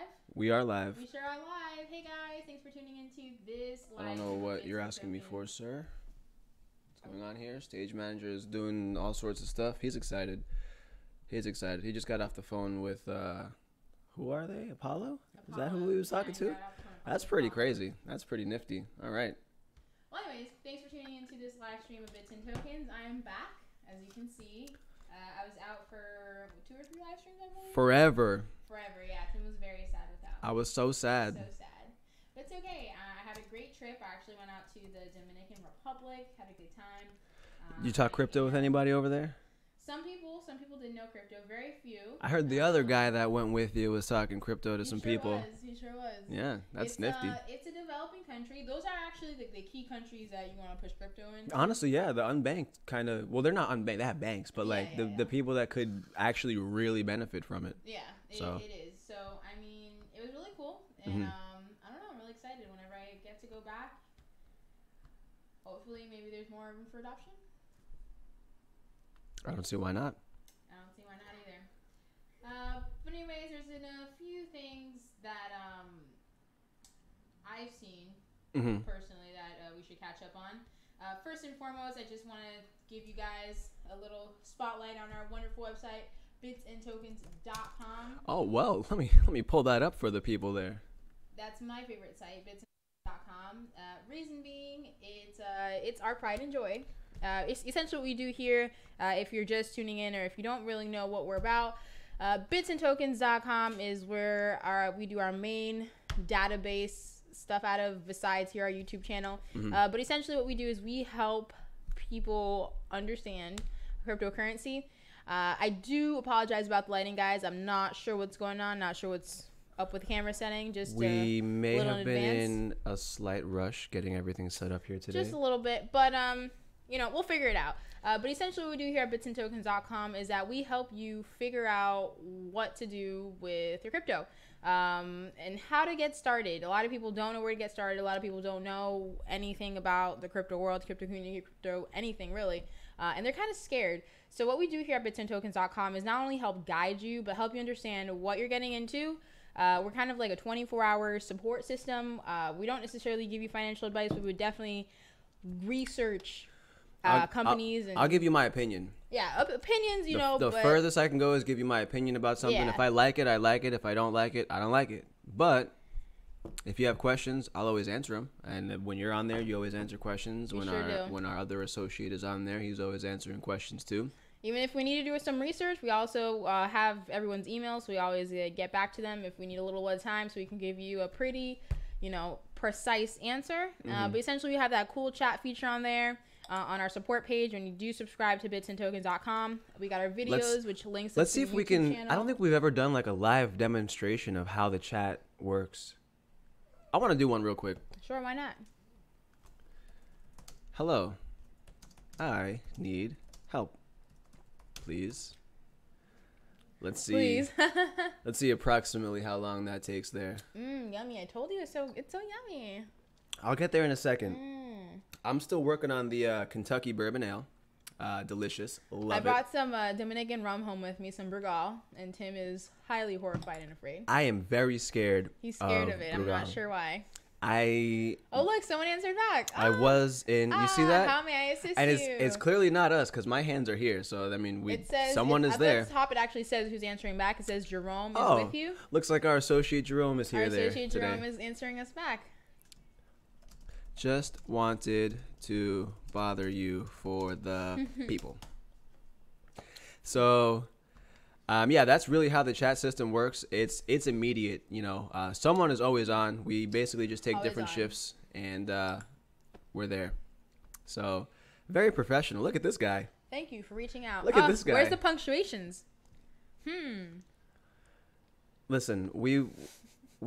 live? We are live. We sure are live. Hey guys, thanks for tuning into this live. I don't know what you're asking me for, sir. What's going on here? Stage manager is doing all sorts of stuff. He's excited. He's excited. He just got off the phone with, who are they? Apollo? Is that who he was talking to? That's pretty crazy. That's pretty nifty. All right. Well, anyways, thanks for tuning into this live stream of Bits and Tokens. I am back, as you can see. I was out for 2 or 3 live streams, I believe. Forever. Yeah. Tim was very sad without. I was so sad. So sad. But it's okay. I had a great trip. I actually went out to the Dominican Republic. Had a good time. You talk crypto with anybody over there? Some people didn't know crypto. Very few. I heard the other guy that went with you was talking crypto to some people. He sure was. Yeah, that's nifty. It's a developing country. Those are actually the key countries that you want to push crypto in. Honestly, yeah, the unbanked kind of. Well, they're not unbanked. They have banks, but the people that could actually really benefit from it. Yeah, it is. So I mean, it was really cool, and I don't know. I'm really excited whenever I get to go back. Hopefully, maybe there's more room for adoption. I don't see why not. I don't see why not either. But anyways, there's been a few things that I've seen personally that we should catch up on. First and foremost, I just want to give you guys a little spotlight on our wonderful website, bitsandtokens.com. Oh well, let me pull that up for the people there. That's my favorite site, bitsandtokens.com. Reason being, it's our pride and joy. It's essentially what we do here. If you're just tuning in or if you don't really know what we're about, bitsandtokens.com is where we do our main database stuff out of, besides here our YouTube channel. But essentially what we do is we help people understand cryptocurrency. I do apologize about the lighting, guys. I'm not sure what's going on. Not sure what's up with the camera setting. We may have been in a slight rush getting everything set up here today. Just a little bit, but we'll figure it out. But essentially what we do here at bitsandtokens.com is that we help you figure out what to do with your crypto and how to get started. A lot of people don't know where to get started. A lot of people don't know anything about the crypto world, crypto community, crypto, anything really. And they're kind of scared. So what we do here at bitsandtokens.com is not only help guide you, but help you understand what you're getting into. We're kind of like a 24-hour support system. We don't necessarily give you financial advice. We would definitely research companies. I'll give you my opinion. Yeah, opinions, The furthest I can go is give you my opinion about something. Yeah. If I like it, I like it. If I don't like it, I don't like it. But if you have questions, I'll always answer them. And when you're on there, you always answer questions. When our other associate is on there, he's always answering questions too. Even if we need to do some research, we also have everyone's emails. So we always get back to them if we need a little bit of time, so we can give you a pretty, precise answer. But essentially, we have that cool chat feature on there. On our support page, when you do subscribe to bitsandtokens.com, we got our videos, which links. Let's see if we can. Channel. I don't think we've ever done like a live demonstration of how the chat works. I want to do one real quick. Sure, why not? Hello, I need help. Please. Let's see. Please. Let's see approximately how long that takes there. Yummy! I told you it's so yummy. I'll get there in a second. I'm still working on the Kentucky Bourbon Ale. Delicious. Love it. I brought some Dominican rum home with me, some Brugal, and Tim is highly horrified and afraid. I am very scared. He's scared of it. Brugal. I'm not sure why. Oh, look, someone answered back. I was in. You see that? How may I assist and you? it's clearly not us because my hands are here. So I mean, someone is there. At the top, it actually says who's answering back. It says Jerome is with you. Looks like our associate Jerome is here. Jerome is answering us back. Just wanted to bother you for the people. So, that's really how the chat system works. It's immediate. Someone is always on. We basically just take different shifts, and we're there. So, very professional. Look at this guy. Thank you for reaching out. Look at this guy. Where's the punctuations? Listen, we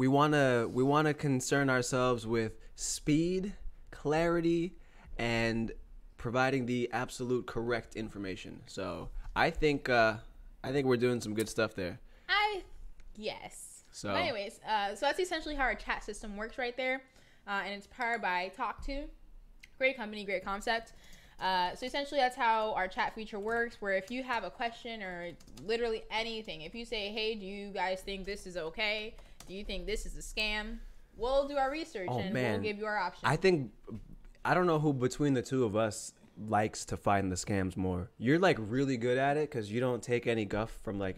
wanna concern ourselves with speed, clarity, and providing the absolute correct information. So I think we're doing some good stuff there. Yes. So but anyways, so that's essentially how our chat system works right there, and it's powered by Talk2. Great company, great concept. So essentially that's how our chat feature works, where if you have a question or literally anything, if you say, hey, do you guys think this is okay? Do you think this is a scam? We'll do our research and we'll give you our options. I don't know who between the two of us likes to find the scams more. You're like really good at it because you don't take any guff from like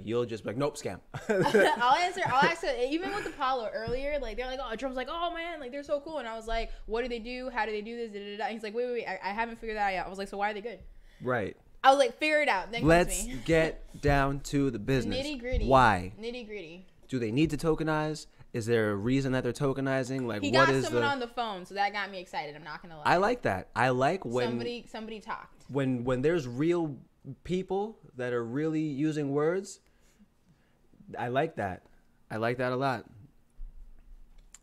you'll just be like, nope, scam. I'll ask it. Even with Apollo earlier, like they're like, oh, Drum's like, oh man, like they're so cool. And I was like, what do they do? How do they do this? Da, da, da. And he's like, wait, I haven't figured that out yet. I was like, so why are they good? Right. I was like, figure it out. Then let's get down to the business. Nitty gritty. Why? Nitty gritty. Do they need to tokenize? Is there a reason that they're tokenizing? Like, he what got is someone on the phone, so that got me excited. I'm not gonna lie. I like that. I like when somebody talked. When there's real people that are really using words. I like that. I like that a lot.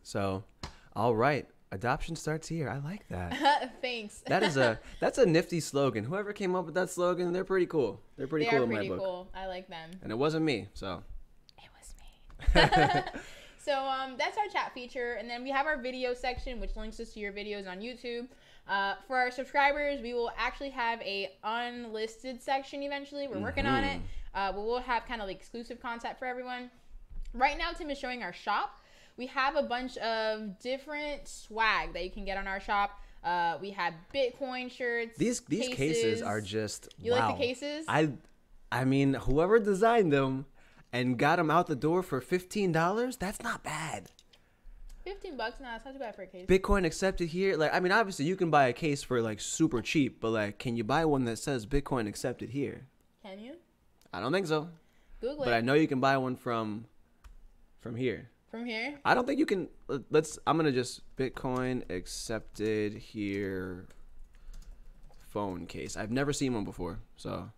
So, all right, adoption starts here. I like that. Thanks. That's a nifty slogan. Whoever came up with that slogan, they're pretty cool. They're pretty cool in my book. Cool. I like them. And it wasn't me, so. It was me. So that's our chat feature, and then we have our video section, which links us to your videos on YouTube. For our subscribers, we will actually have a unlisted section eventually. We're working on it. But we'll have kind of like exclusive content for everyone. Right now, Tim is showing our shop. We have a bunch of different swag that you can get on our shop. We have Bitcoin shirts. These cases are just You wow. like the cases? I mean, whoever designed them and got them out the door for $15, that's not bad. $15? Nah, it's not too bad for a case. Bitcoin accepted here. Like, I mean, obviously you can buy a case for like super cheap, but like, can you buy one that says Bitcoin accepted here? Can you? I don't think so. Google it. But I know you can buy one from here. From here? I don't think you can. I'm gonna just Bitcoin accepted here phone case. I've never seen one before, so.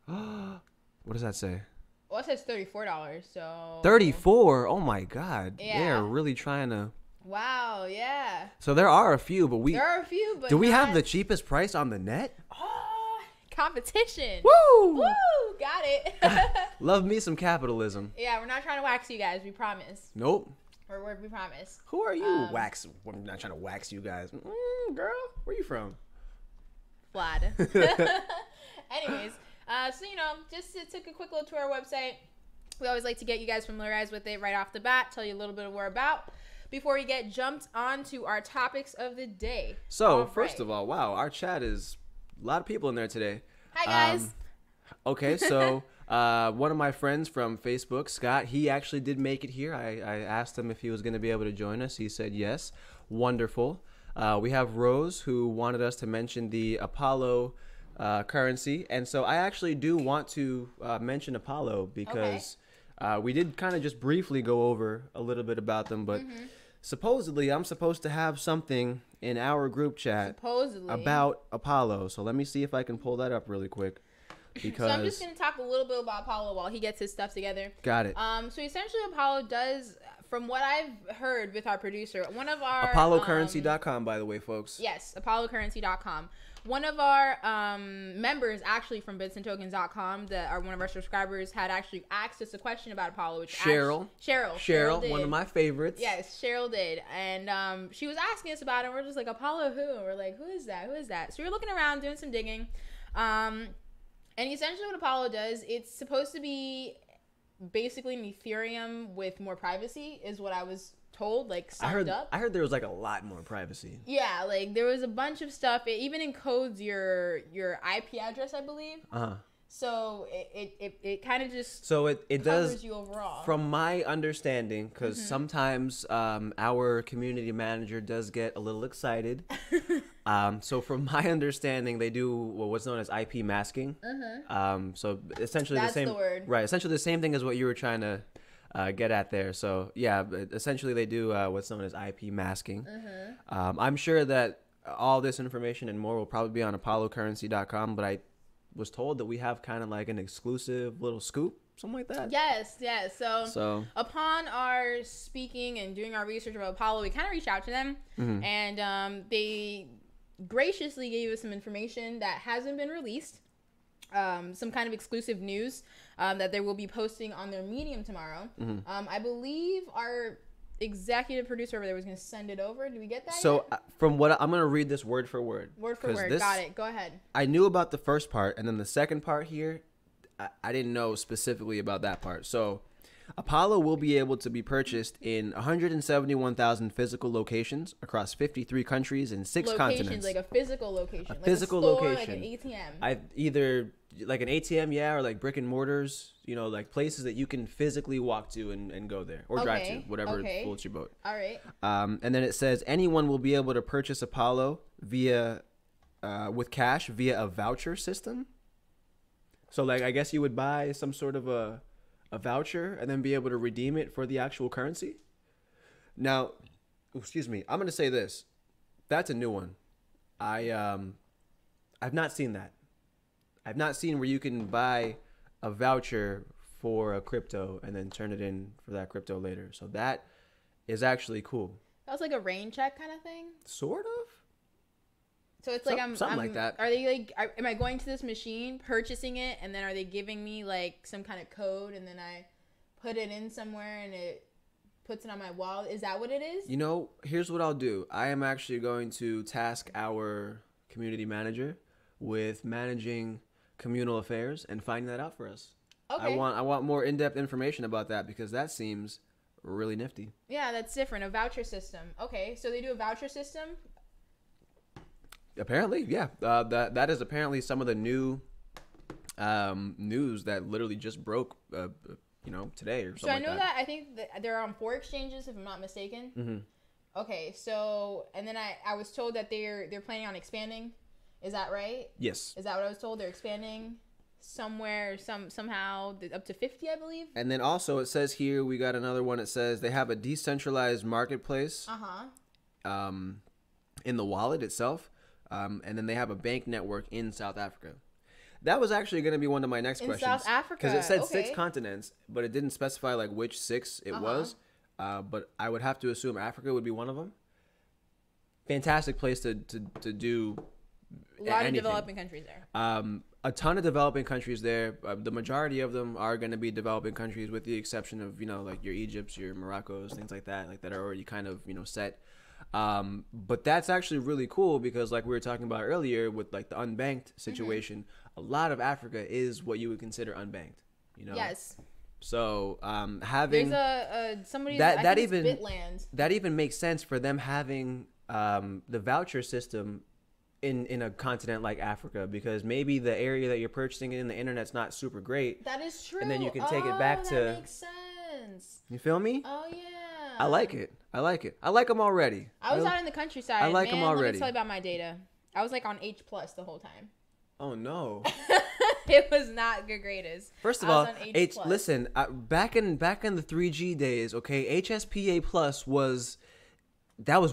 What does that say? Well, it says $34, so... 34? Oh, my God. Yeah. They're really trying to... Wow, yeah. So there are a few, but There are a few, but do we have the cheapest price on the net? Oh, competition. Woo! Woo! Got it. Love me some capitalism. Yeah, we're not trying to wax you guys. We promise. Nope. We promise. Who are you? Wax. I'm not trying to wax you guys. Girl, where you from? Vlad. Anyways... so, just took a quick look to our website. We always like to get you guys familiarized with it right off the bat, tell you a little bit of what we're about before we get jumped onto our topics of the day. So, first of all, wow, our chat is a lot of people in there today. Hi, guys. Okay, so one of my friends from Facebook, Scott, he actually did make it here. I asked him if he was going to be able to join us. He said yes. Wonderful. We have Rose, who wanted us to mention the Apollo currency, and so I actually do want to mention Apollo because we did kind of just briefly go over a little bit about them, but supposedly I'm supposed to have something in our group chat about Apollo. So let me see if I can pull that up really quick. Because so I'm just going to talk a little bit about Apollo while he gets his stuff together. Got it. So essentially Apollo does, from what I've heard with our producer, one of our... ApolloCurrency.com, by the way, folks. Yes, ApolloCurrency.com. One of our members, actually from BitsandTokens.com, that are one of our subscribers, had actually asked us a question about Apollo. Which Cheryl, did. One of my favorites. Yes, Cheryl did. And she was asking us about it. And we're just like, Apollo who? And we're like, who is that? Who is that? So we were looking around, doing some digging. And essentially what Apollo does, it's supposed to be basically an Ethereum with more privacy, is what I was told, like summed up. I heard there was like a lot more privacy. Yeah, like there was a bunch of stuff. It even encodes your IP address, I believe. So it kind of just it covers does you overall. From my understanding, because sometimes our community manager does get a little excited. So from my understanding, they do what's known as IP masking. So essentially That's the same, the word. right? Essentially the same thing as what you were trying to get at there. So yeah, essentially they do what's known as IP masking. I'm sure that all this information and more will probably be on ApolloCurrency.com, but I was told that we have kind of like an exclusive little scoop, something like that. Yes. So upon our speaking and doing our research about Apollo, we kind of reached out to them, and they graciously gave us some information that hasn't been released. Some kind of exclusive news that they will be posting on their Medium tomorrow. I believe our executive producer over there was going to send it over. Did we get that So yet? From what I'm going to read this word for word. Word for word. Got it. Go ahead. I knew about the first part, and then the second part here, I didn't know specifically about that part. So Apollo will be able to be purchased in 171,000 physical locations across 53 countries and 6 continents. Like a physical location. A physical location. Like an ATM. Either like an ATM, yeah, or like brick and mortars, like places that you can physically walk to and go there. Or drive to, whatever floats your boat. All right. And then it says anyone will be able to purchase Apollo with cash via a voucher system. So like I guess you would buy some sort of a voucher and then be able to redeem it for the actual currency. Now, excuse me, I'm going to say this. That's a new one. I've not seen that. I've not seen where you can buy a voucher for a crypto and then turn it in for that crypto later. So that is actually cool. That was like a rain check kind of thing? Sort of. So it's like something like that. Are they like, am I going to this machine, purchasing it, and then are they giving me like some kind of code, and then I put it in somewhere and it puts it on my wallet? Is that what it is? Here's what I'll do. I am actually going to task our community manager with managing communal affairs and finding that out for us. Okay. I want more in-depth information about that because that seems really nifty. Yeah, that's different. A voucher system. Okay, so they do a voucher system. Apparently, yeah. That is apparently some of the new news that literally just broke, today or something. So I know that I think that they're on 4 exchanges, if I'm not mistaken. Mm-hmm. Okay, so and then I was told that they're planning on expanding. Is that right? Yes. Is that what I was told? They're expanding somewhere, somehow up to 50, I believe. And then also it says here we got another one. It says they have a decentralized marketplace. In the wallet itself. And then they have a bank network in South Africa. That was actually going to be one of my next questions. In South Africa? Because it said 6 continents, but it didn't specify like which 6 it was. But I would have to assume Africa would be one of them. Fantastic place to do a lot of developing countries there. A ton of developing countries there. The majority of them are going to be developing countries with the exception of, like your Egypts, your Moroccos, things like that are already kind of, set. But that's actually really cool because like we were talking about earlier with like the unbanked situation, a lot of Africa is what you would consider unbanked, Yes. So, having there's somebody that even Bitland. That even makes sense for them having, the voucher system in a continent like Africa because maybe the area that you're purchasing it in the internet's not super great. That is true. And then you can take it back to. That makes sense. You feel me? Oh yeah. I like it. I like them already. I was out in the countryside. I like them already. Let me tell you about my data. I was like on H+ the whole time. Oh no. It was not the greatest. First of all, listen, back in the 3G days, okay, HSPA Plus was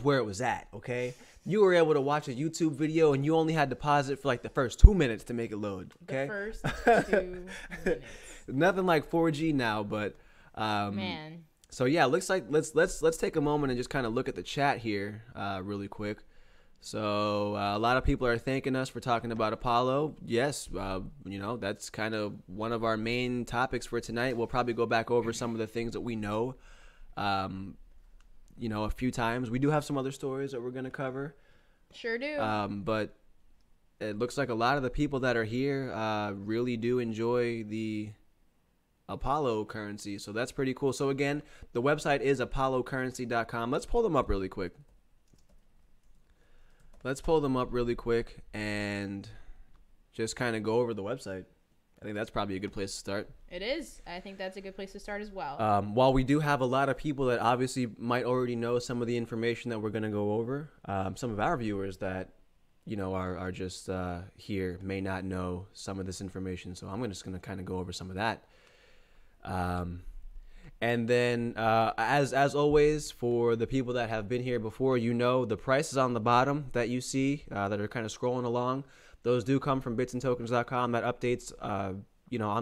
where it was at, okay? You were able to watch a YouTube video and you only had to pause it for like the first 2 minutes to make it load, okay? The first 2 minutes. Nothing like 4G now, but man. So yeah, looks like let's take a moment and just kind of look at the chat here really quick. So a lot of people are thanking us for talking about Apollo. Yes, that's kind of one of our main topics for tonight. We'll probably go back over some of the things that we know, a few times. We do have some other stories that we're going to cover. Sure do. But it looks like a lot of the people that are here really do enjoy the Apollo currency. So that's pretty cool. So again, the website is apollocurrency.com. Let's pull them up really quick. And just kind of go over the website. I think that's probably a good place to start. It is. I think that's a good place to start as well. While we do have a lot of people that obviously might already know some of the information that we're going to go over, some of our viewers that, are just here may not know some of this information. So I'm just going to kind of go over some of that. And then, as always, for the people that have been here before, the prices on the bottom that you see that are kind of scrolling along, those do come from bitsandtokens.com. That updates, on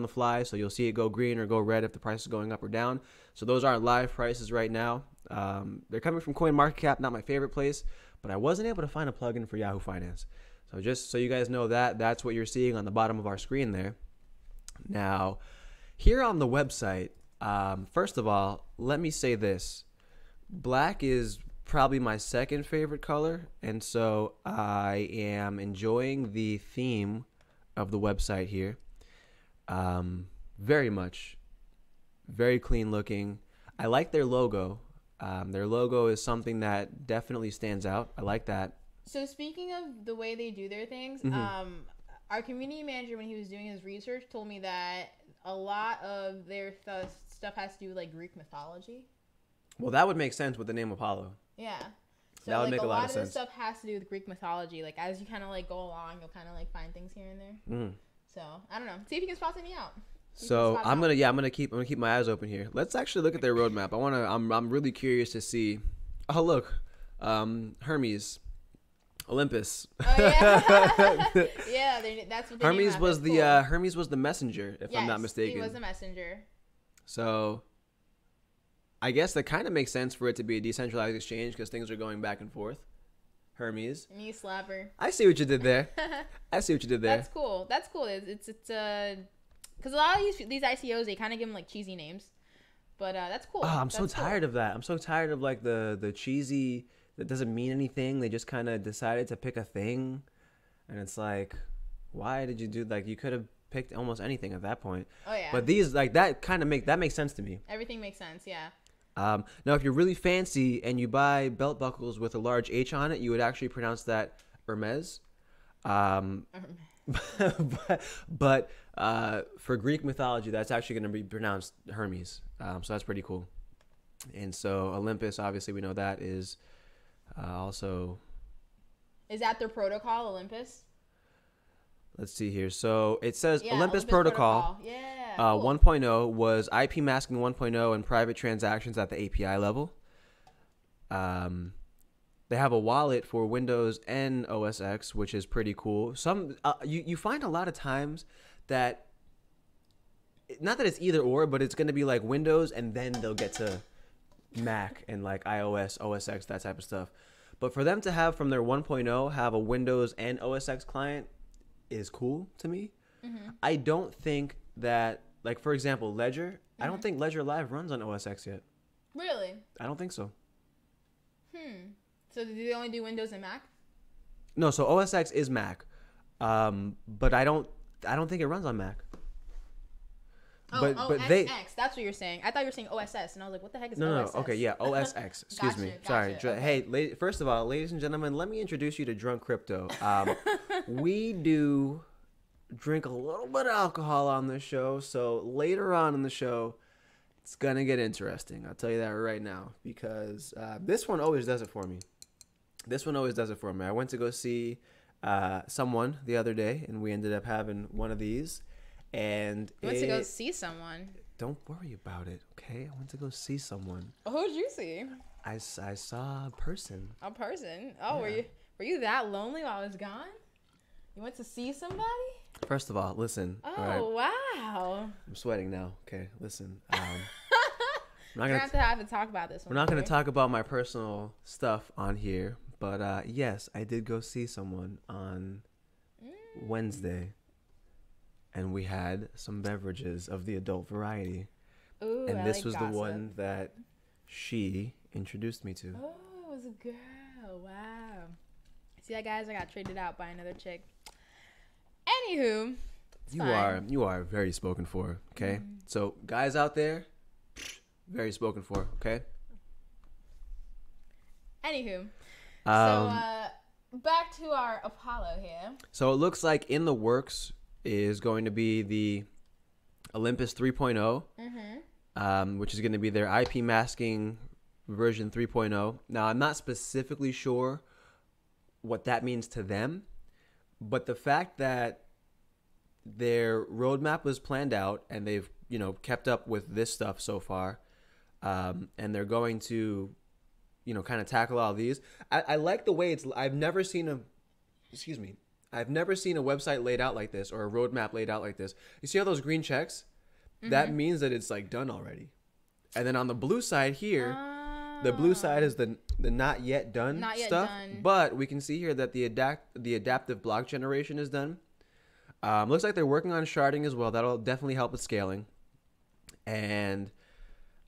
the fly. So you'll see it go green or go red if the price is going up or down. So those aren't live prices right now. They're coming from CoinMarketCap, not my favorite place, but I wasn't able to find a plugin for Yahoo Finance. So just so you guys know that's what you're seeing on the bottom of our screen there. Now, here on the website, first of all, let me say this. Black is probably my second favorite color, and so I am enjoying the theme of the website here very much. very clean looking. I like their logo. Their logo is something that definitely stands out. I like that. So speaking of the way they do their things, our community manager, when he was doing his research, told me that a lot of their stuff has to do with like Greek mythology. Well, that would make sense with the name Apollo. Yeah. So That would like make a a lot lot of of this sense. stuff has to do with Greek mythology. Like as you kind of like go along, you'll kind of like find things here and there. So I don't know. See if you can spot something out. So I'm gonna keep my eyes open here. Let's actually look at their roadmap. I'm really curious to see. Oh look, Hermes, Olympus. Oh yeah, yeah. That's what they Hermes have. was That's the cool. Hermes was the messenger, if I'm not mistaken. He was the messenger. So I guess that kind of makes sense for it to be a decentralized exchange because things are going back and forth. Hermes. Knee slapper. I see what you did there. That's cool. That's cool. It's because a lot of these ICOs, they kind of give them like cheesy names, but that's cool. Oh, I'm That's so tired of that. I'm so tired of like the cheesy that doesn't mean anything. They just kind of decided to pick a thing, and it's like, why did you do like you could have picked almost anything at that point. Oh yeah. But these like that kind of makes sense to me. Everything makes sense. Yeah. Now, if you're really fancy and you buy belt buckles with a large H on it, you would actually pronounce that Hermes. But for Greek mythology, that's actually going to be pronounced Hermes. So that's pretty cool. And so Olympus, obviously, we know that is also. Is that their protocol, Olympus? Let's see here. So it says Yeah, Olympus Protocol. Yeah. Cool. 1.0 was IP masking 1.0 and private transactions at the API level. They have a wallet for Windows and OS X, which is pretty cool. You find a lot of times that, not that it's either or, but it's going to be like Windows and then they'll get to Mac and like iOS, OS X, that type of stuff. But for them to have from their 1.0 have a Windows and OS X client is cool to me. Mm-hmm. I don't think that, like for example, Ledger, I don't think Ledger Live runs on OS X yet. Really? I don't think so. So do they only do Windows and Mac? No, so OS X is Mac. But I don't think it runs on Mac. But OS X, that's what you're saying. I thought you were saying OSS, and I was like, what the heck is OSS? No, okay, yeah, OS X. Excuse me. Sorry. Okay. Hey, first of all, ladies and gentlemen, let me introduce you to Drunk Crypto. We do drink a little bit of alcohol on this show, so later on in the show, it's going to get interesting. I'll tell you that right now, because this one always does it for me. I went to go see someone the other day, and we ended up having one of these. And you went to go see someone. Don't worry about it, okay? I went to go see someone. Who'd you see? I saw a person. A person? Oh, yeah. Were you that lonely while I was gone? You went to see somebody? First of all, listen. Oh, right? wow. I'm sweating now. Okay, listen. We're going to have to talk about this one. We're not going to talk about my personal stuff on here. But yes, I did go see someone on Wednesday. And we had some beverages of the adult variety. Ooh, and this was gossip. the one that she introduced me to. Oh, it was a girl. Wow. See that, guys? I got traded out by another chick. Anywho, you are very spoken for, okay? So, guys out there, very spoken for, okay? Anywho, so back to our Apollo here. So, it looks like in the works is going to be the Olympus 3.0, which is going to be their IP masking version 3.0. Now, I'm not specifically sure what that means to them, but the fact that their roadmap was planned out and they've, kept up with this stuff so far, and they're going to, kind of tackle all these. I like the way I've never seen a website laid out like this or a roadmap laid out like this. You see all those green checks? That means that it's like done already. And then on the blue side here, the blue side is the not yet done stuff. But we can see here that the adaptive block generation is done. Looks like they're working on sharding as well. That'll definitely help with scaling. And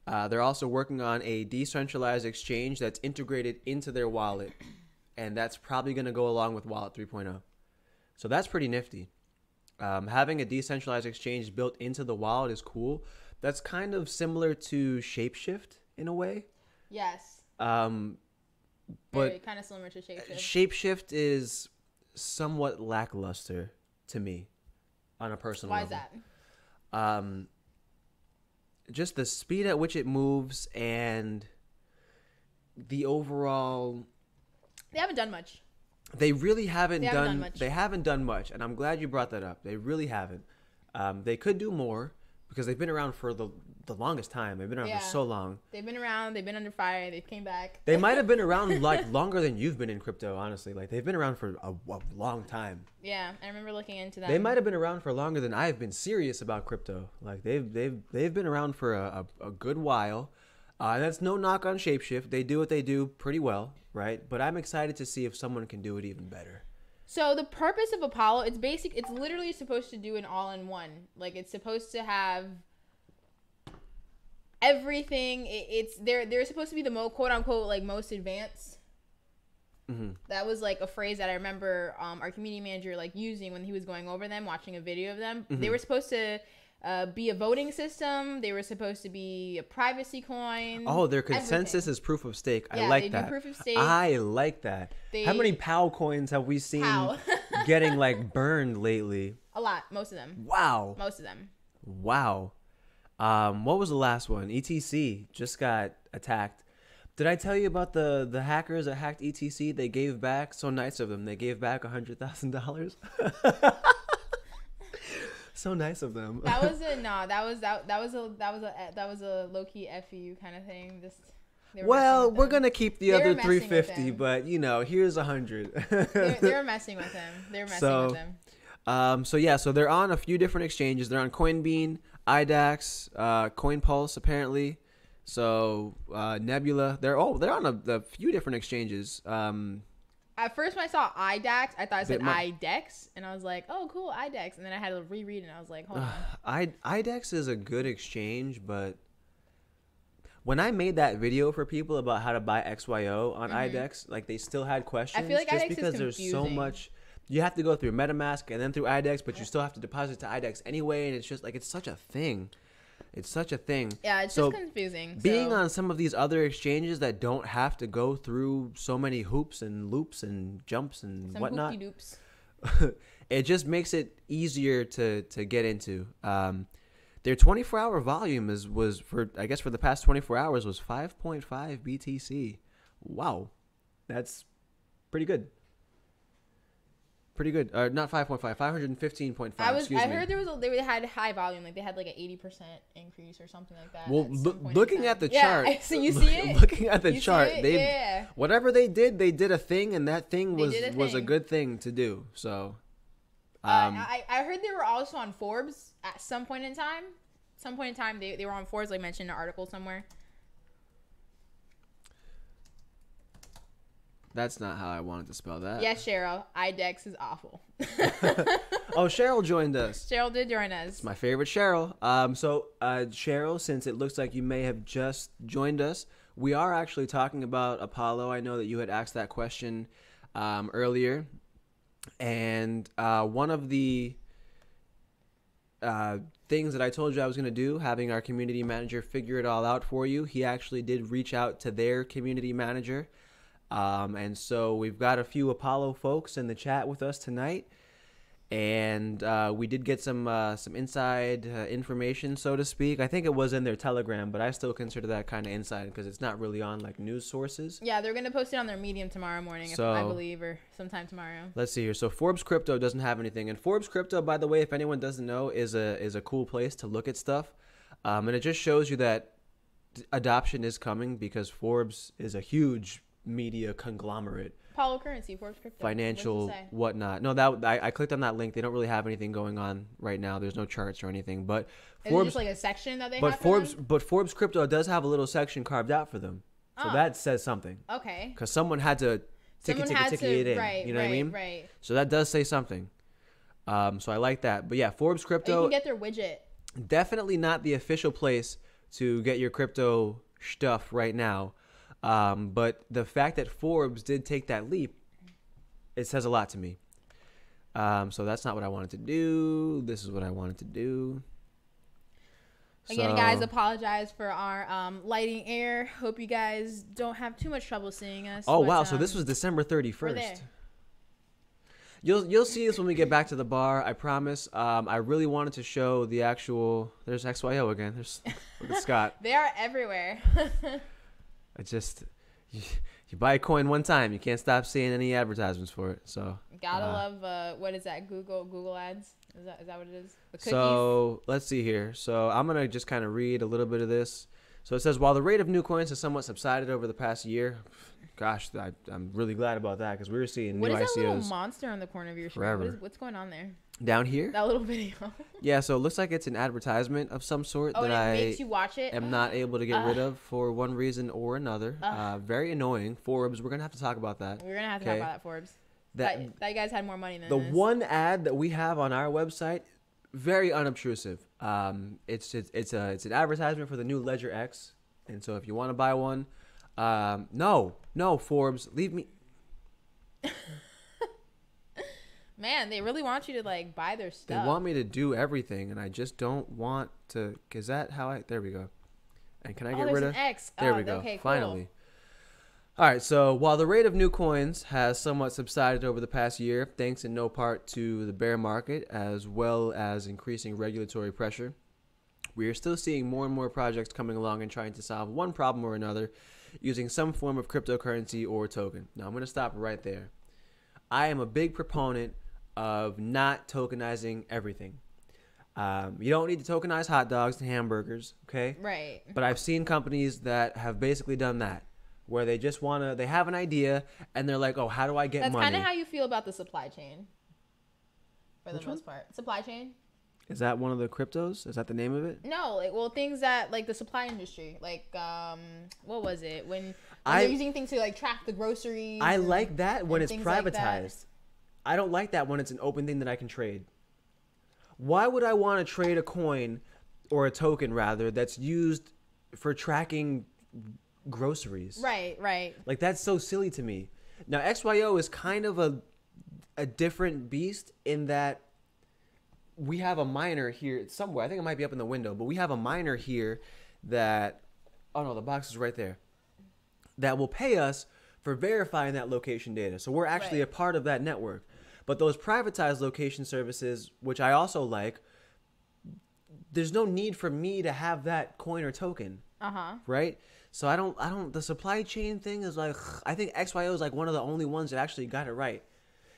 they're also working on a decentralized exchange that's integrated into their wallet. And that's probably going to go along with Wallet 3.0. So that's pretty nifty. Having a decentralized exchange built into the wallet is cool. That's kind of similar to Shapeshift in a way. Yes. But kind of similar to Shapeshift. Shapeshift is somewhat lackluster to me on a personal level. Why is that? Just the speed at which it moves and the overall. They haven't done much. They really haven't done much. They haven't done much, and I'm glad you brought that up. They really haven't. They could do more because they've been around for the longest time. They've been around for so long. They've been around. They've been under fire. They came back. They might have been around like longer than you've been in crypto. Honestly, like they've been around for a long time. Yeah, I remember looking into that. They might have been around for longer than I've been serious about crypto. Like they've been around for a good while. That's no knock on Shapeshift. They do what they do pretty well, right? But I'm excited to see if someone can do it even better. So the purpose of Apollo, it's literally supposed to do an all-in-one. Like it's supposed to have everything. They're supposed to be the quote unquote like most advanced. Mm-hmm. That was like a phrase that I remember our community manager like using when he was going over them, watching a video of them. Mm-hmm. They were supposed to be a voting system. They were supposed to be a privacy coin. Oh, their consensus is proof of stake. Yeah, I like that. Do proof of stake. I like that. How many POW coins have we seen getting like burned lately? A lot. Most of them. Wow. Most of them. Wow. What was the last one? ETC just got attacked. Did I tell you about the hackers that hacked ETC? They gave back, so nice of them. They gave back $100,000. So nice of them. That was a low key FU kind of thing. We're gonna keep the other 350, but here's 100. They were messing with him. With him. So they're on a few different exchanges. They're on Coinbean, IDAX, CoinPulse apparently. So Nebula. They're on a few different exchanges. At first, when I saw IDAX, I thought it said IDEX, and I was like, "Oh, cool, IDEX." And then I had to reread, and I was like, "Hold on." IDEX is a good exchange, but when I made that video for people about how to buy XYO on IDEX, like they still had questions. I feel like just IDEX because is there's so much. You have to go through MetaMask and then through IDEX, but you still have to deposit to IDEX anyway, and it's just like it's such a thing. It's such a thing. Yeah, it's just confusing. Being on some of these other exchanges that don't have to go through so many hoops and loops and jumps and whatnot, it just makes it easier to get into. Their 24-hour volume was for the past 24 hours was 5.5 BTC. Wow, that's pretty good. Pretty good. Not 5.5, 515.5. I heard they had high volume, like they had like an 80% increase or something like that. Well, looking at the chart, so you see it. Looking at the chart, whatever they did a thing, and that thing was a good thing to do. So, I heard they were also on Forbes at some point in time. They were on Forbes, like mentioned in an article somewhere. That's not how I wanted to spell that. Yes, Cheryl. IDEX is awful. Oh, Cheryl joined us. Cheryl did join us. It's my favorite Cheryl. Cheryl, since it looks like you may have just joined us, we are actually talking about Apollo. I know that you had asked that question earlier. And one of the things that I told you I was going to do, having our community manager figure it all out for you, he actually did reach out to their community manager. And so we've got a few Apollo folks in the chat with us tonight, and we did get some inside information, so to speak. I think it was in their Telegram, but I still consider that kind of inside because it's not really on like news sources. Yeah, they're gonna post it on their Medium tomorrow morning, I believe, or sometime tomorrow. Let's see here. So Forbes Crypto doesn't have anything, and Forbes Crypto, by the way, if anyone doesn't know, is a cool place to look at stuff, and it just shows you that adoption is coming because Forbes is a huge media conglomerate. Apollo Currency, Forbes Crypto, financial whatnot. No, that I clicked on that link. They don't really have anything going on right now. There's no charts or anything. But Forbes, is it just like a section that they have for them? But Forbes Crypto does have a little section carved out for them. So that says something. Okay. Because someone had to tick it in. Right, you know what I mean? Right. So that does say something. So I like that. But yeah, Forbes Crypto. You can get their widget. Definitely not the official place to get your crypto stuff right now. But the fact that Forbes did take that leap, it says a lot to me. So that's not what I wanted to do. This is what I wanted to do. Again, guys, apologize for our lighting error. Hope you guys don't have too much trouble seeing us. Oh, wow. So this was December 31st. We're there. You'll see this when we get back to the bar. I promise. I really wanted to show the actual. There's XYO again. Look at Scott. They are everywhere. You buy a coin one time, you can't stop seeing any advertisements for it. So gotta love what is that? Google ads. Is that what it is? The cookies? So let's see here. So I'm gonna just kind of read a little bit of this. So it says, while the rate of new coins has somewhat subsided over the past year, gosh, I'm really glad about that because we were seeing new ICOs. What is that little monster on the corner of your screen? What's going on there? Down here? That little video. Yeah, so it looks like it's an advertisement of some sort that it makes you watch it? am not able to get rid of for one reason or another. Very annoying. Forbes, we're going to have to talk about that. We're going to have to talk about that, Forbes. That you guys had more money than the this. one ad that we have on our website, very unobtrusive. It's an advertisement for the new Ledger X. And so if you want to buy one, no, Forbes, leave me. Man, they really want you to like buy their stuff. They want me to do everything, and I just don't want to. Is that how I? There we go. And can I get rid of? An X. There we go. Okay, cool. Finally. All right. So while the rate of new coins has somewhat subsided over the past year, thanks in no part to the bear market as well as increasing regulatory pressure, we are still seeing more and more projects coming along and trying to solve one problem or another using some form of cryptocurrency or token. Now I'm going to stop right there. I am a big proponent of not tokenizing everything. You don't need to tokenize hot dogs and hamburgers, okay? Right. But I've seen companies that have basically done that, where they just they have an idea and they're like, oh, how do I get money? That's kind of how you feel about the supply chain, for the most part. Supply chain. Is that one of the cryptos? Is that the name of it? No, things that like the supply industry, like what was it when they're using things to like track the groceries? I like that when it's privatized. Like I don't like that when it's an open thing that I can trade. Why would I want to trade a coin or a token rather that's used for tracking groceries? Right. Like that's so silly to me. Now XYO is kind of a different beast in that we have a miner here somewhere. I think it might be up in the window, but we have a miner here that, oh no, the box is right there, that will pay us for verifying that location data. So we're actually a part of that network. But those privatized location services, which I also like, there's no need for me to have that coin or token. Right? So I don't, the supply chain thing is like, I think XYO is like one of the only ones that actually got it right.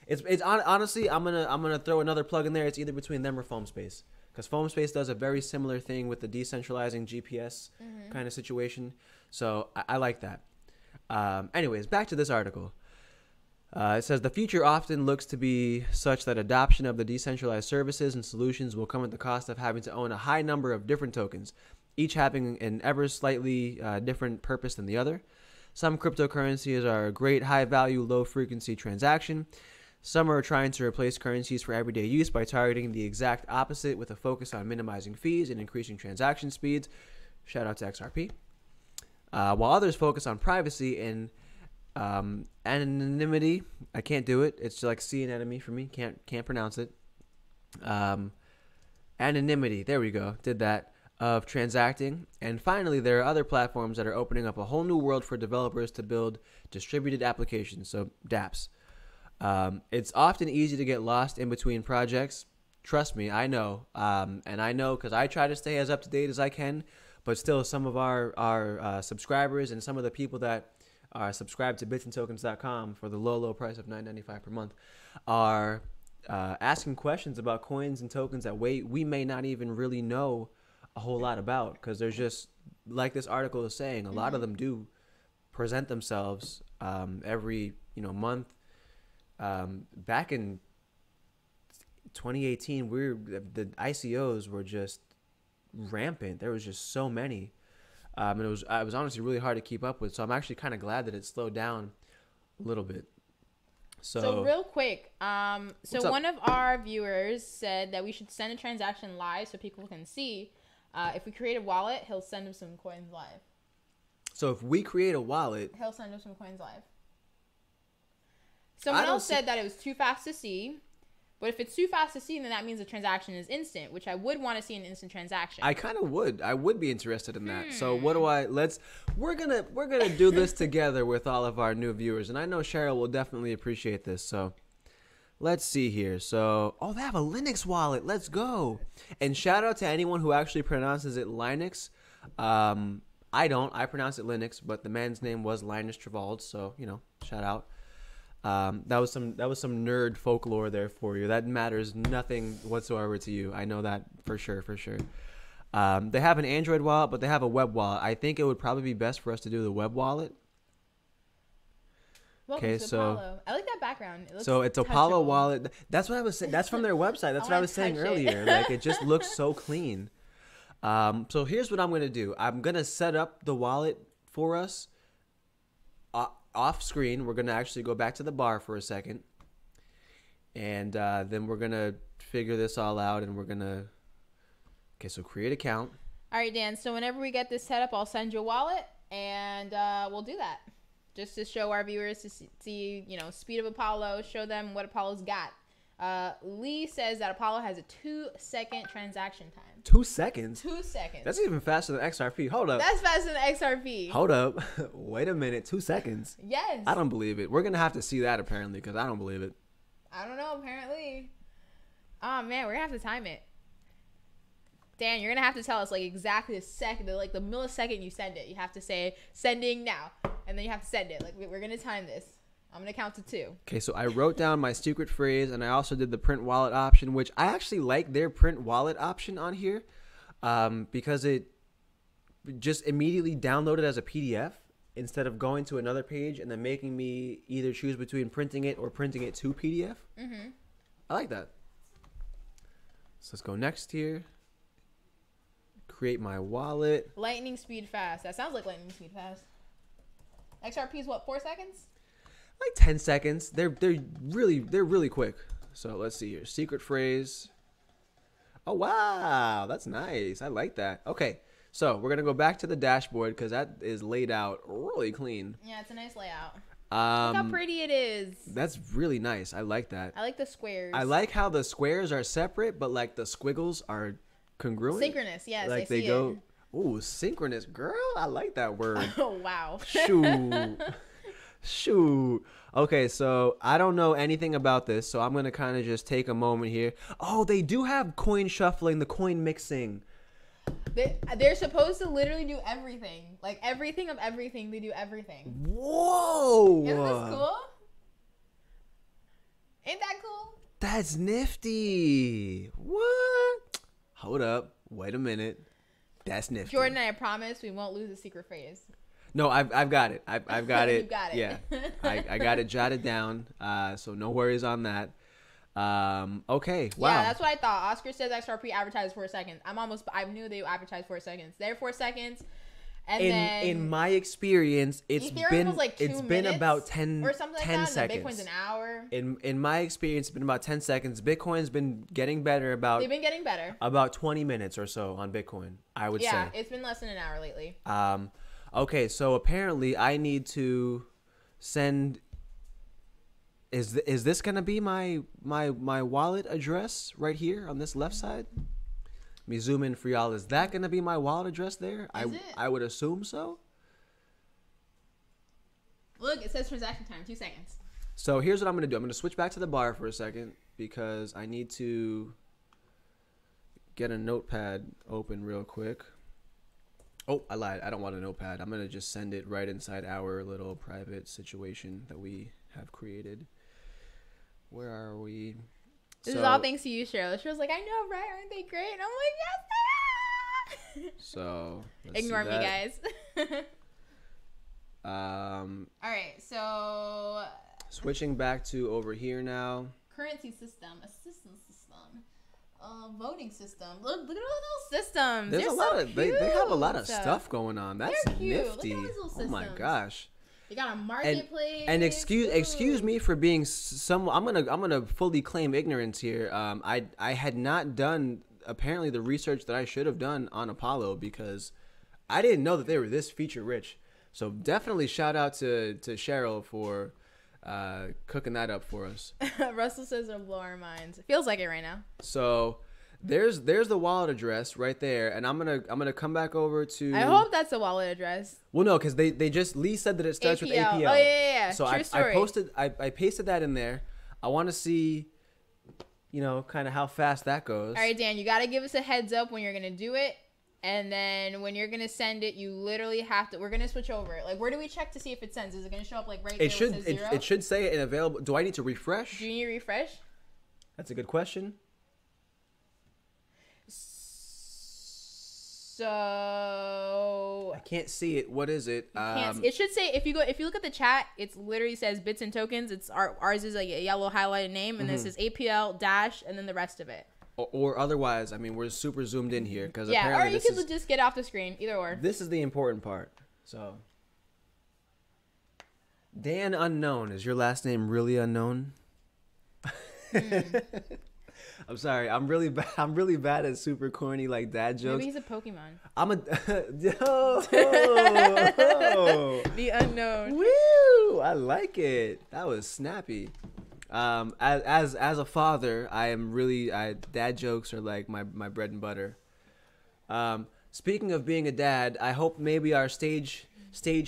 It's honestly, I'm gonna throw another plug in there. It's either between them or FoamSpace, because FoamSpace does a very similar thing with the decentralizing GPS kind of situation. So I like that. Anyways, back to this article. It says the future often looks to be such that adoption of the decentralized services and solutions will come at the cost of having to own a high number of different tokens, each having an ever slightly different purpose than the other. Some cryptocurrencies are a great high-value, low-frequency transaction. Some are trying to replace currencies for everyday use by targeting the exact opposite with a focus on minimizing fees and increasing transaction speeds. Shout out to XRP. While others focus on privacy and anonymity. I can't do it. It's like sea anemone for me. Can't pronounce it. Anonymity. There we go. Did that. Of transacting. And finally, there are other platforms that are opening up a whole new world for developers to build distributed applications, so dApps. It's often easy to get lost in between projects. Trust me, I know. And I know because I try to stay as up to date as I can, but still some of our subscribers and some of the people that are subscribed to bitsandtokens.com for the low price of $9.95 per month are asking questions about coins and tokens that we may not even really know a whole lot about, because there's just, like this article is saying, a lot of them do present themselves every month. Back in 2018, the ICOs were just rampant. There was just so many. And it was honestly really hard to keep up with. So I'm actually kind of glad that it slowed down a little bit. So real quick, so one of our viewers said that we should send a transaction live so people can see. If we create a wallet, he'll send him some coins live. So if we create a wallet, he'll send him some coins live. Someone else said that it was too fast to see. But if it's too fast to see, then that means the transaction is instant, which I would want to see an instant transaction. I kind of would. I would be interested in that. So what do I? We're gonna do this together with all of our new viewers, and I know Cheryl will definitely appreciate this. So let's see here. So they have a Linux wallet. Let's go. And shout out to anyone who actually pronounces it Linux. I don't. I pronounce it Linux, but the man's name was Linus Torvalds. So shout out. That was some nerd folklore there for you. That matters nothing whatsoever to you. I know that for sure. They have an Android wallet, but they have a web wallet. I think it would probably be best for us to do the web wallet. Okay, so Apollo. I like that background. It looks so it's touchable. Apollo wallet. That's what I was saying. That's from their website. That's what I was saying earlier. Like it just looks so clean. So here's what I'm gonna do. I'm gonna set up the wallet for us. Off screen, we're gonna actually go back to the bar for a second, and then we're gonna figure this all out, and we're gonna. Okay, so create account. All right, Dan. So whenever we get this set up, I'll send you a wallet, and we'll do that, just to show our viewers to see, speed of Apollo, show them what Apollo's got. Lee says that Apollo has a 2-second transaction time. 2 seconds? 2 seconds. That's even faster than XRP. Hold up. That's faster than XRP. Hold up. Wait a minute. 2 seconds? Yes. I don't believe it. We're going to have to see that apparently because I don't believe it. I don't know, apparently. Oh, man, we're going to have to time it. Dan, you're going to have to tell us exactly the second, the millisecond you send it. You have to say, sending now. And then you have to send it. We're going to time this. I'm going to count to 2. Okay, so I wrote down my secret phrase, and I also did the print wallet option, which I actually like their print wallet option on here because it just immediately downloaded as a PDF instead of going to another page and then making me either choose between printing it or printing it to PDF. Mm-hmm. I like that. So let's go next here. Create my wallet. Lightning speed fast. That sounds like lightning speed fast. XRP is what, 4 seconds? Like 10 seconds. They're really quick. So let's see here. Secret phrase. Oh wow, that's nice. I like that. Okay, so we're gonna go back to the dashboard because that is laid out really clean. Yeah, it's a nice layout. Look how pretty it is. That's really nice. I like that. I like the squares. I like how the squares are separate, but like the squiggles are congruent. Synchronous, yes. Like they go. Ooh, synchronous, girl. I like that word. Oh wow. Shoot. Okay, so I don't know anything about this, so I'm going to kind of just take a moment here. Oh, they do have coin shuffling, the coin mixing. They're supposed to literally do everything. Like everything of everything, they do everything. Whoa. Isn't this cool? Ain't that cool? That's nifty. What? Hold up. Wait a minute. That's nifty. Jordan, I promise we won't lose a secret phrase. No, I've got it. I've got it. You got it. Yeah, I got it jotted down. So no worries on that. Okay. Wow. Yeah, that's what I thought. Oscar says XRP advertised 4 seconds. I knew they advertised 4 seconds. They're 4 seconds. And in my experience, it's been about 10 or something like 10 that. seconds. And Bitcoin's an hour. In my experience, it's been about 10 seconds. Bitcoin's been getting better They've been getting better. About 20 minutes or so on Bitcoin, I would say. Yeah, it's been less than an hour lately. Okay, so apparently I need to send. Is this gonna be my wallet address right here on this left side? Let me zoom in for y'all. Is that gonna be my wallet address there? I would assume so. Look, it says transaction time 2 seconds. So here's what I'm gonna do. I'm gonna switch back to the bar for a second because I need to get a notepad open real quick. Oh, I lied. I don't want a notepad. I'm going to just send it right inside our little private situation that we have created. Where are we? This is all thanks to you, Cheryl. She was like, I know, right? Aren't they great? And I'm like, yes, they are. So, ignore me, guys. All right, so. Switching back to over here now. Currency system, assistance system. Voting system. Look at all those systems. There's They're a lot so of cute. they have a lot of stuff going on. That's nifty. Look at all these little systems. Oh my gosh. They got a marketplace. And excuse me for being some. I'm gonna fully claim ignorance here. I had not done apparently the research that I should have done on Apollo because I didn't know that they were this feature rich. So definitely shout out to Cheryl for cooking that up for us. Russell says it'll blow our minds. It feels like it right now. So there's the wallet address right there, and I'm gonna come back over to. I hope that's the wallet address. Well, no, because they just Lee said that it starts with APL. Oh yeah. So True story. I pasted that in there. I want to see, kind of how fast that goes. All right, Dan, you gotta give us a heads up when you're gonna do it. And then when you're going to send it, you literally have to, we're going to switch over. Like, where do we check to see if it sends? Is it going to show up like right there? It should say it in available. Do I need to refresh? Do you need to refresh? That's a good question. So I can't see it. What is it? It should say, if you look at the chat, it literally says bits and tokens. It's ours is like a yellow highlighted name, and then it says APL dash, and then the rest of it. Or otherwise, I mean, we're super zoomed in here because or you could just get off the screen. Either or. This is the important part. So, Dan Unknown, is your last name really unknown? I'm sorry. I'm really bad at super corny like dad jokes. Maybe he's a Pokemon. I'm a The unknown. Woo! I like it. That was snappy. As a father, dad jokes are like my bread and butter. Speaking of being a dad, I hope maybe our stage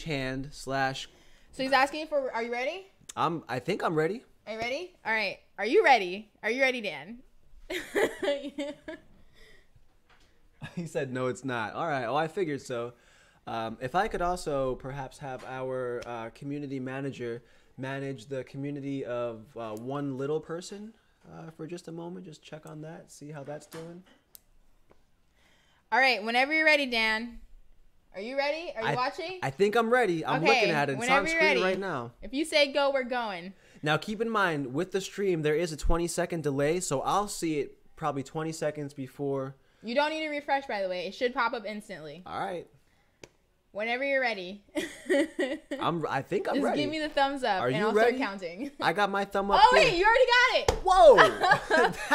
hand / So he's asking for, are you ready? I think I'm ready. Are you ready? All right. Are you ready? Are you ready, Dan? He said, no, it's not. All right. Oh, I figured so. If I could also perhaps have our community manager manage the community of one little person for just a moment. Just check on that. See how that's doing. All right. Whenever you're ready, Dan. Are you ready? Are you watching? I think I'm ready. I'm looking at it. It's on screen right now. If you say go, we're going. Now, keep in mind, with the stream, there is a 20-second delay, so I'll see it probably 20 seconds before. You don't need to refresh, by the way. It should pop up instantly. All right. Whenever you're ready. I think I'm ready. Just give me the thumbs up, and I'll start counting. I got my thumb up. Oh, wait, you already got it. Whoa.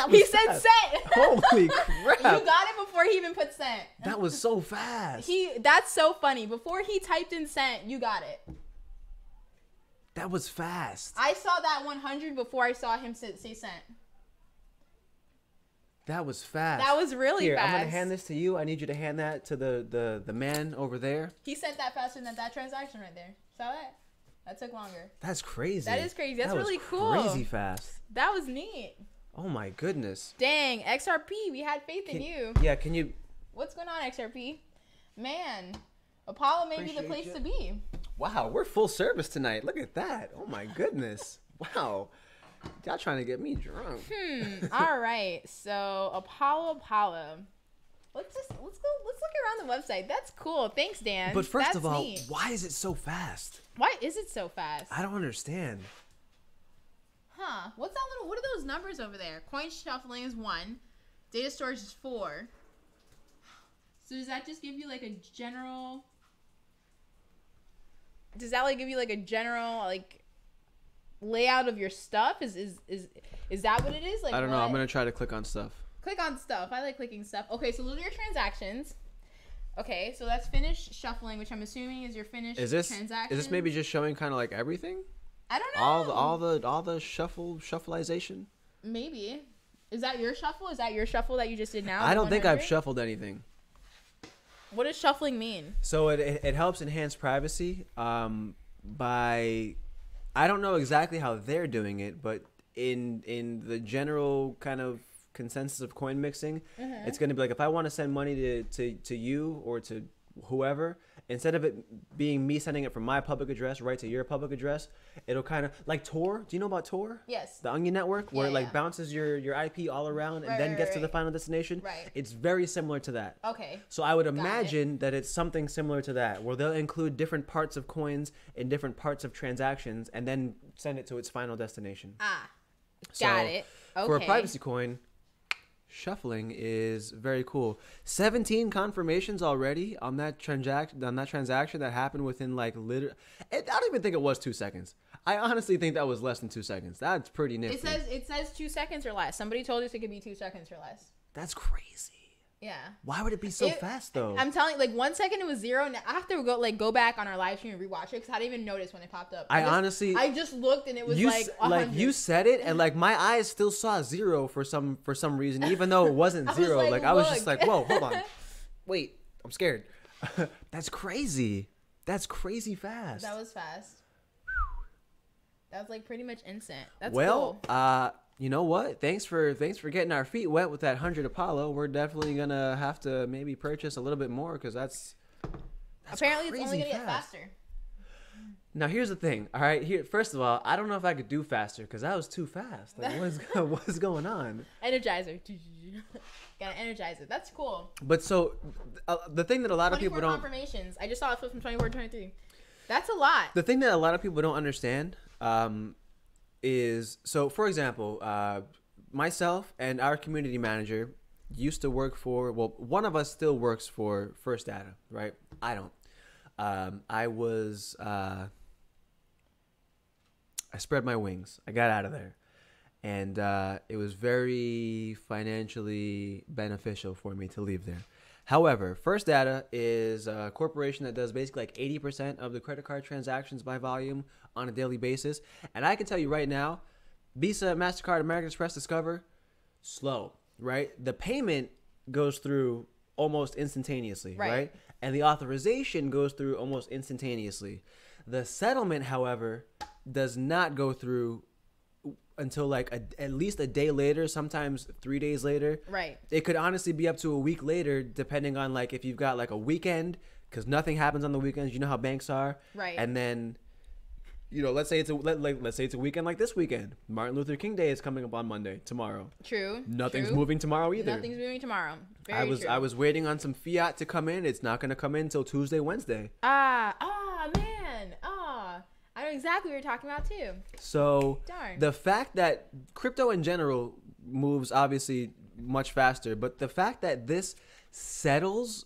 He said sent. Holy crap. You got it before he even put sent. That was so fast. That's so funny. Before he typed in sent, you got it. That was fast. I saw that 100 before I saw him say sent. That was fast. That was really fast. I'm going to hand this to you. I need you to hand that to the man over there. He sent that faster than that transaction right there. Saw that? That took longer. That's crazy. That is crazy. That's really cool. Crazy fast. That was neat. Oh my goodness. Dang, XRP, we had faith in you. Yeah, can you... What's going on, XRP? Man, Apollo may be the place to be. Wow, we're full service tonight. Look at that. Oh my goodness. Wow. Y'all trying to get me drunk. All right. So Apollo. Let's look around the website. That's cool. Thanks, Dan. But first of all, why is it so fast? Why is it so fast? I don't understand. Huh. What are those numbers over there? Coin shuffling is 1. Data storage is 4. So does that just give you like a general layout of your stuff? Is that what it is? Like, I don't know. I'm gonna try to click on stuff. Click on stuff. I like clicking stuff. Okay, so those are your transactions. Okay, so that's finished shuffling, which I'm assuming is your finished transaction. Is this maybe just showing kind of like everything? I don't know. All the shuffleization? Maybe. Is that your shuffle? Is that your shuffle that you just did now? I don't think I've shuffled anything. What does shuffling mean? So it helps enhance privacy by... I don't know exactly how they're doing it, but in the general kind of consensus of coin mixing, it's going to be like, if I want to send money to you or to whoever, instead of it being me sending it from my public address right to your public address, it'll kind of like Tor. Do you know about Tor? Yes. The Onion Network, where it bounces your IP all around and then gets to the final destination. Right. It's very similar to that. Okay. So I would imagine that it's something similar to that, where they'll include different parts of coins in different parts of transactions and then send it to its final destination. Got it. Okay. For a privacy coin, shuffling is very cool. 17 confirmations already on that transaction that happened within like I don't even think it was 2 seconds. I honestly think that was less than 2 seconds. That's pretty nifty. It says 2 seconds or less. Somebody told us it could be 2 seconds or less. That's crazy. Yeah. Why would it be so fast though? I'm telling you, like 1 second it was 0, and I have to go back on our live stream and rewatch it because I didn't even notice when it popped up. I just looked and it was like 100. You said it and like my eyes still saw 0 for some reason, even though it wasn't 0. I was just like, whoa, hold on, wait, I'm scared. That's crazy. That's crazy fast. That was fast. That was like pretty much instant. That's cool. Well, you know what? Thanks for getting our feet wet with that 100 Apollo. We're definitely gonna have to maybe purchase a little bit more because that's apparently it's only gonna get faster. Now here's the thing. All right, first of all, I don't know if I could do faster because that was too fast. Like what's going on? Energizer. Gotta energize it. That's cool. But so the thing that a lot of people don't confirmations. I just saw it flip from 24 to 23. That's a lot. The thing that a lot of people don't understand is, so for example, myself and our community manager used to work for, well, one of us still works for First Data, right? I don't. I spread my wings. I got out of there. And it was very financially beneficial for me to leave there. However, First Data is a corporation that does basically like 80% of the credit card transactions by volume on a daily basis. And I can tell you right now, Visa, MasterCard, American Express, Discover, slow, right? The payment goes through almost instantaneously, right? And the authorization goes through almost instantaneously. The settlement, however, does not go through until like at least a day later, sometimes 3 days later. Right. It could honestly be up to a week later, depending on like if you've got like a weekend, because nothing happens on the weekends. You know how banks are. Right. And then, you know, let's say it's a weekend like this weekend. Martin Luther King Day is coming up on Monday, tomorrow. True. Nothing's moving tomorrow either. Nothing's moving tomorrow. I was waiting on some fiat to come in. It's not going to come in until Tuesday, Wednesday. Man. I know exactly what you're talking about too. So darn. The fact that crypto in general moves obviously much faster, but the fact that this settles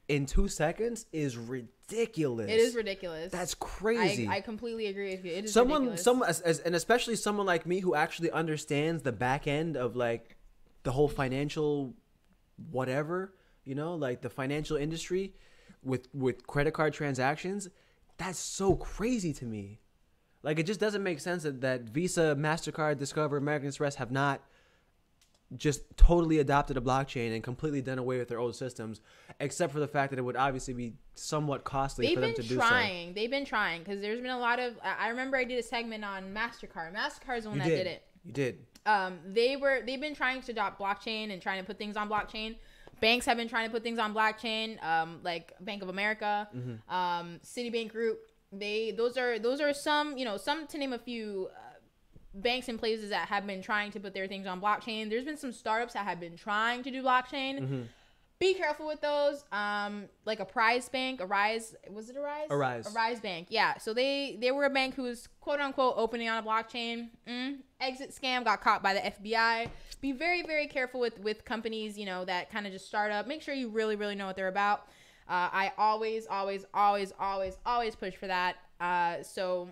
in 2 seconds is ridiculous. It is ridiculous. That's crazy. I completely agree with you. It is ridiculous. And especially someone like me who actually understands the back end of like the whole financial whatever, you know, like the financial industry with credit card transactions. That's so crazy to me. Like, it just doesn't make sense that Visa, MasterCard, Discover, American Express have not just totally adopted a blockchain and completely done away with their old systems, except for the fact that it would obviously be somewhat costly for them to do so. They've been trying because there's been a lot of. I remember I did a segment on MasterCard. MasterCard's the one that did it. You did. They've been trying to adopt blockchain and trying to put things on blockchain. Banks have been trying to put things on blockchain, like Bank of America, Citibank Group. Those are some, you know, some to name a few banks and places that have been trying to put their things on blockchain. There's been some startups that have been trying to do blockchain. Be careful with those. Like a Prize Bank, was it Arise? Arise Bank. Yeah. So they were a bank who was quote unquote opening on a blockchain. Exit scam, got caught by the FBI. Be very, very careful with companies, you know, that kind of just start up. Make sure you really, really know what they're about. I always push for that. So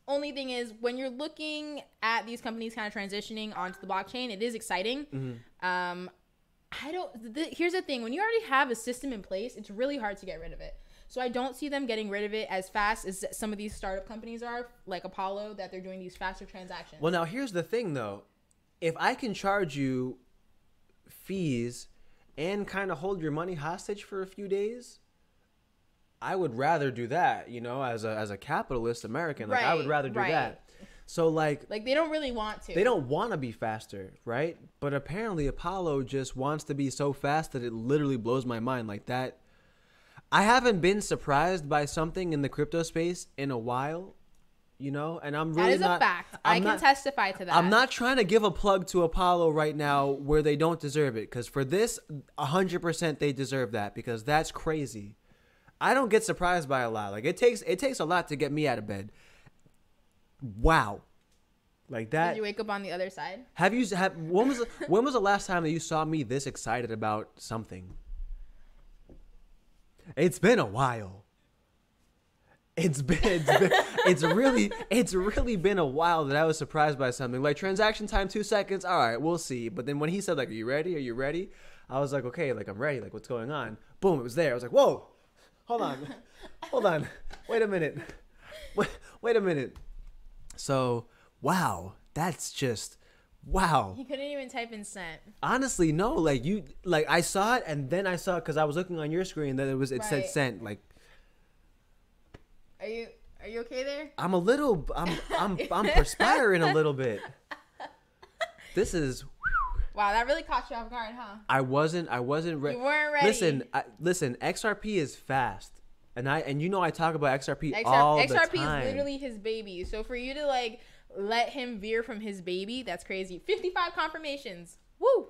only thing is when you're looking at these companies kind of transitioning onto the blockchain, it is exciting. Here's the thing. When you already have a system in place, it's really hard to get rid of it. So I don't see them getting rid of it as fast as some of these startup companies are, like Apollo, that they're doing these faster transactions. Well, now here's the thing, though. If I can charge you fees and kind of hold your money hostage for a few days, I would rather do that, you know, as a capitalist American. Like, I would rather do that. So, like they don't really want to. They don't want to be faster, right? But apparently Apollo just wants to be so fast that it literally blows my mind like that. I haven't been surprised by something in the crypto space in a while, you know, and I'm really not. That is a fact. I can testify to that. I'm not trying to give a plug to Apollo right now where they don't deserve it, because for this, 100% they deserve that, because that's crazy. I don't get surprised by a lot. Like, it takes a lot to get me out of bed. Wow. Like that. Did you wake up on the other side? When was the last time that you saw me this excited about something? It's been a while. It's really been a while that I was surprised by something. Like transaction time 2 seconds. All right, we'll see. But then when he said like, "Are you ready? Are you ready?" I was like, okay, like I'm ready. Like what's going on? Boom, it was there. I was like, whoa, hold on, wait a minute, wait a minute. So wow, that's just wow. He couldn't even type in sent. Honestly, no. Like I saw it and then I saw it because I was looking on your screen that it said sent. Like, are you okay there? I'm a little. I'm perspiring a little bit. This is. Wow, that really caught you off guard, huh? I wasn't ready. You weren't ready. Listen. XRP is fast, and I talk about XRP all the time. XRP is literally his baby. So for you to like let him veer from his baby, that's crazy. 55 confirmations. Woo.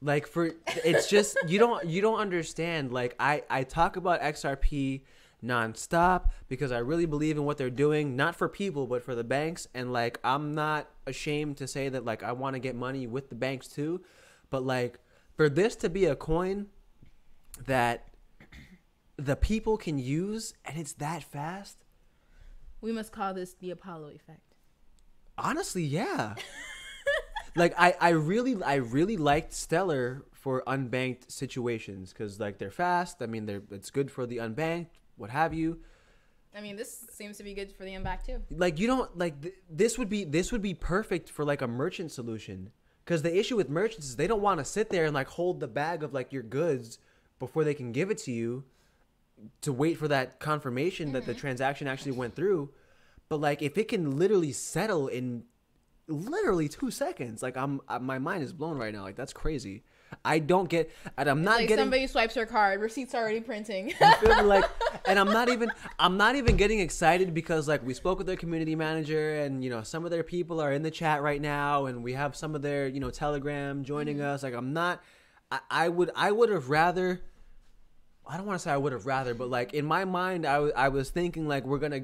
Like it's just you don't understand. Like I talk about XRP nonstop because I really believe in what they're doing, not for people but for the banks, and like I'm not ashamed to say that like I want to get money with the banks too, but like for this to be a coin that the people can use and it's that fast, we must call this the Apollo effect. Honestly, yeah. Like I really liked Stellar for unbanked situations because like they're fast. I mean it's good for the unbanked, what have you. I mean, this seems to be good for the unbacked too. Like you don't like this would be perfect for like a merchant solution, because the issue with merchants is they don't want to sit there and like hold the bag of like your goods before they can give it to you to wait for that confirmation that the transaction actually went through. But like if it can literally settle in literally 2 seconds, like my mind is blown right now. Like that's crazy. I don't get, and I'm not like getting. Somebody swipes their card, receipt's already printing. You feel me? Like, and I'm not even getting excited because like we spoke with their community manager, and some of their people are in the chat right now, and we have some of their Telegram joining us. Like I'm not, I would have rather. I don't want to say I would have rather, but like in my mind, I was thinking like we're gonna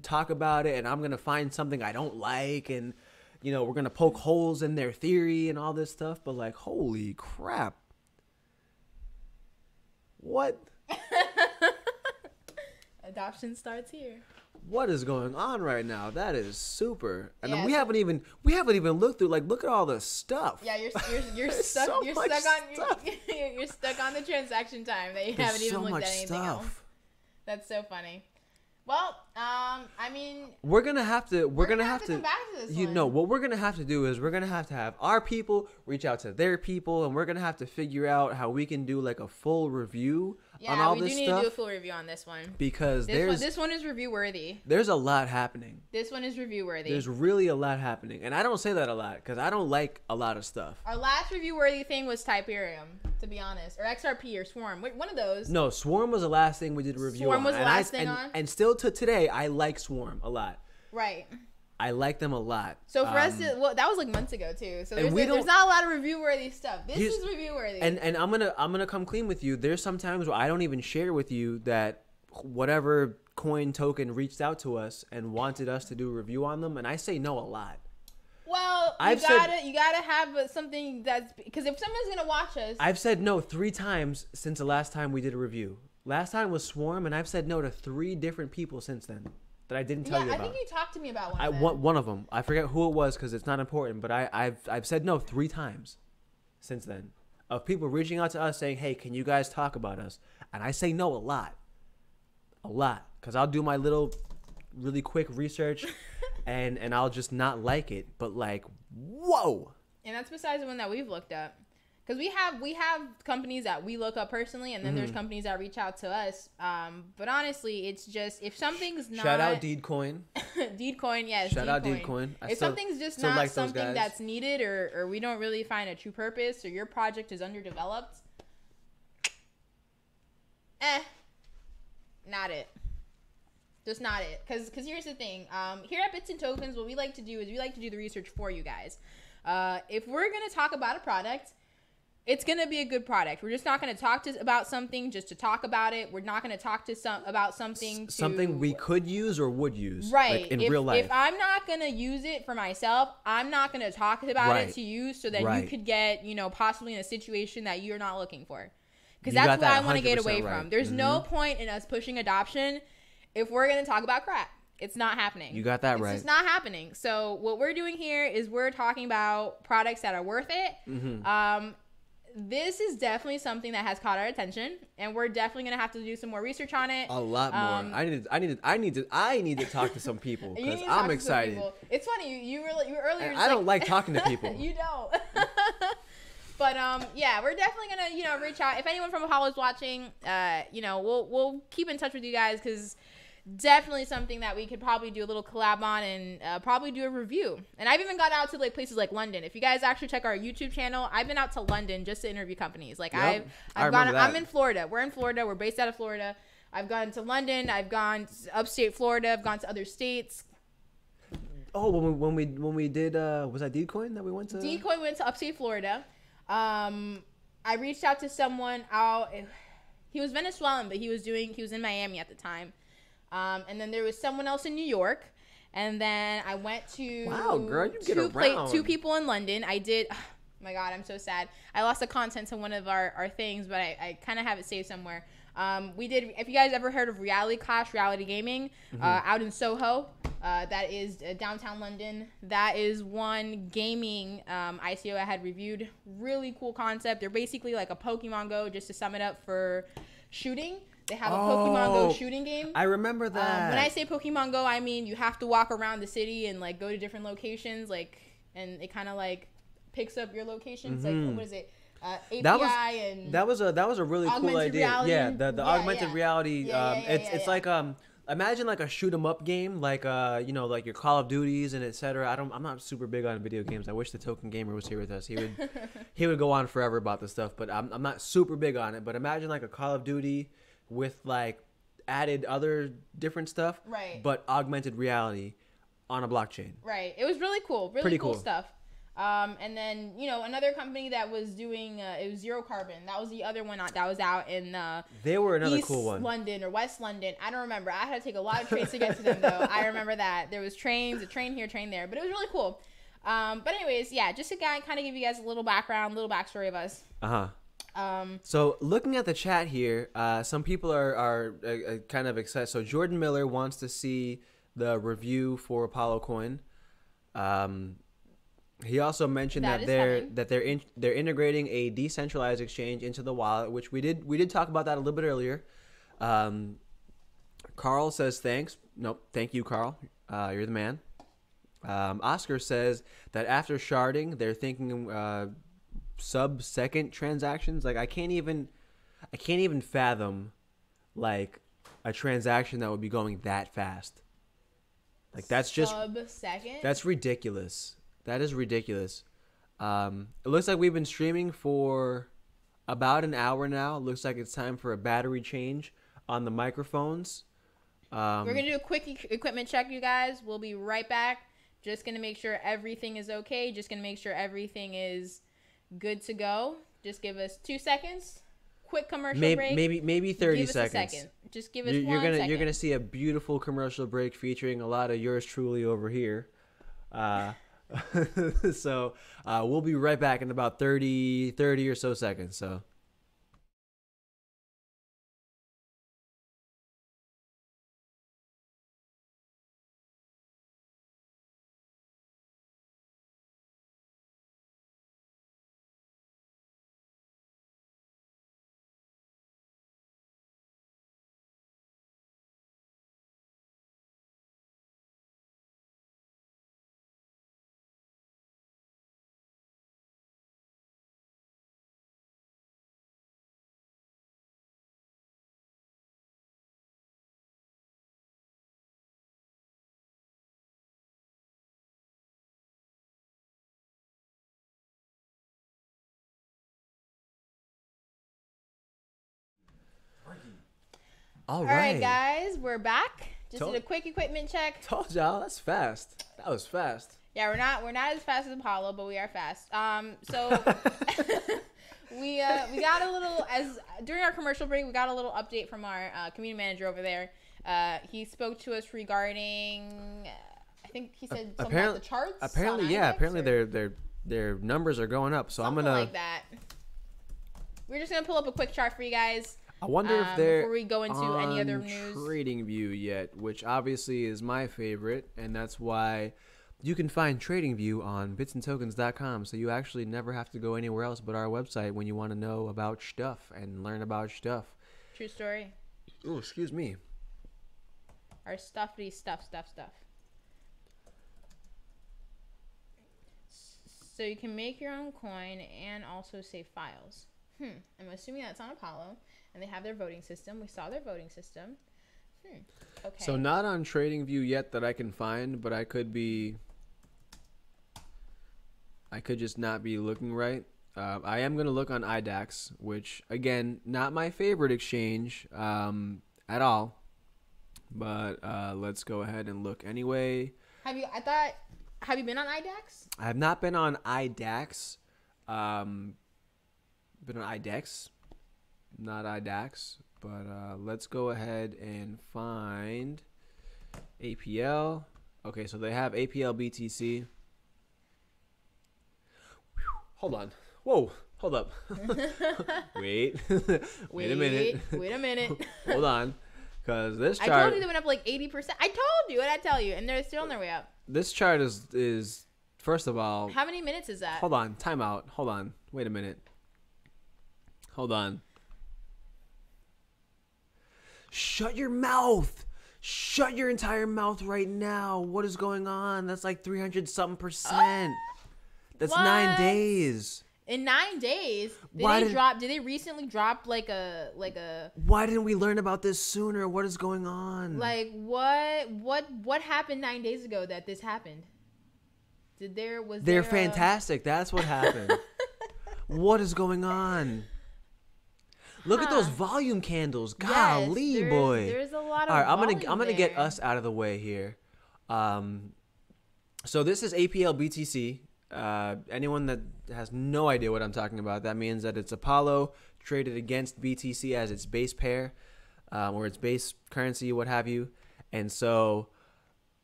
talk about it, and I'm gonna find something I don't like, and we're going to poke holes in their theory and all this stuff. But like, holy crap. What? Adoption starts here. What is going on right now? That is super. And yeah, we haven't even looked through, like, look at all the stuff. Yeah, you're stuck. So you're much stuck on you're stuck on the transaction time that you haven't even looked at anything else. That's so funny. Well, I mean, we're gonna have to come back to this one. What we're gonna have to do is we're gonna have our people reach out to their people, and we're gonna have to figure out how we can do like a full review on all this stuff. Yeah, we do need to do a full review on this one because this one is review worthy. There's a lot happening. This one is review worthy. There's really a lot happening, and I don't say that a lot because I don't like a lot of stuff. Our last review worthy thing was Typerium, to be honest, or XRP or Swarm. One of those. No, Swarm was the last thing we did a review on. Swarm was the last thing on. And still to today, I like Swarm a lot. Right. I like them a lot. So for us, that was like months ago too. So there's not a lot of review worthy stuff. This is review worthy. And I'm gonna come clean with you. There's some times where I don't even share with you that whatever coin token reached out to us and wanted us to do a review on them, and I say no a lot. Well, you gotta have something that's, because if someone's gonna watch us. I've said no 3 times since the last time we did a review. Last time was Swarm, and I've said no to 3 different people since then that I didn't tell you about. I think you talked to me about one of them. One of them. I forget who it was because it's not important, but I've said no 3 times since then of people reaching out to us saying, hey, can you guys talk about us? And I say no a lot. A lot. Because I'll do my little really quick research and I'll just not like it. But like, whoa. And that's besides the one that we've looked up. Because we have companies that we look up personally, and then there's companies that reach out to us. But honestly, it's just, if something's not... Shout out Deedcoin. Deedcoin, yes. Shout out Deedcoin. If something's just not like something that's needed, or we don't really find a true purpose, or your project is underdeveloped, not it. Just not it. Because here's the thing. Here at Bits and Tokens, what we like to do is we like to do the research for you guys. If we're going to talk about a product, it's going to be a good product. We're just not going to talk about something just to talk about it. We're not going to talk about something something we could use or would use. Right. Like in real life. If I'm not going to use it for myself, I'm not going to talk about it to you so that you could get, possibly in a situation that you're not looking for. Because that's what I want to get away from. There's no point in us pushing adoption if we're going to talk about crap. It's not happening. You got that right. It's just not happening. So what we're doing here is we're talking about products that are worth it. this is definitely something that has caught our attention, and we're definitely gonna have to do some more research on it. A lot more. I need to talk to some people because I'm excited. It's funny you earlier. And I don't like talking to people. You don't. But yeah, we're definitely gonna reach out if anyone from Apollo is watching. We'll keep in touch with you guys because definitely something that we could probably do a little collab on and probably do a review. And I've even gone out to like places like London. If you guys actually check our YouTube channel, I've been out to London just to interview companies. Like yep. I'm in Florida. We're in Florida. We're based out of Florida. I've gone to London. I've gone to upstate Florida. I've gone to other states. Oh, when we did was that Decoin that we went to? Decoin went to upstate Florida. I reached out to someone out. He was Venezuelan, but he was in Miami at the time. And then there was someone else in New York. And then I went to wow, girl, you get around. Two people in London. I did. Oh my God, I'm so sad. I lost the content to one of our things, but I kind of have it saved somewhere. We did. If you guys ever heard of BCASH, reality gaming, out in Soho, that is downtown London. That is one gaming ICO I had reviewed. Really cool concept. They're basically like a Pokemon Go, just to sum it up for shooting. They have a Pokemon Go shooting game. I remember that. When I say Pokemon Go, I mean you have to walk around the city and like go to different locations, and it kind of like picks up your locations. Like what is it? API that was a really cool idea. Reality. Yeah, the augmented reality. It's like imagine like a shoot 'em up game, like like your Call of Duties and etc. I'm not super big on video games. I wish the Token Gamer was here with us. He would go on forever about this stuff, but I'm not super big on it. But imagine like a Call of Duty with like added other different stuff, right? But augmented reality on a blockchain. Right. It was really cool. Really cool stuff. And then, another company that was doing, it was Zero Carbon. That was the other one that was out in they were another East cool one. London or West London. I don't remember. I had to take a lot of trains to get to them, though. I remember that. There was trains, a train here, train there. But it was really cool. But anyways, yeah, just to kind of give you guys a little background, little backstory of us. So looking at the chat here, some people are kind of excited. So Jordan Miller wants to see the review for Apollo Coin. He also mentioned that they're integrating a decentralized exchange into the wallet, which we did talk about that a little bit earlier. Carl says thanks. Nope, thank you, Carl. You're the man. Oscar says that after sharding, they're thinking sub-second transactions. Like I can't even fathom like a transaction that would be going that fast. Like that's just sub-second. That's ridiculous. That is ridiculous. It looks like we've been streaming for about an hour now. It looks like it's time for a battery change on the microphones. We're going to do a quick equipment check, you guys. We'll be right back. Just going to make sure everything is okay. Just going to make sure everything is good to go. Just give us 2 seconds. Quick commercial break. Maybe 30 seconds. Give us a second. Just give us 1 second. You're going to see a beautiful commercial break featuring a lot of yours truly over here. So we'll be right back in about 30 or so seconds. So. All right, guys, we're back. Just did a quick equipment check. Told y'all that's fast. That was fast. Yeah, we're not as fast as Apollo, but we are fast. So we got a little during our commercial break, we got a little update from our community manager over there. He spoke to us regarding, I think he said something about the charts. Apparently, their numbers are going up. So something like that. We're just gonna pull up a quick chart for you guys. I wonder if they're before we go into on any other news. TradingView yet, which obviously is my favorite, and that's why you can find TradingView on bitsandtokens.com, so you actually never have to go anywhere else but our website when you want to know about stuff and learn about stuff. True story. Oh, excuse me. Our stuff. So you can make your own coin and also save files. I'm assuming that's on Apollo, and they have their voting system. We saw their voting system. Okay. So not on TradingView yet that I can find, but I could just not be looking right. I am going to look on IDAX, which, again, not my favorite exchange at all. But let's go ahead and look anyway. Have you been on IDAX? I have not been on IDAX. Been on IDEX, not IDAX. But let's go ahead and find APL. Okay, so they have APL BTC. Hold on. Whoa, hold up. Wait a minute. Hold on. Because this chart... I told you they went up like 80%. I told you, and I tell you, and they're still on their way up. This chart is first of all... How many minutes is that? Hold on. Time out. Hold on. Wait a minute. Hold on. Shut your mouth. Shut your entire mouth right now. What is going on? That's like 300-something%. That's what? 9 days. In 9 days? Did they recently drop like a Why didn't we learn about this sooner? What is going on? Like what happened 9 days ago that this happened? They're fantastic. That's what happened. What is going on? Look at those volume candles. Golly, yes, boy. There's a lot of All right, volume I'm gonna get us out of the way here. So this is APL BTC. Anyone that has no idea what I'm talking about, that means that it's Apollo traded against BTC as its base pair, or its base currency, what have you. And so,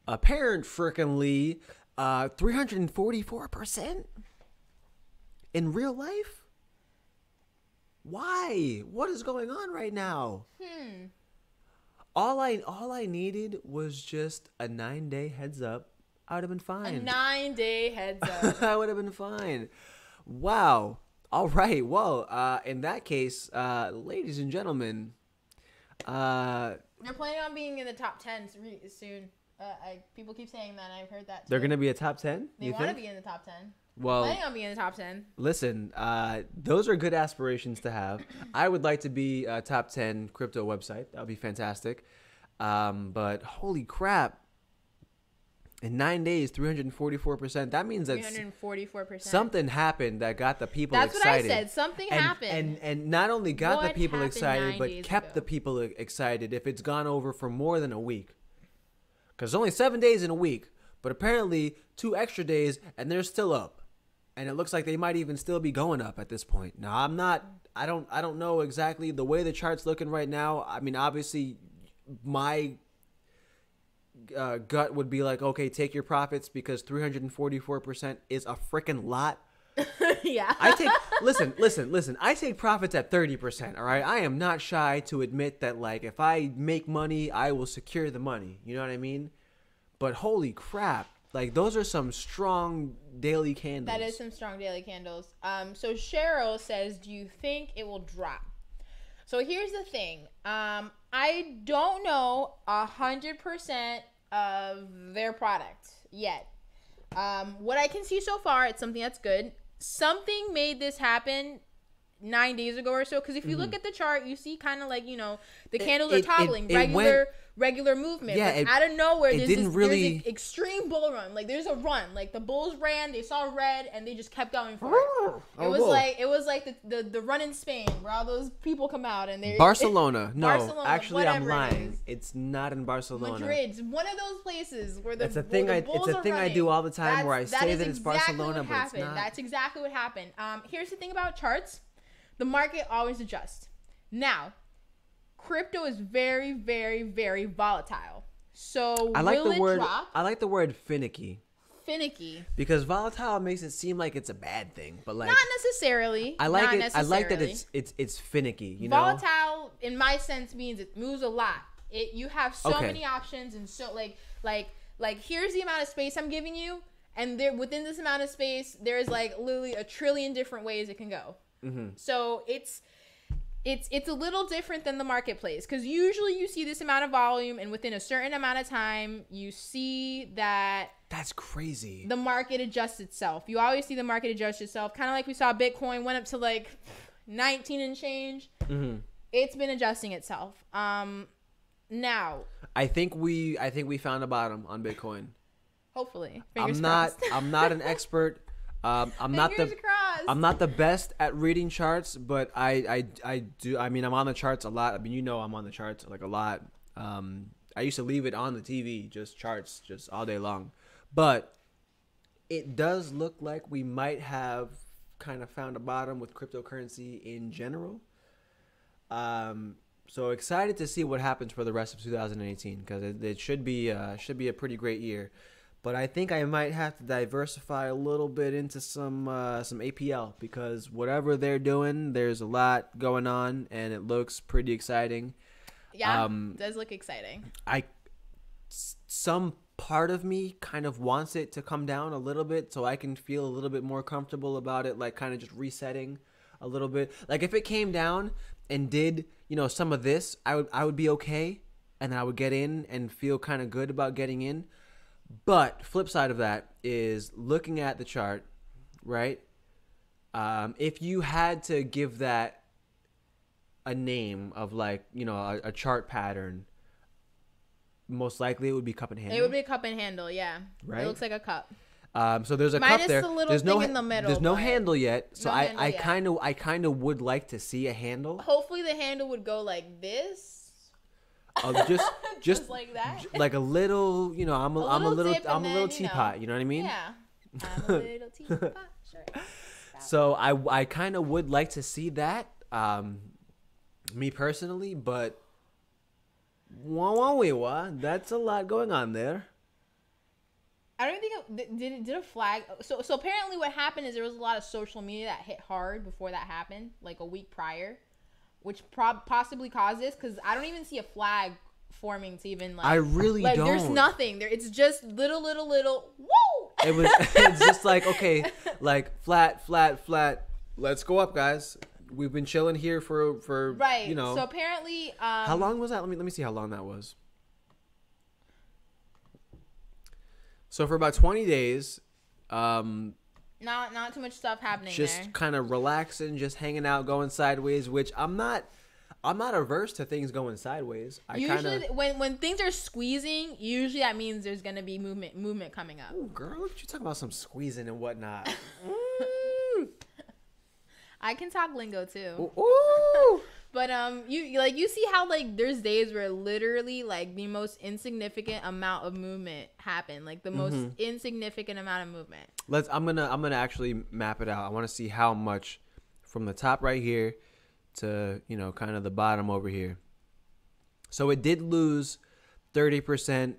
apparently, 344% in real life. Why? What is going on right now? All I needed was just a 9-day heads up. I would have been fine. A 9-day heads up. I would have been fine. Wow. All right. Well, in that case, ladies and gentlemen, they're planning on being in the top 10 soon. People keep saying that. I've heard that too. They're going to be a top 10? They want to be in the top 10. Well, planning on being in the top 10. Listen, those are good aspirations to have. I would like to be a top 10 crypto website. That would be fantastic. But holy crap. In 9 days, 344%. That means that 344%. Something happened that got the people excited. That's what I said. Something happened. And not only got the people excited, but kept ago? the people excited if it's gone over for more than a week. Because only 7 days in a week, but apparently 2 extra days, and they're still up. And it looks like they might even still be going up at this point. Now, I don't know exactly the way the chart's looking right now. I mean, obviously, my gut would be like, okay, take your profits because 344% is a freaking lot. Yeah. Listen. I take profits at 30%. All right. I am not shy to admit that, like, if I make money, I will secure the money. You know what I mean? But holy crap. Like, those are some strong daily candles. That is some strong daily candles. So Cheryl says, do you think it will drop? So here's the thing. I don't know 100% of their product yet. What I can see so far, it's something that's good. Something made this happen 9 days ago or so. Because if you look at the chart, you see kind of like, you know, the candles are toggling. Regular movement. Yeah, but out of nowhere, there's really... an extreme bull run. Like, there's a run. Like, the bulls ran, they saw red, and they just kept going for it. It was like the run in Spain where all those people come out and they Barcelona. No, Barcelona, actually, I'm lying. It's not in Barcelona. Madrid. One of those places where the It's a thing I do all the time where I say that it's Barcelona, but it's not. That's exactly what happened. Here's the thing about charts. The market always adjusts. Now, crypto is very, very, very volatile. So I like drop? I like the word finicky. Finicky. Because volatile makes it seem like it's a bad thing, but like not necessarily. I like it. I like that it's finicky. You know, volatile in my sense means it moves a lot. You have so many options and so like Like, here's the amount of space I'm giving you, and there within this amount of space, there's like literally a trillion different ways it can go. So it's a little different than the marketplace, because usually you see this amount of volume, and within a certain amount of time, you see that that's crazy. The market adjusts itself. You always see the market adjust itself, kind of like we saw Bitcoin went up to like 19 and change. It's been adjusting itself. Now I think we found a bottom on Bitcoin. Hopefully, I'm not an expert. I'm not the best at reading charts, but I do. I mean, I'm on the charts a lot. I mean, I'm on the charts like a lot. I used to leave it on the TV, just charts, just all day long. But it does look like we might have kind of found a bottom with cryptocurrency in general. So excited to see what happens for the rest of 2018, because it should be a pretty great year. But I think I might have to diversify a little bit into some APL, because whatever they're doing, there's a lot going on, and it looks pretty exciting. Yeah, it does look exciting. Some part of me kind of wants it to come down a little bit so I can feel a little bit more comfortable about it, like kind of just resetting a little bit. Like if it came down and did, some of this, I would be okay, and then I would get in and feel kind of good about getting in. But flip side of that is looking at the chart, right? If you had to give that a name of like, a chart pattern, most likely it would be cup and handle. It would be a cup and handle, yeah. Right? It looks like a cup. So there's a Minus cup there. the little There's thing in the middle. There's no handle yet. So I handle yet. kind of would like to see a handle. Hopefully the handle would go like this. Just like that. Like a little, I'm a little then, teapot. You know what I mean? Yeah. I'm a little teapot. Sure. So I kind of would like to see that, me personally, but that's a lot going on there. I don't think did a flag. So apparently what happened is there was a lot of social media that hit hard before that happened, like a week prior, which possibly caused this, because I don't even see a flag forming to even like. I really don't. There's nothing there. It's just little. Woo! It's just like, okay, like flat. Let's go up, guys. We've been chilling here for right. So apparently, how long was that? Let me see how long that was. So for about 20 days, not too much stuff happening. Just kind of relaxing, just hanging out, going sideways. Which I'm not averse to things going sideways. Usually, when things are squeezing, usually that means there's gonna be movement coming up. Oh, girl, look at you talking about some squeezing and whatnot. I can talk lingo too. Ooh. But you see how like there's days where literally like the most insignificant amount of movement happen, like the most insignificant amount of movement. I'm gonna actually map it out. I want to see how much from the top right here to kind of the bottom over here. So it did lose 30%.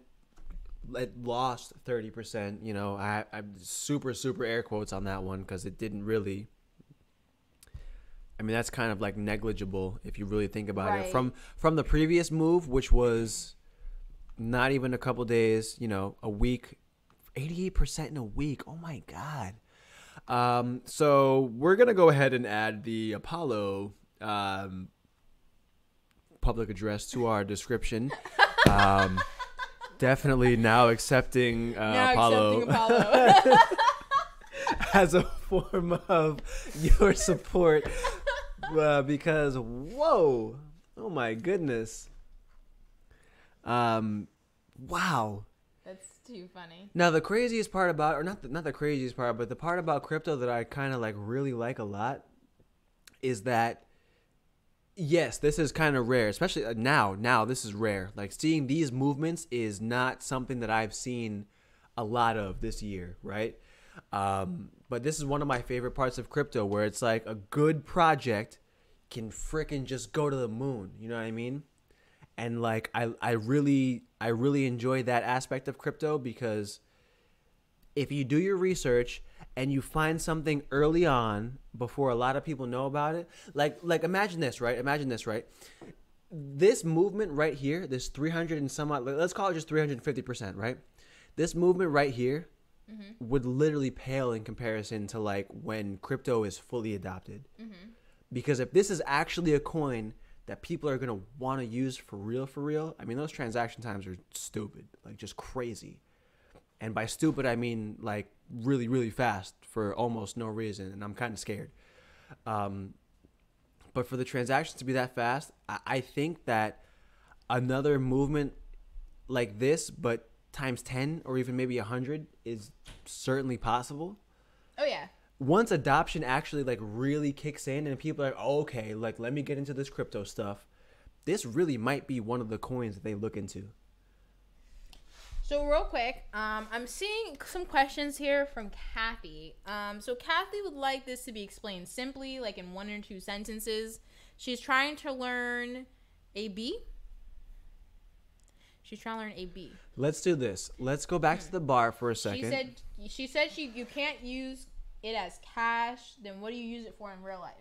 It lost 30%. I'm super air quotes on that one, because it didn't really. I mean, that's kind of like negligible if you really think about it. From the previous move, which was not even a couple days, a week, 88% in a week. Oh my God. So we're going to go ahead and add the Apollo public address to our description. Definitely now accepting Apollo. As a form of your support, because oh my goodness, wow, that's too funny. Now the craziest part about, or not the craziest part, but the part about crypto that I kind of like really like a lot is that yes, this is kind of rare, especially now this is rare. Like seeing these movements is not something that I've seen a lot of this year, right? But this is one of my favorite parts of crypto, where it's like a good project can frickin' just go to the moon. You know what I mean? And like, I really enjoy that aspect of crypto, because if you do your research and you find something early on before a lot of people know about it, like imagine this, right? This movement right here, this 300 and some odd, let's call it just 350%, right? This movement right here would literally pale in comparison to like when crypto is fully adopted. Because if this is actually a coin that people are going to want to use for real, I mean, those transaction times are stupid, like just crazy. And by stupid, I mean like really, really fast for almost no reason. And I'm kind of scared. But for the transactions to be that fast, I think that another movement like this, but times 10 or even maybe 100 is certainly possible. Oh, yeah. Once adoption actually like really kicks in and people are like, oh, okay, like let me get into this crypto stuff, this really might be one of the coins that they look into. So real quick, I'm seeing some questions here from Kathy. So Kathy would like this to be explained simply, like in 1 or 2 sentences. She's trying to learn AB. She's trying to learn AB. Let's do this. Let's go back to the bar for a second. She said you can't use it as cash. Then what do you use it for in real life?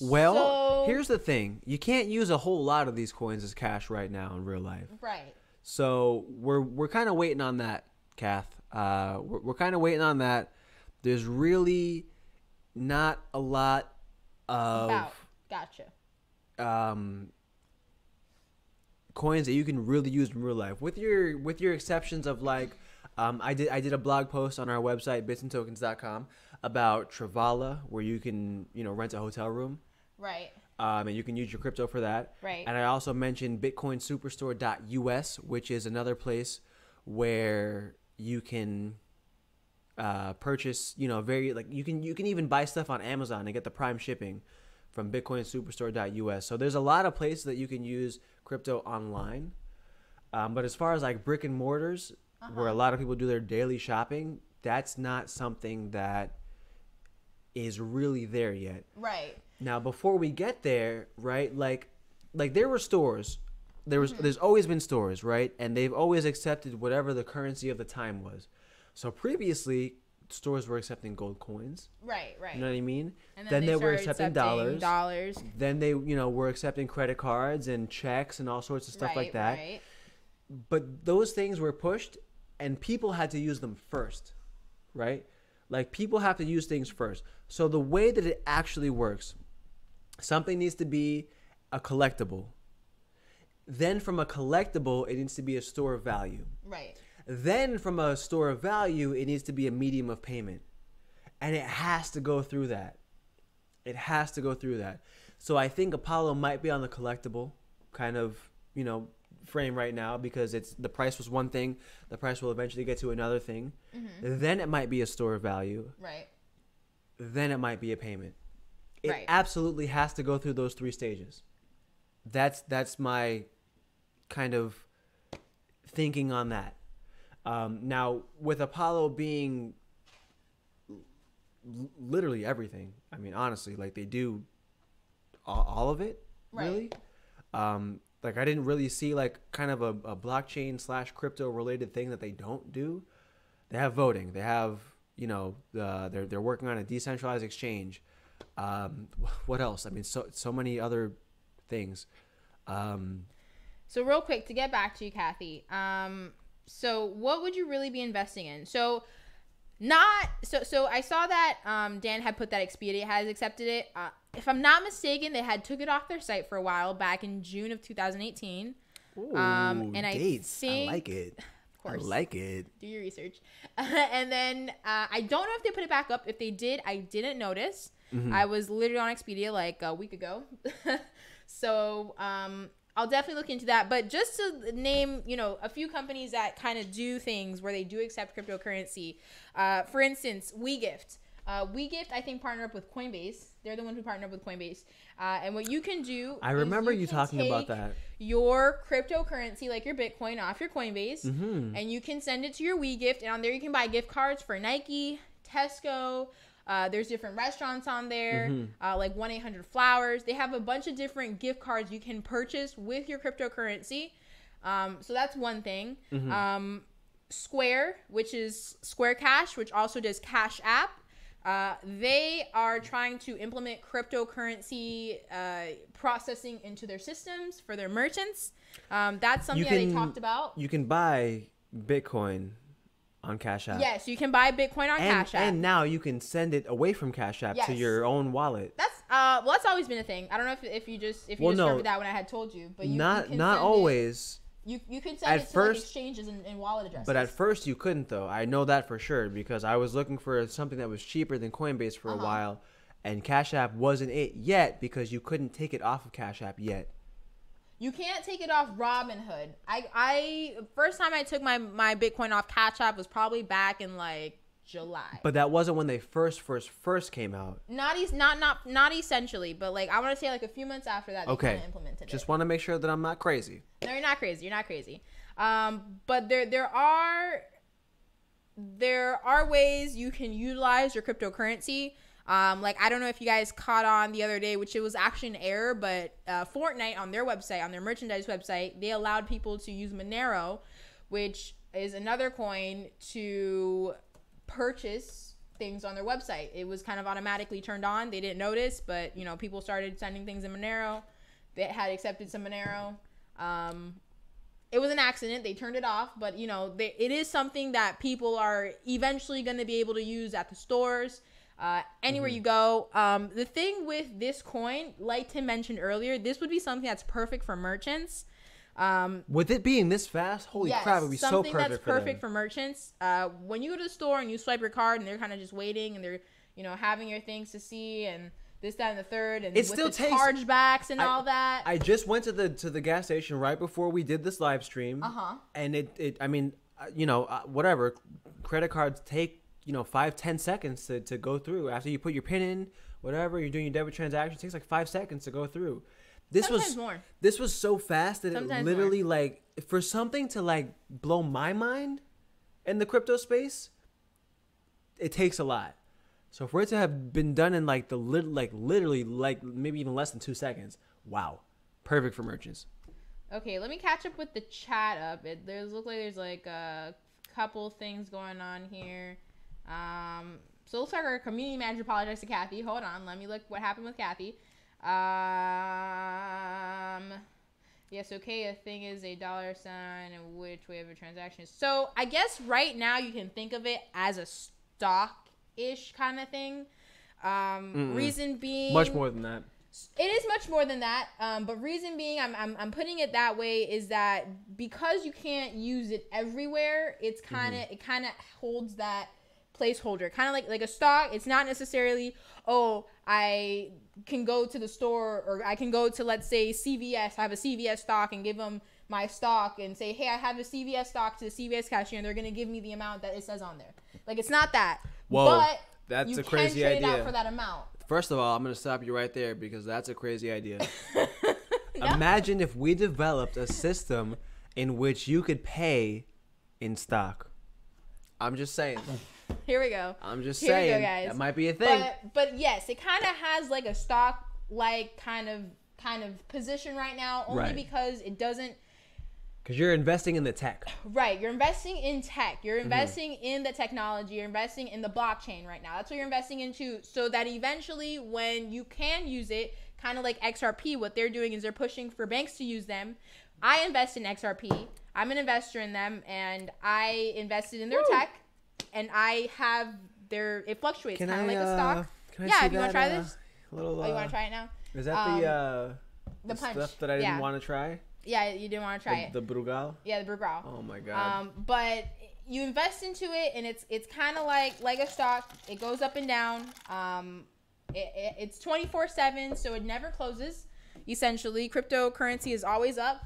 Well, here's the thing. You can't use a whole lot of these coins as cash right now in real life. Right. So we're kind of waiting on that, Kath. We're kind of waiting on that. There's really not a lot of coins that you can really use in real life, with your exceptions of like I did a blog post on our website bitsandtokens.com about Travala, where you can rent a hotel room. Right. And you can use your crypto for that. Right. And I also mentioned bitcoinsuperstore.us, which is another place where you can purchase, very like you can even buy stuff on Amazon and get the prime shipping from bitcoinsuperstore.us. So there's a lot of places that you can use crypto online. But as far as like brick and mortars, where a lot of people do their daily shopping, that's not something that is really there yet. Right. Now, before we get there, right, like there were stores. There's always been stores, right? And they've always accepted whatever the currency of the time was. So previously, stores were accepting gold coins. Right. You know what I mean? And then they were accepting dollars. Then they, were accepting credit cards and checks and all sorts of stuff like that. Right. But those things were pushed, and people had to use them first, right? Like people have to use things first. So the way that it actually works, something needs to be a collectible. Then from a collectible, it needs to be a store of value. Right. Then from a store of value, it needs to be a medium of payment. And it has to go through that. So I think Apollo might be on the collectible kind of, frame right now, because the price was one thing. The price will eventually get to another thing. Then it might be a store of value. Right. Then it might be a payment. It absolutely has to go through those 3 stages. That's my kind of thinking on that. Now, with Apollo being literally everything, I mean, honestly, like they do all of it, really. Like I didn't really see like kind of a blockchain / crypto related thing that they don't do. They have voting. They have, they're working on a decentralized exchange. What else? I mean, so many other things. So real quick, to get back to you, Kathy. So what would you really be investing in? So I saw that Dan had put that Expedia has accepted it. If I'm not mistaken, they had took it off their site for a while back in June of 2018. Ooh, and dates. I like it. Of course. I like it. Do your research. And then I don't know if they put it back up. If they did, I didn't notice. I was literally on Expedia like a week ago. So I'll definitely look into that. But just to name, a few companies that kind of do things where they do accept cryptocurrency. For instance, WeGift. WeGift, I think, partnered up with Coinbase. They're the one who partnered up with Coinbase. And what you can do, I remember you talking about that. Your cryptocurrency, like your Bitcoin, off your Coinbase, and you can send it to your WeGift. And on there, you can buy gift cards for Nike, Tesco. There's different restaurants on there, like 1-800-Flowers. They have a bunch of different gift cards you can purchase with your cryptocurrency. So that's one thing. Square, which is Square Cash, which also does Cash App. They are trying to implement cryptocurrency processing into their systems for their merchants. That's something that they talked about. You can buy Bitcoin on Cash App. Yes, you can buy Bitcoin on Cash App. And now you can send it away from Cash App to your own wallet. That's always been a thing. I don't know if you discovered that when I had told you, but not always. You can send it to like exchanges and wallet addresses. But at first you couldn't though. I know that for sure because I was looking for something that was cheaper than Coinbase for a while, and Cash App wasn't it yet because you couldn't take it off of Cash App yet. You can't take it off Robinhood. I first time I took my Bitcoin off Cash App was probably back in like July. But that wasn't when they first came out. Not essentially, but like I want to say like a few months after that they kind of implemented it. Just want to make sure that I'm not crazy. No, you're not crazy. You're not crazy. But there are ways you can utilize your cryptocurrency. Like I don't know if you guys caught on the other day, which it was actually an error, but Fortnite on their website, on their merchandise website, they allowed people to use Monero, which is another coin, to purchase things on their website. It was kind of automatically turned on. They didn't notice, but you know, people started sending things in Monero. They had accepted some Monero. It was an accident. They turned it off, but you know, it is something that people are eventually going to be able to use at the stores. Anywhere you go. The thing with this coin, like Tim mentioned earlier, this would be something that's perfect for merchants. With it being this fast, holy crap, it would be so perfect. Something that's perfect for merchants. When you go to the store and you swipe your card and they're kind of just waiting and they're, you know, having your things to see and this, that, and the third, and it with still the takes chargebacks and all that. I just went to the gas station right before we did this live stream. And it I mean, you know, whatever, credit cards take, you know, 5-10 seconds to go through after you put your PIN in, whatever you're doing your debit transaction. It takes like 5 seconds to go through. This was so fast that it literally like, for something to like blow my mind in the crypto space, it takes a lot. So for it to have been done in like literally maybe even less than 2 seconds, wow, perfect for merchants. Okay, let me catch up with the chat up. Looks like there's like a couple things going on here. So it looks like our community manager apologized to Kathy. Hold on, let me look what happened with Kathy. Yes, okay, a thing is a $sign and which way of a transaction is. So I guess right now you can think of it as a stock-ish kind of thing. Reason being, much more than that. It is much more than that. But reason being, I'm putting it that way is that because you can't use it everywhere, it kind of holds that placeholder, kind of like a stock. It's not necessarily, oh, I can go to the store or I can go to, let's say, CVS. I have a CVS stock and give them my stock and say, hey, I have a CVS stock to the CVS cashier and they're going to give me the amount that it says on there. Like, it's not that. Whoa, but that's a you crazy can trade idea. it out for that amount. First of all, I'm going to stop you right there because that's a crazy idea. No. Imagine if we developed a system in which you could pay in stock. I'm just saying. Here we go. I'm just saying. We go, guys. That might be a thing. But yes, it kind of has like a stock like kind of position right now, only because it doesn't. Because you're investing in the tech. Right. You're investing in tech. You're investing in the technology. You're investing in the blockchain right now. That's what you're investing into, so that eventually when you can use it, kind of like XRP, what they're doing is they're pushing for banks to use them. I invest in XRP. I'm an investor in them, and I invested in their tech, and I have it fluctuates kind of like a stock. Yeah, if you want to try this. You want to try it now? Is that the punch stuff that I didn't want to try? Yeah, you didn't want to try it. The Brugal? Yeah, the Brugal. Oh my god. But you invest into it, and it's kind of like a stock. It goes up and down. It's 24/7, so it never closes. Essentially, cryptocurrency is always up.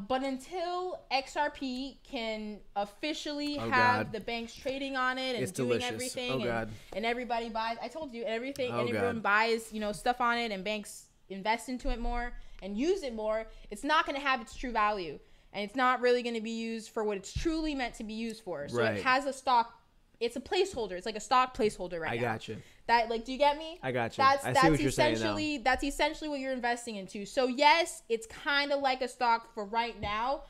But until XRP can officially have the banks trading on it and doing everything, and everybody buys, I told you, everything, and everyone buys, stuff on it, and banks invest into it more and use it more, it's not going to have its true value, and it's not really going to be used for what it's truly meant to be used for. So it has a stock. It's a placeholder. It's like a stock placeholder right now. I got you. That, like, do you get me? I got you. I see what you're saying now. That's essentially what you're investing into. So yes, it's kind of like a stock for right now.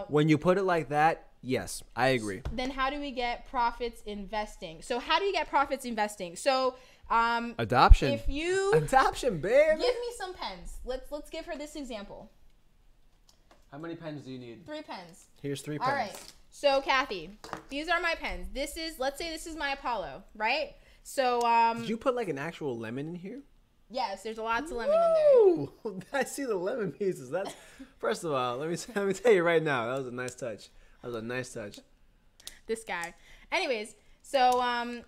When you put it like that, yes, I agree. Then how do we get profits investing? So how do you get profits investing? So adoption. Adoption, babe. Give me some pens. Let's give her this example. How many pens do you need? 3 pens. Here's 3 pens. All right. So Kathy, these are my pens. Let's say this is my Apollo, right? So Did you put like an actual lemon in here? yes, there's lots of lemon in there. Ooh, I see the lemon pieces. That's first of all, let me tell you right now, that was a nice touch. This guy. Anyways, so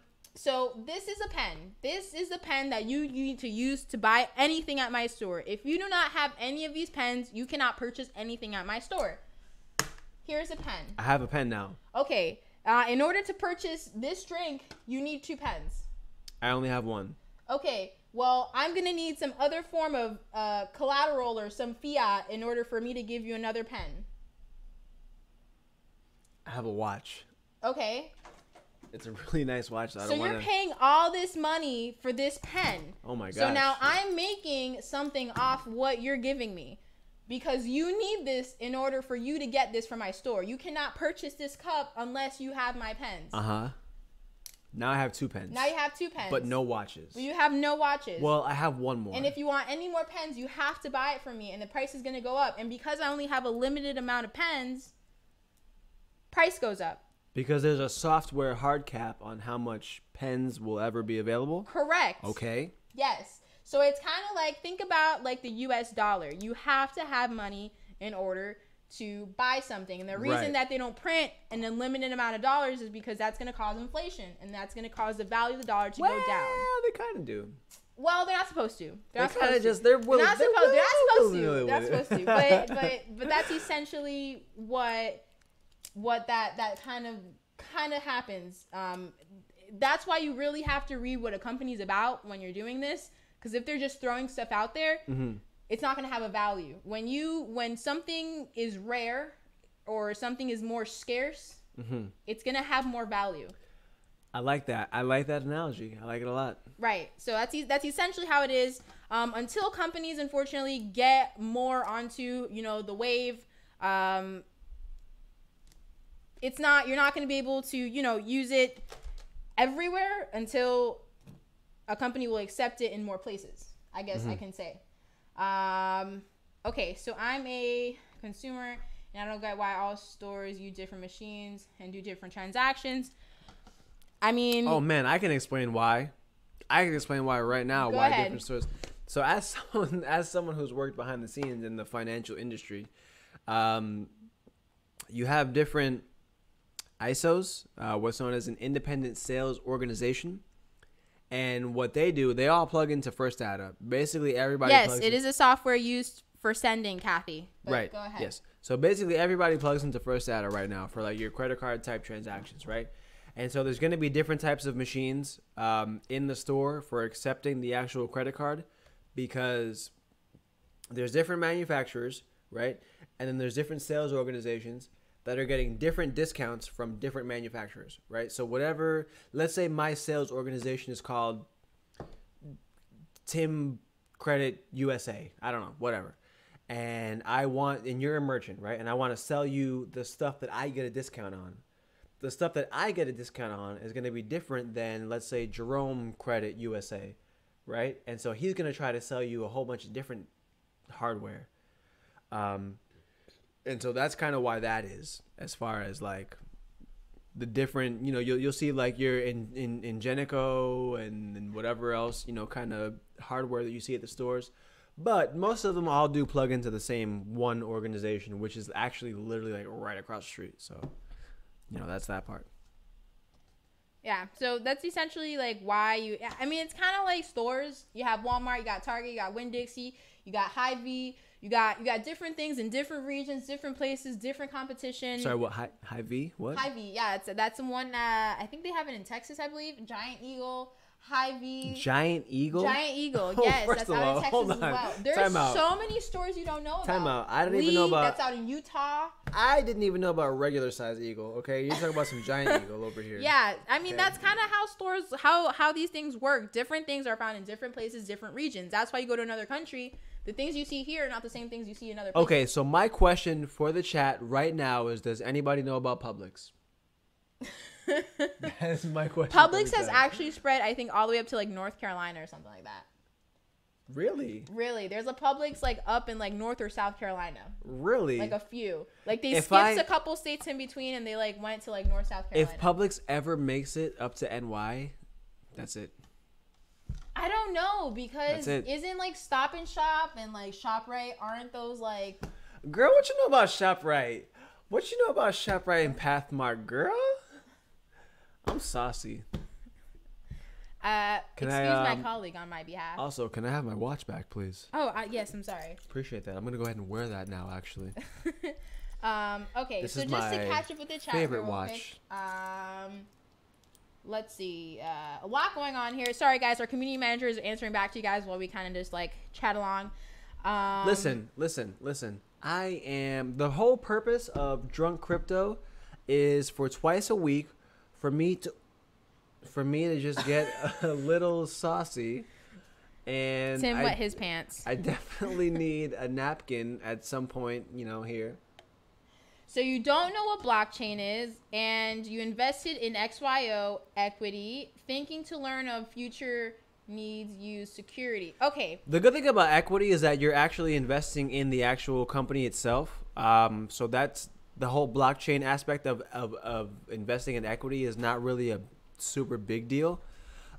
this is a pen. This is the pen that you need to use to buy anything at my store. If you do not have any of these pens, you cannot purchase anything at my store. Here's a pen. I have a pen now. Okay. In order to purchase this drink, you need 2 pens. I only have one. Okay. Well, I'm going to need some other form of collateral or some fiat in order for me to give you another pen. I have a watch. Okay. It's a really nice watch. So you're paying all this money for this pen. Oh my gosh. So now I'm making something off what you're giving me. Because you need this in order for you to get this from my store. You cannot purchase this cup unless you have my pens. Uh-huh. Now I have 2 pens. Now you have 2 pens. But no watches. But you have no watches. Well, I have one more. And if you want any more pens, you have to buy it from me. And the price is going to go up. And because I only have a limited amount of pens, price goes up. Because there's a software hard cap on how much pens will ever be available? Correct. Okay. Yes. So it's kind of like, think about like the US dollar. You have to have money in order to buy something. And the reason that they don't print an unlimited amount of dollars is because that's going to cause inflation. And that's going to cause the value of the dollar to go down. Well, they kind of do. Well, they're not supposed to. They're not supposed to. But that's essentially what that kind of happens. That's why you really have to read what a company's about when you're doing this. Because if they're just throwing stuff out there, it's not going to have a value. When something is rare or something is more scarce, it's going to have more value. I like that. I like that analogy. I like it a lot. Right. So that's essentially how it is. Until companies, unfortunately, get more onto the wave. You're not going to be able to use it everywhere until a company will accept it in more places, I guess I can say. Okay, so I'm a consumer, and I don't get why all stores use different machines and do different transactions. I mean... Oh, man, I can explain why. I can explain why right now. Go ahead. Different stores... So as someone who's worked behind the scenes in the financial industry, you have different ISOs, what's known as an independent sales organization. And what they do, they all plug into First Data. Basically, everybody Yes, it is a software used for sending, Kathy. But right. Go ahead. Yes. So basically, everybody plugs into First Data right now for like your credit card type transactions, right? And so there's going to be different types of machines in the store for accepting the actual credit card because there's different manufacturers, right? And then there's different sales organizations that are getting different discounts from different manufacturers, right? So whatever, let's say my sales organization is called Tim Credit USA. I don't know, whatever. And you're a merchant, right? And I want to sell you the stuff that I get a discount on. The stuff that I get a discount on is going to be different than, let's say, Jerome Credit USA, right? And so he's going to try to sell you a whole bunch of different hardware. And so that's kind of why that is, as far as like the different, you'll see like your in Genico and whatever else, kind of hardware that you see at the stores. But most of them all do plug into the same one organization, which is actually literally like right across the street. So, that's that part. Yeah, so that's essentially like why it's kind of like stores. You have Walmart, you got Target, you got Winn-Dixie, you got Hy-Vee. You got different things in different regions, different places, different competition. Sorry, what? Hy-Vee? What? Hy-Vee, yeah. That's the one, I think they have it in Texas, I believe. Giant Eagle, Hy-Vee. Giant Eagle? Giant Eagle, yes. That's out in Texas as well. There's so many stores you don't know about. Time out. I didn't even know about... That's out in Utah. I didn't even know about a regular size eagle, okay? You're talking about some giant eagle over here. Yeah, that's kind of how stores, how these things work. Different things are found in different places, different regions. That's why you go to another country. The things you see here are not the same things you see in other places. Okay, so my question for the chat right now is, does anybody know about Publix? That's my question. Publix has actually spread, I think, all the way up to like North Carolina or something like that. Really? Really, there's a Publix like up in like North or South Carolina. Really? Like a few. Like they If skipped a couple states in between, and they like went to like North South Carolina. If Publix ever makes it up to NY, that's it. I don't know, because isn't like Stop and Shop and like ShopRite, aren't those like... Girl, what you know about ShopRite? What you know about ShopRite and Pathmark, girl? I'm saucy. Excuse my colleague on my behalf. Also, can I have my watch back, please? Oh, yes, I'm sorry. Appreciate that. I'm going to go ahead and wear that now, actually. Okay, this so is just my to catch up with the chat favorite real watch. Quick, let's see. A lot going on here. Sorry, guys. Our community manager is answering back to you guys while we kind of just like chat along. Listen. I am... The whole purpose of Drunk Crypto is for twice a week for me to just get a little saucy, and Tim wet his pants. I definitely need a napkin at some point, here. So you don't know what blockchain is, and you invested in XYO equity, thinking to learn of future needs use security. Okay. The good thing about equity is that you're actually investing in the actual company itself. So that's the whole blockchain aspect of investing in equity is not really a super big deal.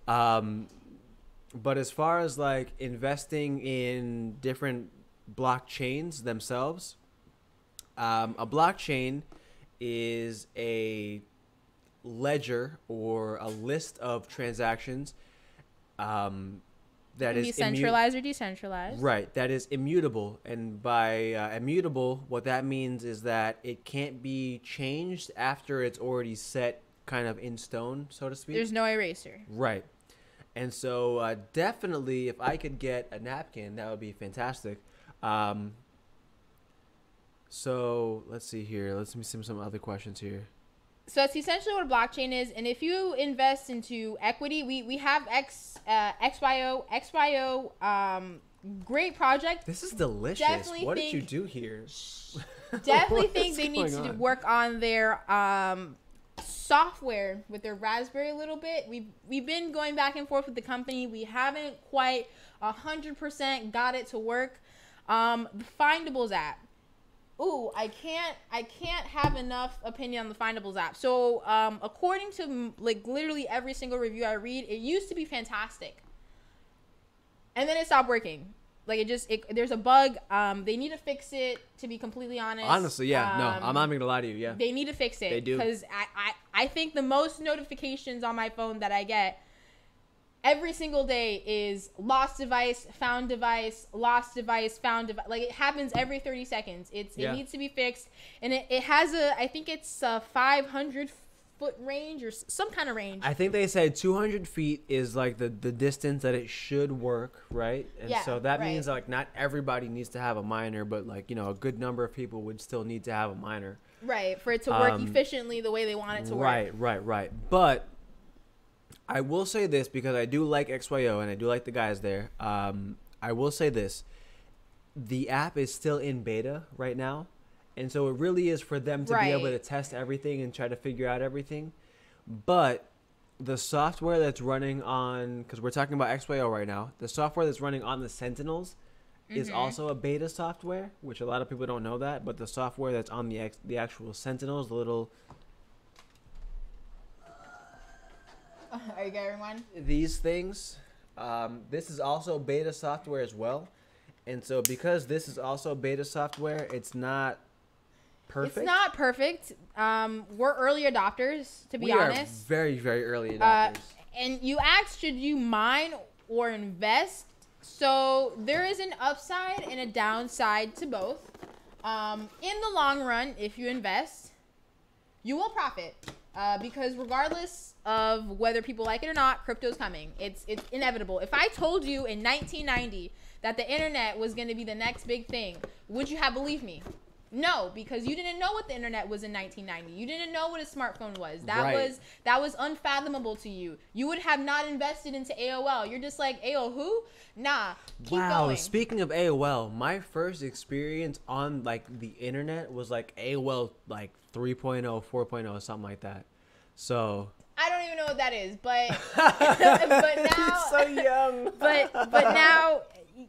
But as far as like investing in different blockchains themselves, a blockchain is a ledger or a list of transactions that is centralized or decentralized. Right, that is immutable. And by immutable, what that means is that it can't be changed after it's already set kind of in stone, so to speak. There's no eraser. Right. And so definitely if I could get a napkin, that would be fantastic. So let's see here. Let's see some other questions here. So that's essentially what a blockchain is. And if you invest into equity, we have XYO, great project. This is delicious. Definitely what did you do here? Definitely think they need to work on their software with their Raspberry a little bit. We've been going back and forth with the company. We haven't quite 100% got it to work. The Findables app. Ooh, I can't have enough opinion on the Findables app. So, according to like literally every single review I read, it used to be fantastic, and then it stopped working. Like there's a bug. They need to fix it. To be completely honest. Honestly, yeah, no, I'm not even gonna lie to you. Yeah, they need to fix it. They do, because I think the most notifications on my phone that I get every single day is lost device, found device, lost device, found device. Like it happens every 30 seconds. It needs to be fixed, and it has I think it's a 500-foot range or some kind of range. I think they said 200 feet is like the distance that it should work, right? And so that means like not everybody needs to have a miner, but like a good number of people would still need to have a miner. Right, for it to work efficiently the way they want it to work. Right. But I will say this because I do like XYO and I do like the guys there. I will say this. The app is still in beta right now. And so it really is for them to be able to test everything and try to figure out everything. But the software that's running on, because we're talking about XYO right now, the software that's running on the Sentinels is also a beta software, which a lot of people don't know that. But the software that's on the actual Sentinels, the little... Are you getting one? These things, this is also beta software as well. And so because this is also beta software, it's not perfect. It's not perfect. We're early adopters, to be honest. We are very, very early adopters. And you asked, should you mine or invest? So there is an upside and a downside to both. In the long run, if you invest, you will profit. Because regardless of whether people like it or not, crypto's coming. It's inevitable. If I told you in 1990 that the internet was going to be the next big thing, would you have believed me? No, because you didn't know what the internet was in 1990. You didn't know what a smartphone was. That was unfathomable to you. You would have not invested into AOL. You're just like, AOL who? Nah, keep going. Speaking of AOL, my first experience on like the internet was like AOL like 3.0, 4.0, something like that. So I don't even know what that is, but but now so young. but now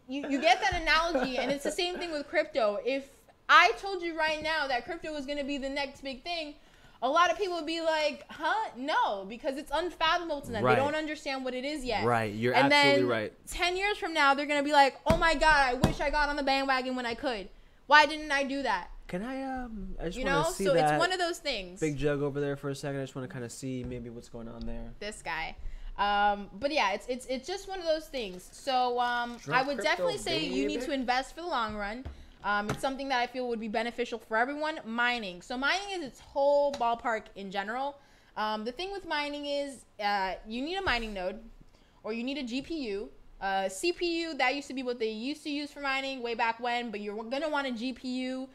you get that analogy, and it's the same thing with crypto. If I told you right now that crypto was going to be the next big thing, a lot of people would be like, huh? No, because it's unfathomable to them. Right. They don't understand what it is yet. Right. You're and absolutely then right. 10 years from now, they're going to be like, oh my God, I wish I got on the bandwagon when I could. Why didn't I do that? Can I just You want know, to see so that it's one of those things. big jug over there for a second. I just want to kind of see maybe what's going on there. This guy. But yeah, it's just one of those things. So I would definitely say you need to invest for the long run. It's something that I feel would be beneficial for everyone. Mining. So mining is its whole ballpark in general. The thing with mining is you need a mining node, or you need a GPU. CPU, that used to be what they used to use for mining way back when, but you're going to want a GPU.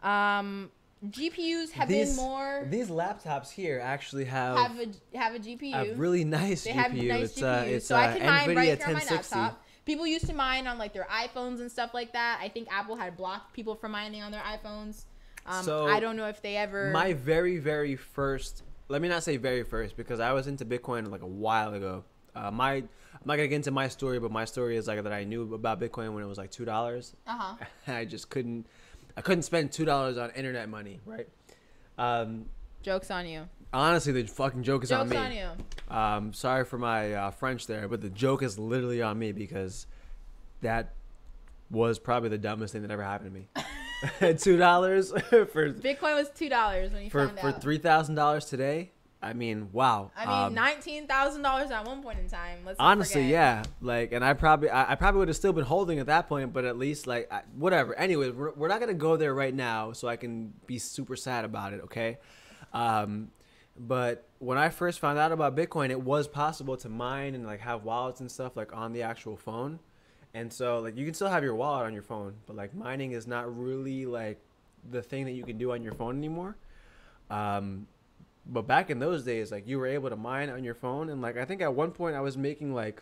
GPUs have been more. These laptops here actually have a GPU. A really nice they GPU. Have nice GPUs. It's so I can mine NVIDIA right here on my 1060. laptop. People used to mine on like their iPhones and stuff like that. I think Apple had blocked people from mining on their iPhones. So I don't know if they ever. My very, very first. Let me not say very first, because I was into Bitcoin like a while ago. I'm not gonna get into my story, but my story is like that I knew about Bitcoin when it was like $2. I just couldn't. I couldn't spend $2 on internet money, right? Joke's on you. Honestly, the fucking joke is on me. Joke's on you. Sorry for my French there, but the joke is literally on me, because that was probably the dumbest thing that ever happened to me. $2 for Bitcoin was $2 when you found out. For $3,000 today. I mean, wow. I mean, $19,000 at one point in time. Let's not honestly, forget. yeah. Like, and I probably would have still been holding at that point, but at least like whatever. Anyway, we're not gonna go there right now, so I can be super sad about it. Okay. But when I first found out about Bitcoin, it was possible to mine and like have wallets and stuff like on the actual phone. And so like you can still have your wallet on your phone, but like mining is not really like the thing that you can do on your phone anymore. But back in those days, like you were able to mine on your phone, and like I think at one point I was making like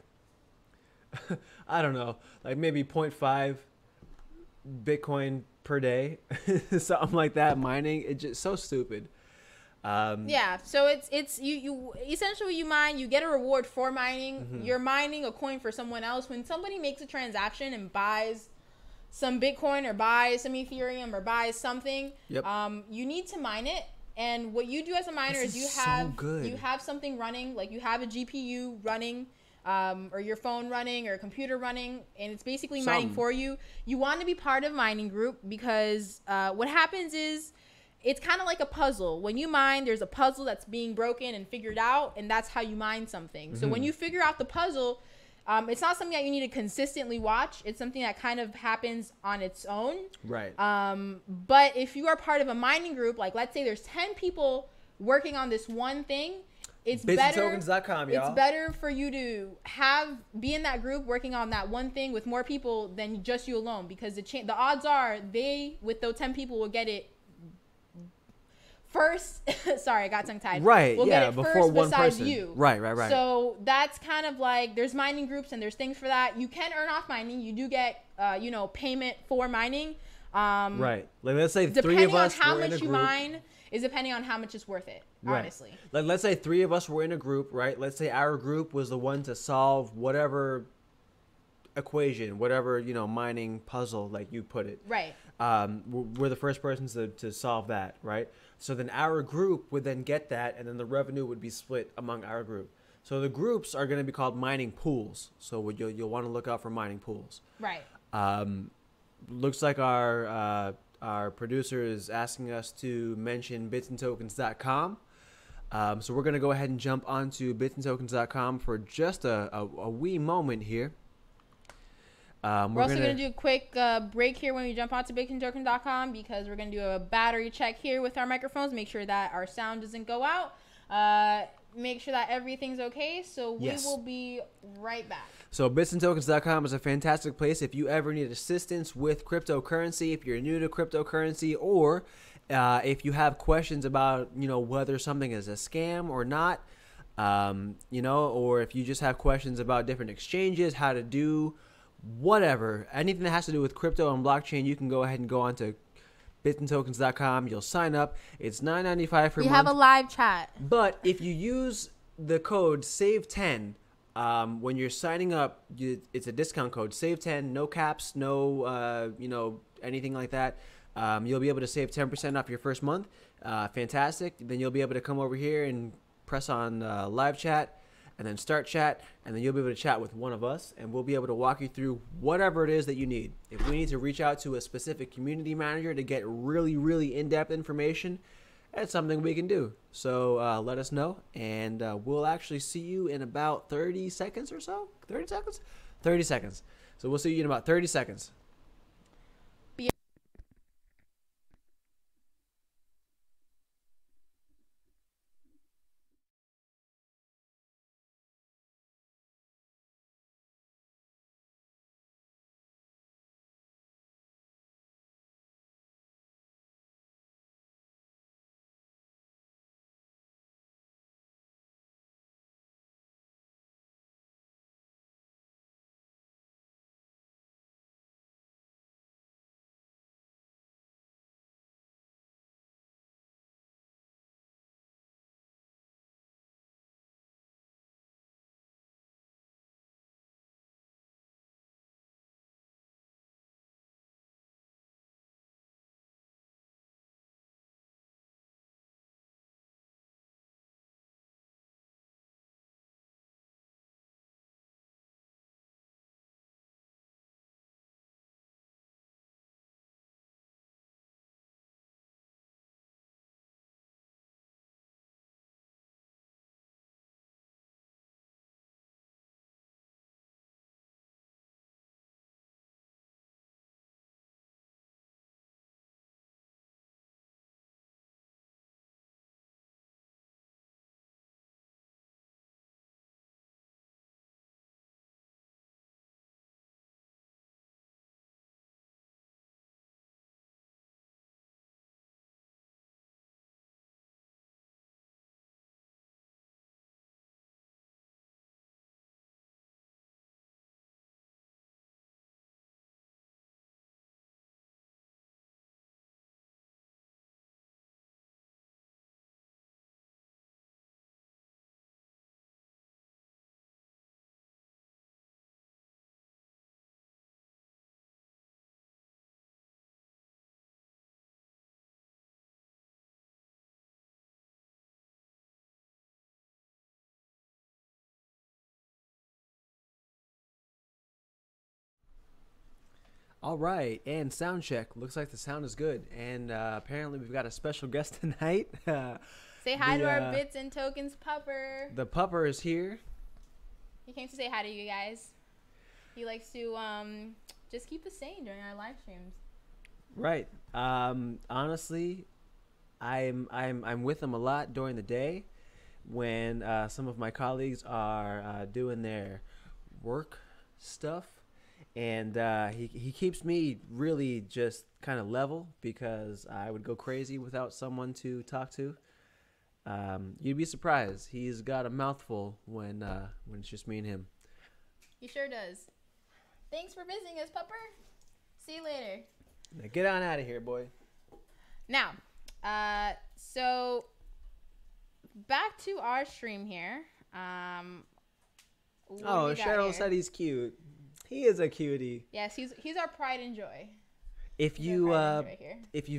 I don't know, like maybe 0.5 Bitcoin per day, something like that. Mining, it's just so stupid. Yeah, so it's you essentially you mine, you get a reward for mining. Mm-hmm. You're mining a coin for someone else. When somebody makes a transaction and buys some Bitcoin or buys some Ethereum or buys something, Yep. You need to mine it. And what you do as a miner This is is so good. you have something running, like you have a GPU running, or your phone running or a computer running, and it's basically mining for you. You want to be part of a mining group because what happens is it's kind of like a puzzle. When you mine, there's a puzzle that's being broken and figured out, and that's how you mine something. Mm-hmm. So when you figure out the puzzle, it's not something that you need to consistently watch. It's something that kind of happens on its own. Right. But if you are part of a mining group, like let's say there's 10 people working on this one thing, it's BitCTokens.com, y'all. It's better for you to be in that group working on that one thing with more people than just you alone, because the odds are with those 10 people will get it first. Sorry, I got tongue tied. Right. We'll yeah. get it Before first one besides person. you. Right. So that's kind of like there's mining groups and there's things for that. You can earn off mining. You do get payment for mining. Right. Like let's say depending three of us on how were in a much you group. mine is depending on how much it's worth it. Right. Honestly. Like let's say three of us were in a group. Right. Let's say our group was the one to solve whatever equation, whatever mining puzzle, like you put it. Right. We're the first persons to solve that, right? So then our group would then get that, and then the revenue would be split among our group. So the groups are going to be called mining pools. So you'll want to look out for mining pools. Right. Looks like our producer is asking us to mention bitsandtokens.com. So we're going to go ahead and jump onto bitsandtokens.com for just a wee moment here. We're also going to do a quick break here when we jump onto BitCoinToken.com, because we're going to do a battery check here with our microphones, make sure that our sound doesn't go out, make sure that everything's okay. So we will be right back. So bitsandtokens.com is a fantastic place if you ever need assistance with cryptocurrency, if you're new to cryptocurrency, or if you have questions about whether something is a scam or not, or if you just have questions about different exchanges, how to do whatever, anything that has to do with crypto and blockchain, you can go ahead and go on to bitsandtokens.com. You'll sign up. It's $9.95 per month. We have a live chat. But if you use the code SAVE10 When you're signing up, it's a discount code, save 10, no caps, no, anything like that. You'll be able to save 10% off your first month. Fantastic. Then you'll be able to come over here and press on live chat and then start chat. And then you'll be able to chat with one of us and we'll be able to walk you through whatever it is that you need. If we need to reach out to a specific community manager to get really, really in-depth information, that's something we can do. So let us know, and we'll actually see you in about 30 seconds or so. 30 seconds? 30 seconds. So we'll see you in about 30 seconds. All right, and sound check. Looks like the sound is good, and apparently we've got a special guest tonight. Say hi to our Bits and Tokens pupper. The pupper is here. He came to say hi to you guys. He likes to just keep us sane during our live streams. Right. Honestly, I'm with him a lot during the day when some of my colleagues are doing their work stuff. And he keeps me really just kind of level because I would go crazy without someone to talk to. You'd be surprised. He's got a mouthful when it's just me and him. He sure does. Thanks for visiting us, Pupper. See you later. Now get on out of here, boy. Now, so back to our stream here. Cheryl said he's cute. He is a cutie. Yes, he's our pride and joy. If you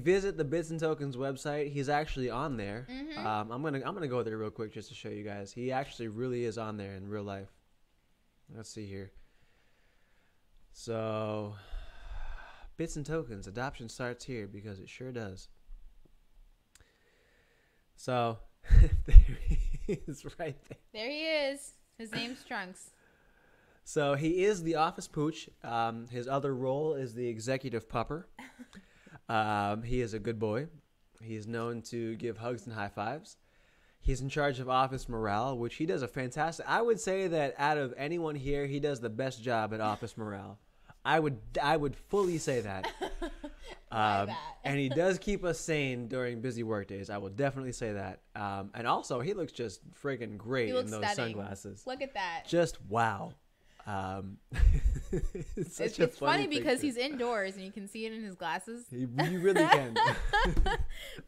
visit the Bits and Tokens website, he's actually on there. Mm-hmm. I'm gonna go there real quick just to show you guys. He actually really is on there in real life. Let's see here. So, Bits and Tokens adoption starts here because it sure does. So, there he is, right there. There he is. His name's Trunks. So he is the office pooch. His other role is the executive pupper. He is a good boy. He's known to give hugs and high fives. He's in charge of office morale, which he does a fantastic. I would say that out of anyone here, he does the best job at office morale. I would fully say that. And he does keep us sane during busy work days. I will definitely say that. And also, he looks just friggin' great in those sunglasses. Look at that. Just wow. It's funny because he's indoors and you can see it in his glasses. You really can.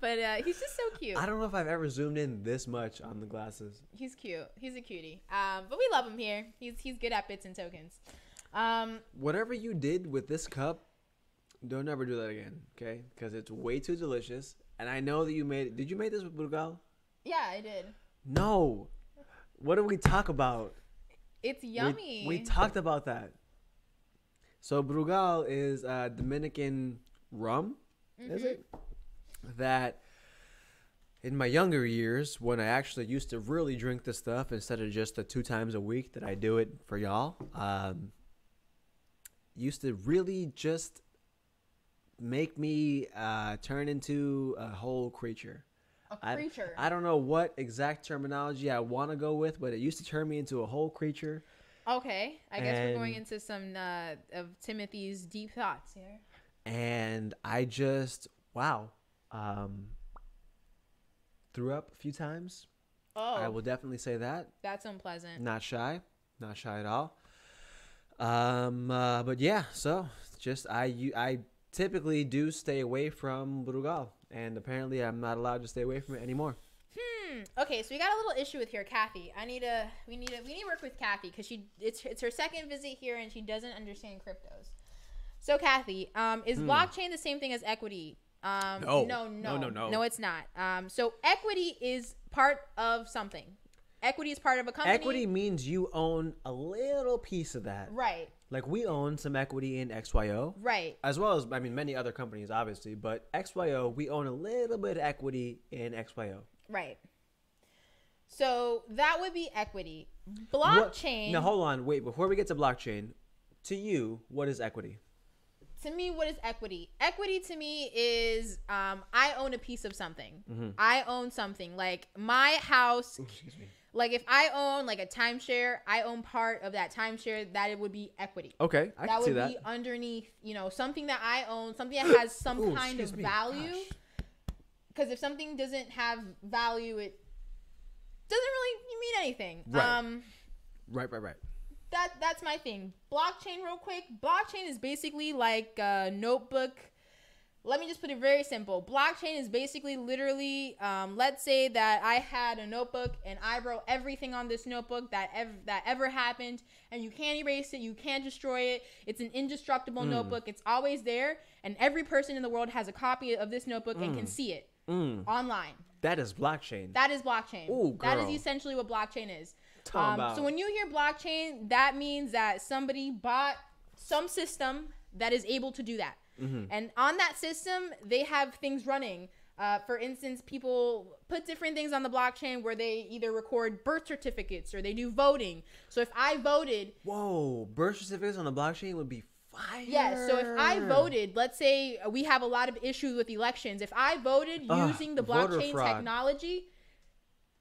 But he's just so cute. I don't know if I've ever zoomed in this much on the glasses. He's cute. He's a cutie. But we love him here. He's good at bits and tokens. Whatever you did with this cup, don't ever do that again, okay? Because it's way too delicious. And I know that you made it. Did you make this with Brugal? Yeah, I did. No. What did we talk about? It's yummy. We talked about that. So Brugal is Dominican rum, is it? That in my younger years, when I actually used to really drink this stuff instead of just the 2 times a week that I do it for y'all, used to really just make me turn into a whole creature. A creature. I don't know what exact terminology I want to go with, but it used to turn me into a whole creature. Okay. I guess we're going into some of Timothy's deep thoughts here. And I just, wow. Threw up a few times. Oh. I will definitely say that. That's unpleasant. Not shy. Not shy at all. But yeah, so just I typically do stay away from Brugal, and apparently I'm not allowed to stay away from it anymore. Okay, so we got a little issue with here, Kathy. We need to work with Kathy because it's her second visit here and she doesn't understand cryptos. So Kathy, is blockchain the same thing as equity? No, it's not. So equity is part of something. Equity is part of a company. Equity means you own a little piece of that. Right. Like we own some equity in XYO. Right. As well as, many other companies, obviously. But XYO, we own a little bit of equity in XYO. Right. So that would be equity. Blockchain. Now, hold on. Wait, before we get to blockchain, to you, what is equity? To me, what is equity? Equity to me is I own a piece of something. Mm-hmm. I own something. Like my house. Excuse me. Like if I own like a timeshare, I own part of that timeshare. That it would be equity. Okay, I can see that. That would be underneath, something that I own, something that has some kind of value. Because if something doesn't have value, it doesn't really mean anything. Right. That's my thing. Blockchain, real quick. Blockchain is basically like a notebook. Let me just put it very simple. Blockchain is basically literally, let's say that I had a notebook and I wrote everything on this notebook that ever happened, and you can't erase it, you can't destroy it. It's an indestructible notebook. It's always there, and every person in the world has a copy of this notebook and can see it online. That is blockchain. That is blockchain. Ooh, girl. That is essentially what blockchain is. So when you hear blockchain, that means that somebody bought some system that is able to do that. Mm-hmm. And on that system, they have things running. For instance, people put different things on the blockchain where they either record birth certificates or they do voting. So if I voted... Whoa, birth certificates on the blockchain would be fire. Yeah, so if I voted, let's say we have a lot of issues with elections. If I voted using the blockchain technology...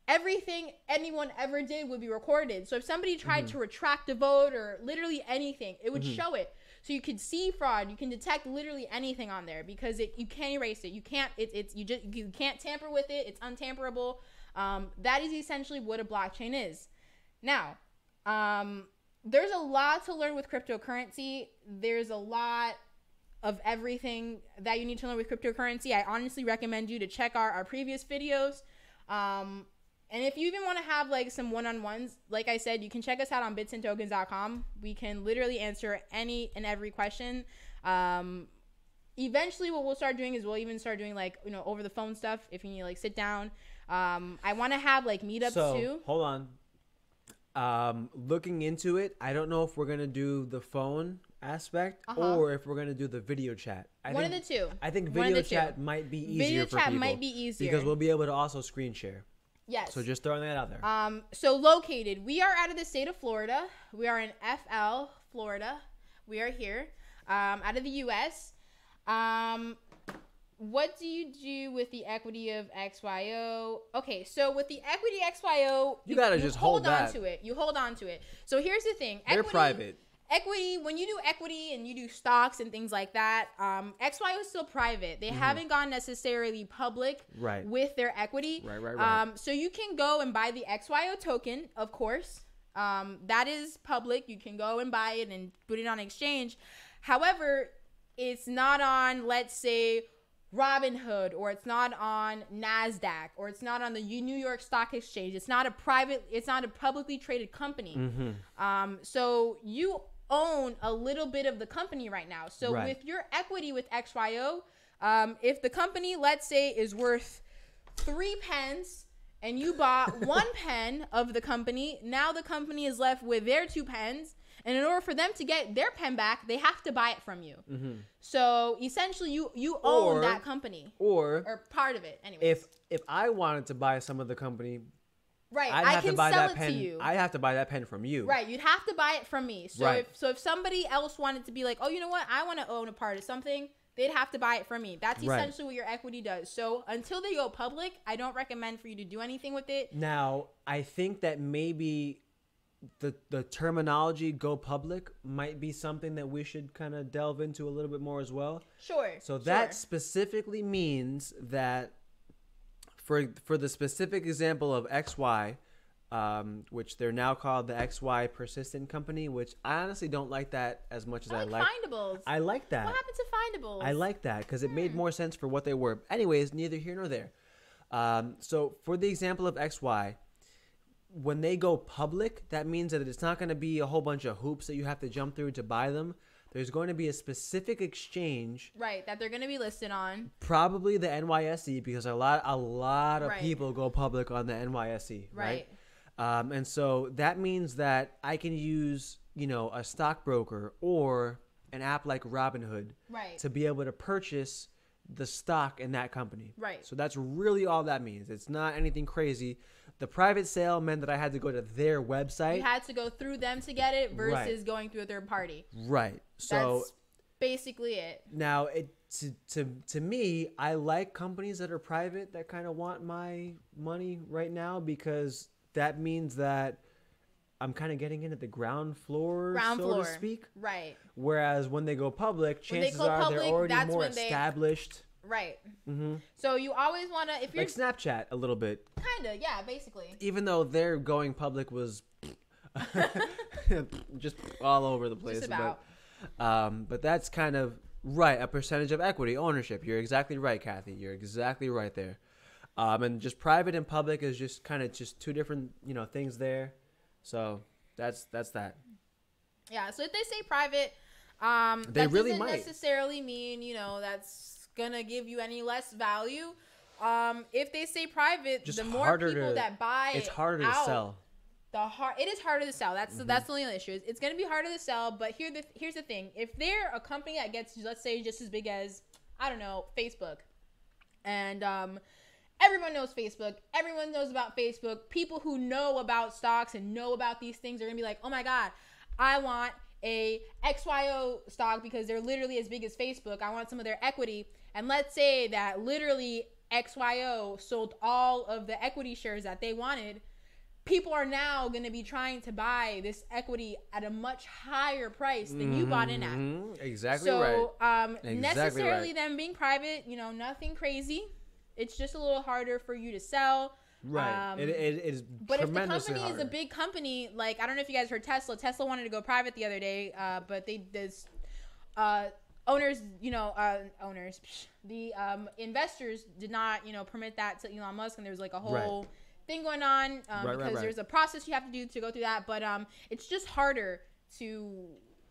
everything anyone ever did would be recorded. So if somebody tried to retract a vote or literally anything, it would show it. So you could see fraud. You can detect literally anything on there because you can't erase it. You can't. You can't tamper with it. It's untamperable. That is essentially what a blockchain is. Now, there's a lot to learn with cryptocurrency. There's a lot of everything that you need to learn with cryptocurrency. I honestly recommend you to check our previous videos. And if you even want to have like some one-on-ones, like I said, you can check us out on bitsandtokens.com. We can literally answer any and every question. Eventually what we'll start doing is we'll even start doing like, over the phone stuff if you need to like sit down. I want to have like meetups too. Hold on. Looking into it, I don't know if we're going to do the phone aspect or if we're going to do the video chat. One of the two. I think video chat might be easier for people. Video chat might be easier. Because we'll be able to also screen share. Yes. So just throwing that out there. So located, we are out of the state of Florida. We are in FL, Florida. We are here, out of the U.S. What do you do with the equity of XYO? Okay, so with the equity XYO, you gotta just hold on to it. You hold on to it. So here's the thing. They're private. Equity, when you do equity and you do stocks and things like that, XYO is still private. They haven't gone necessarily public with their equity. Right. So you can go and buy the XYO token, of course. That is public. You can go and buy it and put it on exchange. However, it's not on, let's say, Robinhood, or it's not on NASDAQ, or it's not on the New York Stock Exchange. It's not a publicly traded company. So you own a little bit of the company right now. So with your equity with XYO, if the company, let's say, is worth 3 pence and you bought 1 pen of the company, now the company is left with their 2 pens. And in order for them to get their pen back, they have to buy it from you. So essentially, you own that company, or part of it. Anyways, if I wanted to buy some of the company, right, I can sell it to you. I have to buy that pen from you. Right, you'd have to buy it from me. So if somebody else wanted to be like, oh, you know what, I want to own a part of something, they'd have to buy it from me. That's essentially what your equity does. So until they go public, I don't recommend for you to do anything with it. Now, I think that maybe the terminology "go public" might be something that we should kind of delve into a little bit more as well. Sure. So that specifically means that for the specific example of XY, which they're now called the XY Persistent Company, which I honestly don't like that as much as I like. Findables. I like that. What happened to Findables? I like that because it made more sense for what they were. Anyways, neither here nor there. So for the example of XY, when they go public, that means that it's not going to be a whole bunch of hoops that you have to jump through to buy them. There's going to be a specific exchange, right, that they're going to be listed on. Probably the NYSE, because a lot of people go public on the NYSE, right? And so that means that I can use, a stockbroker or an app like Robinhood, to be able to purchase the stock in that company. Right. So that's really all that means. It's not anything crazy. The private sale meant that I had to go to their website. You had to go through them to get it versus going through a third party. Right. So that's basically it. Now, to me, I like companies that are private that kind of want my money right now, because that means that I'm kind of getting in at the ground floor, so to speak. Right. Whereas when they go public, chances are they're already more established. Right. So you always want to, if you're like Snapchat a little bit. Kind of, yeah, basically. Even though their going public was just all over the place. Just about. But that's kind of right, a percentage of equity ownership. You're exactly right, Kathy. You're exactly right there. And just private and public is just kind of just two different, things there. So that's that. Yeah. So if they say private, they that really doesn't might necessarily mean, that's gonna give you any less value. If they say private, just the more people that buy it's harder to sell. It is harder to sell. That's the only issue. It's going to be harder to sell. But here's the thing: if they're a company that gets, let's say, just as big as, I don't know, Facebook, and everyone knows Facebook, everyone knows about Facebook. People who know about stocks and know about these things are going to be like, oh my god, I want a XYO stock because they're literally as big as Facebook. I want some of their equity. And let's say that literally XYO sold all of the equity shares that they wanted. People are now going to be trying to buy this equity at a much higher price than you bought in at. Exactly right. So, necessarily them being private, nothing crazy. It's just a little harder for you to sell. Right. It is but if the company is a big company, like, I don't know if you guys heard Tesla. Tesla wanted to go private the other day, but the investors did not, permit that to Elon Musk, and there was like a whole thing going on because there's a process you have to do to go through that. But it's just harder to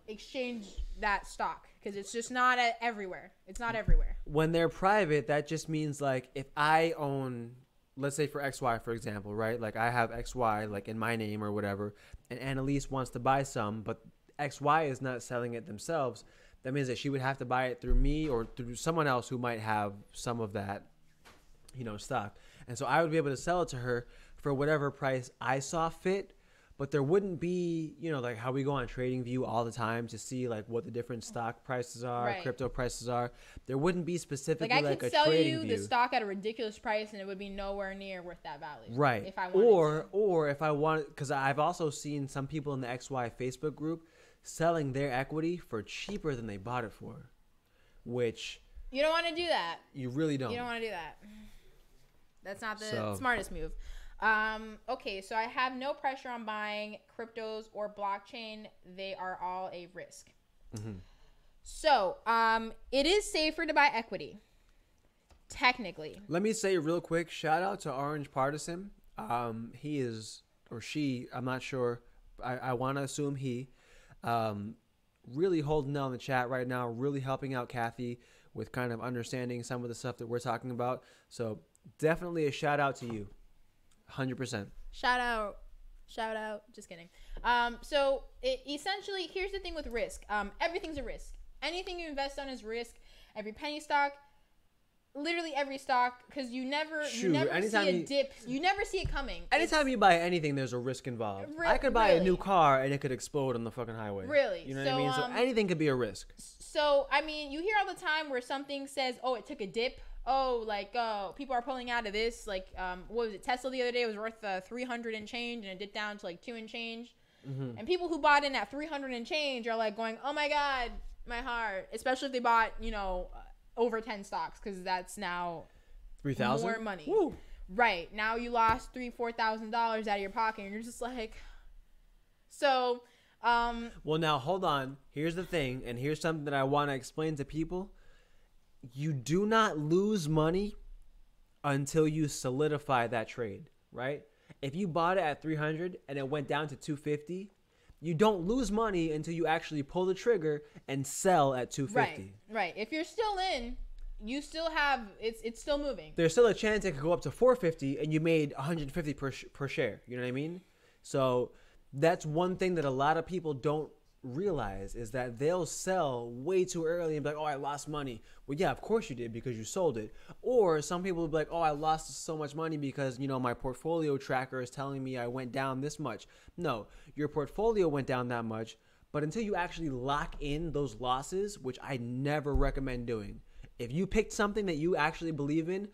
exchange that stock because it's just not everywhere. It's not everywhere. When they're private, that just means like if I own, let's say for XY, for example, right? Like I have XY like in my name or whatever, and Annalise wants to buy some, but XY is not selling it themselves. That means that she would have to buy it through me or through someone else who might have some of that, stock. And so I would be able to sell it to her for whatever price I saw fit. But there wouldn't be, like how we go on TradingView all the time to see like what the different stock prices are, crypto prices are. There wouldn't be specifically like a TradingView. Like I could sell you the stock at a ridiculous price and it would be nowhere near worth that value. Right. If I wanted or if I wanted, because I've also seen some people in the XY Facebook group selling their equity for cheaper than they bought it for, which you don't want to do that. You really don't. You don't want to do that. That's not the smartest move. Okay, so I have no pressure on buying cryptos or blockchain. They are all a risk. So, it is safer to buy equity. Technically. Let me say real quick, shout out to Orange Partisan. He is, or she, I'm not sure. I want to assume he, really holding down the chat right now, really helping out Kathy with kind of understanding some of the stuff that we're talking about. So definitely a shout out to you. 100%. Shout out. Just kidding. So essentially, here's the thing with risk. Everything's a risk. Anything you invest on is risk. Every penny stock, literally every stock, because you never see a dip. You never see it coming. Anytime you buy anything, there's a risk involved. I could buy a new car and it could explode on the fucking highway. Really? You know what I mean? So anything could be a risk. So, I mean, you hear all the time where something says, oh, it took a dip. Oh, people are pulling out of this. Like, what was it? Tesla the other day was worth 300 and change, and it dipped down to like 2 and change. Mm-hmm. And people who bought in at 300 and change are like going, oh my God, my heart. Especially if they bought, over 10 stocks, because that's now 3,000 more money. Woo. Right. Now you lost $4,000 out of your pocket, and you're just like, so. Well, now hold on. Here's the thing, and here's something that I want to explain to people. You do not lose money until you solidify that trade, right? If you bought it at 300 and it went down to 250, you don't lose money until you actually pull the trigger and sell at 250. Right. If you're still in, you still have it's still moving. There's still a chance it could go up to 450 and you made 150 per share. You know what I mean? So that's one thing that a lot of people don't realize, is that they'll sell way too early and be like, oh, I lost money. Well, yeah, of course you did, because you sold it. Or some people will be like, oh, I lost so much money because, my portfolio tracker is telling me I went down this much. No, your portfolio went down that much, but until you actually lock in those losses, which I never recommend doing. If you picked something that you actually believe in,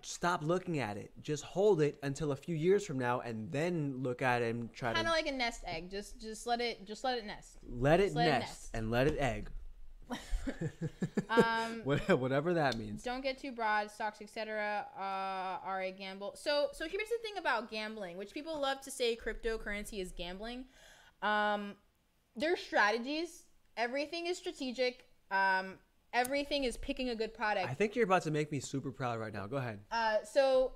stop looking at it. Just hold it until a few years from now, and then look at it and try to. Kind of like a nest egg. Just let it nest. Let it nest and let it egg. Whatever that means. Don't get too broad. Stocks, etc., are a gamble. So here's the thing about gambling, which people love to say cryptocurrency is gambling. There's strategies. Everything is strategic. Everything is picking a good product. I think you're about to make me super proud right now. Go ahead. So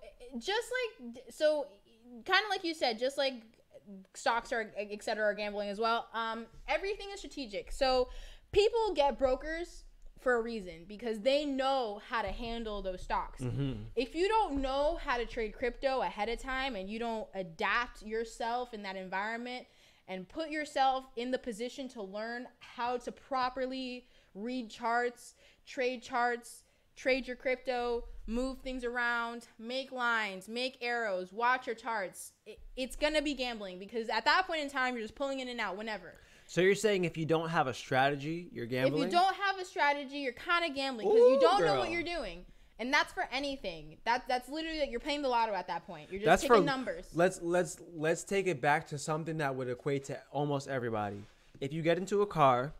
kind of like you said, just like stocks are, et cetera, are gambling as well. Everything is strategic. So people get brokers for a reason, because they know how to handle those stocks. Mm-hmm. If you don't know how to trade crypto ahead of time, and you don't adapt yourself in that environment and put yourself in the position to learn how to properly read charts, trade your crypto, move things around, make lines, make arrows, watch your charts, it's going to be gambling, because at that point in time, you're just pulling in and out whenever. So you're saying if you don't have a strategy, you're gambling? If you don't have a strategy, you're kind of gambling, because you don't know what you're doing. And that's for anything. That's literally like you're playing the lotto at that point. You're just picking numbers. Let's take it back to something that would equate to almost everybody. If you get into a car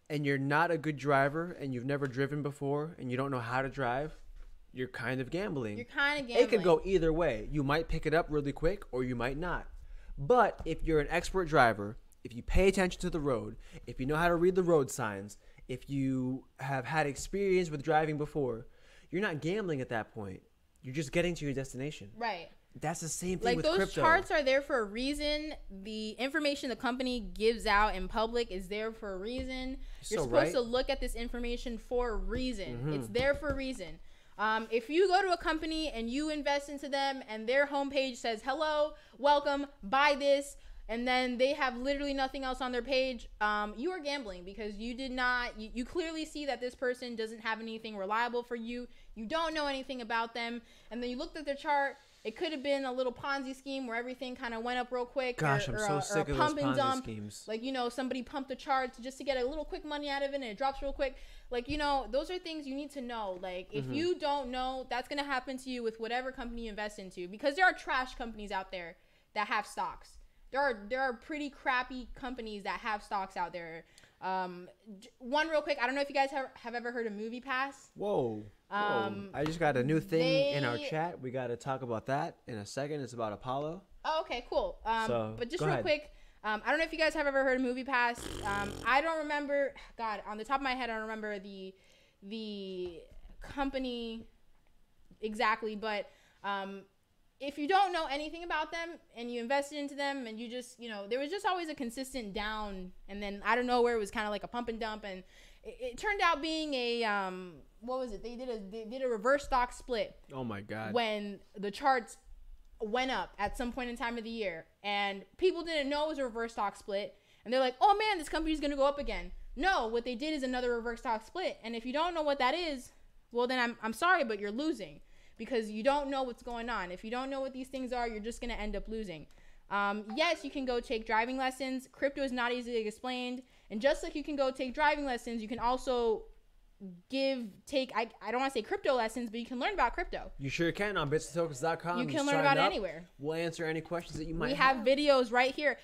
and you're not a good driver and you've never driven before and you don't know how to drive, you're kind of gambling. It could go either way. You might pick it up really quick or you might not. But if you're an expert driver, if you pay attention to the road, if you know how to read the road signs, if you have had experience with driving before, you're not gambling at that point. You're just getting to your destination. Right. That's the same thing with crypto. Like, those charts are there for a reason. The information the company gives out in public is there for a reason. You're supposed to look at this information for a reason. Mm-hmm. It's there for a reason. If you go to a company and you invest into them and their homepage says, hello, welcome, buy this, and then they have literally nothing else on their page, you are gambling, because you did not, you clearly see that this person doesn't have anything reliable for you. You don't know anything about them. And then you looked at their chart. It could have been a little Ponzi scheme where everything kind of went up real quick. Gosh, I'm so sick of those Ponzi schemes. Like, somebody pumped the charts just to get a little quick money out of it, and it drops real quick. Like, those are things you need to know. Like, if you don't know, that's going to happen to you with whatever company you invest into, because there are trash companies out there that have stocks. There are pretty crappy companies that have stocks out there. One real quick, I don't know if you guys have ever heard of MoviePass. Whoa. I just got a new thing in our chat. We got to talk about that in a second. It's about Apollo. Oh, okay, cool. But just real quick, I don't know if you guys have ever heard of MoviePass. I don't remember. God, on the top of my head, I don't remember the company. exactly. But if you don't know anything about them and you invested into them and you just, there was just always a consistent down, and then I don't know where it was kind of like a pump and dump, and it turned out being a what was it? They did a reverse stock split. Oh my God. When the charts went up at some point in time of the year, and people didn't know it was a reverse stock split, and they're like, oh man, this company's gonna go up again. No, what they did is another reverse stock split, and if you don't know what that is, well then I'm sorry, but you're losing, because you don't know what's going on. If you don't know what these things are, you're just gonna end up losing. Yes, you can go take driving lessons. Crypto is not easily explained, and just like you can go take driving lessons, you can also take I don't want to say crypto lessons, but you can learn about crypto. You sure can on bitsandtokens.com. You can learn about it anywhere. We'll answer any questions that you might have. We have videos right here.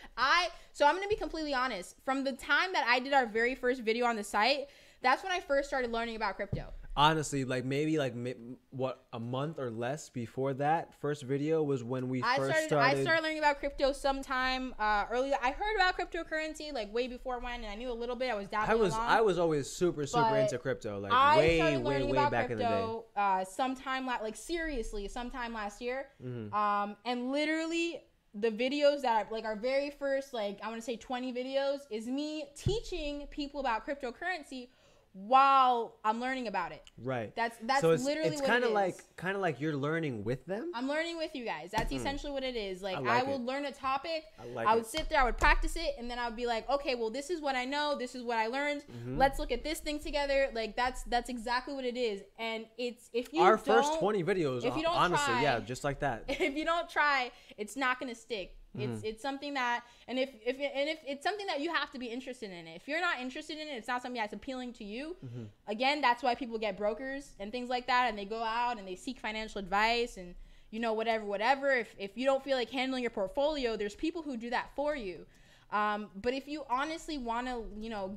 So I'm going to be completely honest. From the time that I did our very first video on the site, that's when I first started learning about crypto. Honestly, maybe a month or less before that first video was when I started learning about crypto sometime earlier. I heard about cryptocurrency way before when, and I knew a little bit. I was dabbling along. I was always super into crypto, way back in the day. Sometime sometime last year. Mm-hmm. And literally the videos that our very first I want to say 20 videos is me teaching people about cryptocurrency while I'm learning about it. Right. That's so literally it's what kind it of is. Kind of like you're learning with them. I'm learning with you guys. That's essentially what it is. I would learn a topic. I would sit there, I would practice it, and then I would be like, okay, well, this is what I know. This is what I learned. Mm-hmm. Let's look at this thing together. That's exactly what it is. And it's our first 20 videos. If you don't honestly, try, yeah, just like that. If you don't try, it's not gonna stick. It's something that, and if it's something that you have to be interested in it. If you're not interested in it, it's not something that's appealing to you. Mm-hmm. Again, that's why people get brokers and things like that, and they go out and they seek financial advice and whatever. If you don't feel like handling your portfolio, there's people who do that for you. But if you honestly want to,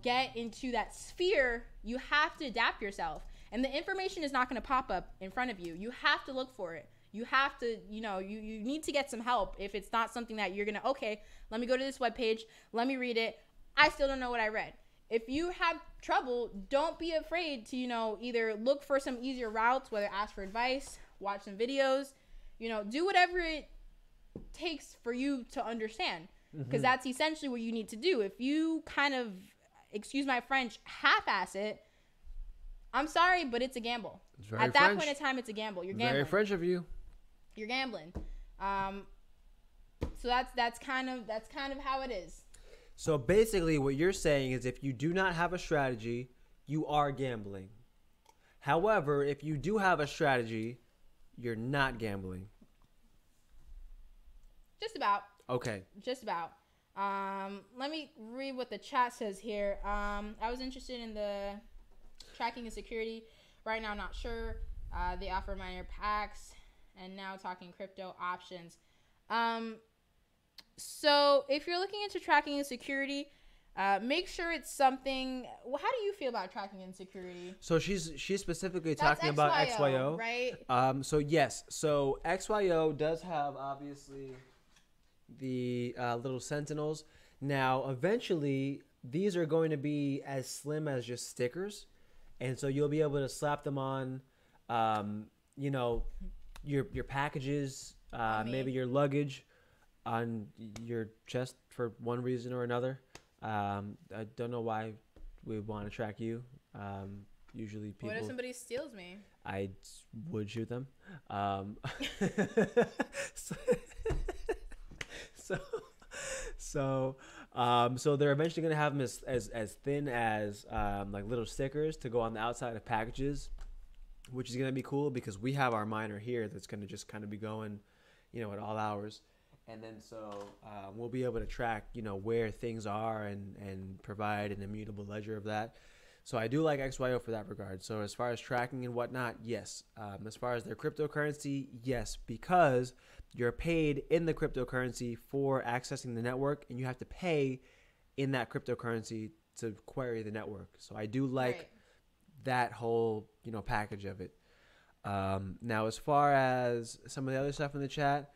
get into that sphere, you have to adapt yourself, and the information is not going to pop up in front of you. You have to look for it. You have to, you need to get some help if it's not something that you're going to, okay, let me go to this webpage. Let me read it. I still don't know what I read. If you have trouble, don't be afraid to, either look for some easier routes, whether ask for advice, watch some videos, do whatever it takes for you to understand. Because that's essentially what you need to do. If you kind of, excuse my French, half-ass it, I'm sorry, but it's a gamble. At that point in time, it's a gamble. You're gambling. Very French of you. You're gambling. So that's kind of how it is. So basically what you're saying is if you do not have a strategy, you are gambling. However, if you do have a strategy, you're not gambling. Just about. Okay. Just about. Let me read what the chat says here. I was interested in the tracking and security. Right now, not sure. They offer minor packs. And now talking crypto options. So if you're looking into tracking and security, make sure it's something. Well, how do you feel about tracking and security? So she's specifically talking about XYO, right? So yes. So XYO does have obviously the little sentinels. Now, eventually, these are going to be as slim as just stickers, and so you'll be able to slap them on, your packages, maybe your luggage on your chest for one reason or another. I don't know why we want to track you. Usually people... What if somebody steals me? I would shoot them. So they're eventually going to have them as thin as little stickers to go on the outside of packages, which is going to be cool because we have our miner here that's going to just kind of be going, at all hours. And then we'll be able to track, where things are and provide an immutable ledger of that. So I do like XYO for that regard. So as far as tracking and whatnot, yes. As far as their cryptocurrency, yes, because you're paid in the cryptocurrency for accessing the network, and you have to pay in that cryptocurrency to query the network. So I do like that whole, package of it. Now, as far as some of the other stuff in the chat,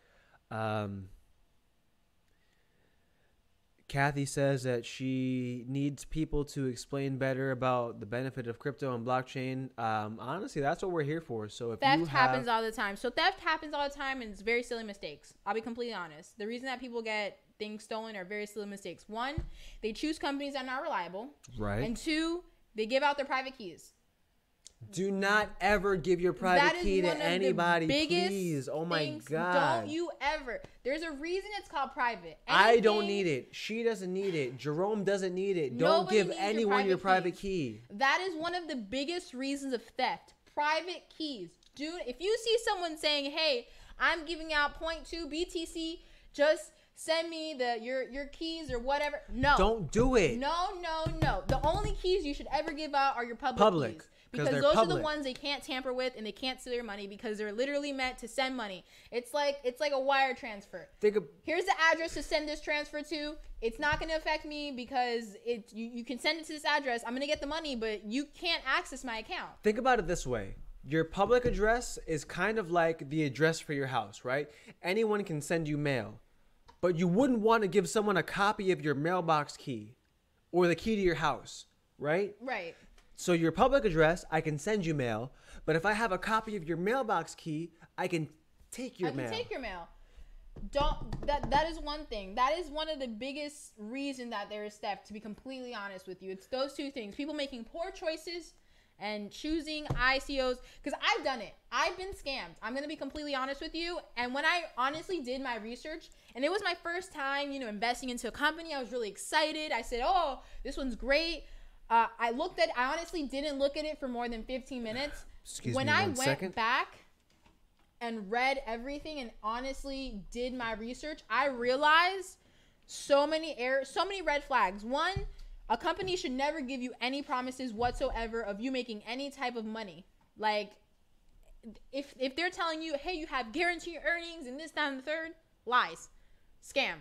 Kathy says that she needs people to explain better about the benefit of crypto and blockchain. Honestly, that's what we're here for. So if theft happens all the time. So theft happens all the time, and it's very silly mistakes. I'll be completely honest. The reason that people get things stolen are very silly mistakes. One, they choose companies that are not reliable. Right. And two, they give out their private keys. Do not ever give your private key to anybody, please. Oh my God. Don't you ever. There's a reason it's called private. I don't need it. She doesn't need it. Jerome doesn't need it. Don't give anyone your private key. That is one of the biggest reasons of theft. Private keys. Dude, if you see someone saying, hey, I'm giving out 0.2 BTC, just send me your keys or whatever. No. Don't do it. No. The only keys you should ever give out are your public keys. Because those are the ones they can't tamper with, and they can't steal your money because they're literally meant to send money. It's like a wire transfer. Here's the address to send this transfer to. It's not going to affect me because you can send it to this address. I'm going to get the money, but you can't access my account. Think about it this way. Your public address is kind of like the address for your house, right? Anyone can send you mail, but you wouldn't want to give someone a copy of your mailbox key or the key to your house, right? Right. So your public address, I can send you mail, but if I have a copy of your mailbox key, I can take your mail. That is one thing. That is one of the biggest reason that there is theft, to be completely honest with you. It's those two things. People making poor choices and choosing ICOs, because I've done it. I've been scammed. I'm going to be completely honest with you. And when I honestly did my research, and it was my first time, investing into a company, I was really excited. I said, oh, this one's great. I honestly didn't look at it for more than 15 minutes. When I went back and read everything and honestly did my research, I realized so many errors, so many red flags. One, a company should never give you any promises whatsoever of you making any type of money. Like, if they're telling you, hey, you have guaranteed earnings and this, that, and the third, lies. Scam.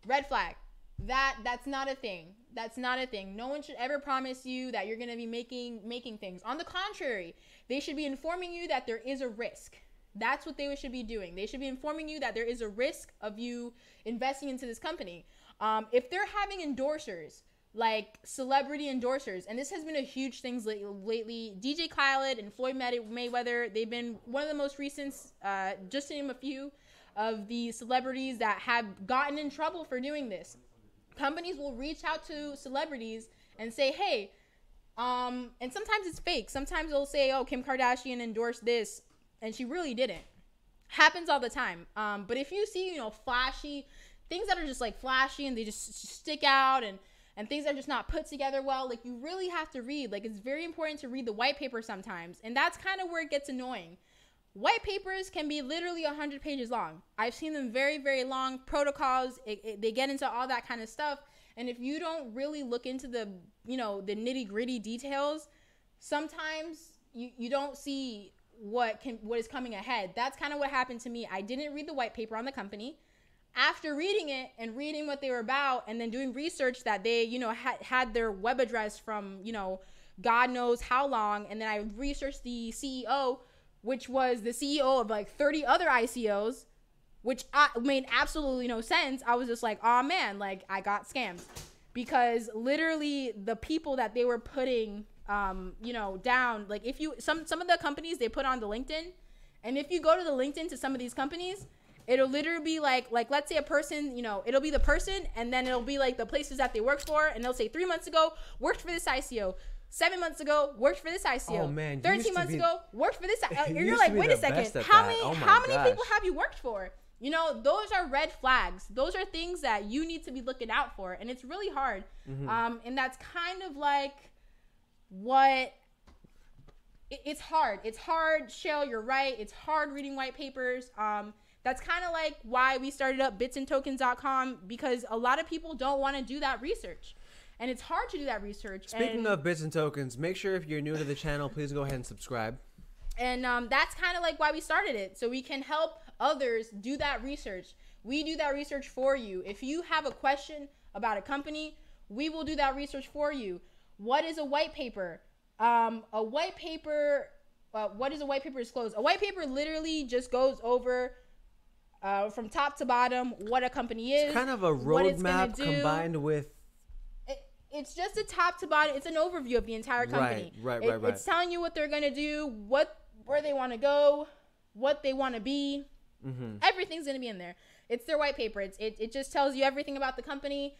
Red flag. That's not a thing. That's not a thing. No one should ever promise you that you're going to be making things. On the contrary, they should be informing you that there is a risk. That's what they should be doing. They should be informing you that there is a risk of you investing into this company. If they're having endorsers, like celebrity endorsers, and this has been a huge thing lately. DJ Khaled and Floyd Mayweather, they've been one of the most recent, just to name a few, of the celebrities that have gotten in trouble for doing this. Companies will reach out to celebrities and say, hey, and sometimes it's fake. Sometimes they'll say, oh, Kim Kardashian endorsed this, and she really didn't. Happens all the time. But if you see, flashy things that are just like flashy and they just stick out, and things that are just not put together well, like, you really have to read. Like, it's very important to read the white paper sometimes. And that's kind of where it gets annoying. White papers can be literally 100 pages long. I've seen them very, very long. Protocols, they get into all that kind of stuff. And if you don't really look into the nitty gritty details, sometimes you don't see what is coming ahead. That's kind of what happened to me. I didn't read the white paper on the company. After reading it and reading what they were about, and then doing research that they, had their web address from, God knows how long. And then I researched the CEO, which was the CEO of like 30 other ICOs, which made absolutely no sense. I was just like, oh man, like, I got scammed, because literally the people that they were putting, down, like, if you, some of the companies they put on the LinkedIn, and if you go to the LinkedIn to some of these companies, it'll literally be like let's say a person, it'll be the person, and then it'll be like the places that they worked for, and they'll say 3 months ago worked for this ICO. 7 months ago, worked for this ICO. Oh, man. 13 months ago, worked for this. You're like, wait a second. How many people have you worked for? Those are red flags. Those are things that you need to be looking out for. And it's really hard. Mm-hmm. And that's kind of like what... It's hard. It's hard, Shell, you're right. It's hard reading white papers. That's kind of like why we started up bitsandtokens.com, because a lot of people don't want to do that research. And it's hard to do that research. Speaking of Bits and Tokens, make sure if you're new to the channel, please go ahead and subscribe. And that's kind of like why we started it, so we can help others do that research. We do that research for you. If you have a question about a company, we will do that research for you. What is a white paper? What is a white paper disclose? A white paper literally just goes over from top to bottom, what a company is. It's kind of a what it's gonna roadmap do. combined with. It's just a top to bottom. It's an overview of the entire company. Right. It's telling you what they're gonna do, where they want to go, what they want to be. Mm-hmm. Everything's gonna be in there. It's their white paper. It just tells you everything about the company.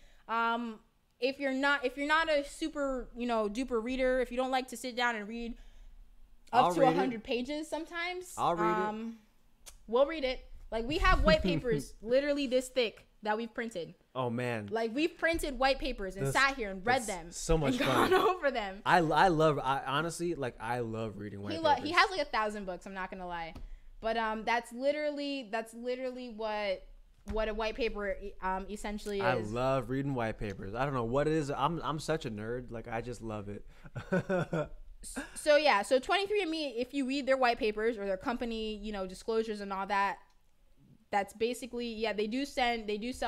If you're not a super duper reader, if you don't like to sit down and read up to 100 pages, sometimes I'll read it. We'll read it. Like we have white papers literally this thick that we've printed. Oh man! Like we've printed white papers and sat here and read them. So much and fun. Gone over them. I honestly love reading white papers. He has like 1,000 books. I'm not gonna lie, but that's literally what a white paper essentially is. I love reading white papers. I don't know what it is. I'm such a nerd. Like I just love it. So 23andMe, if you read their white papers or their company, disclosures and all that, that's basically they do sell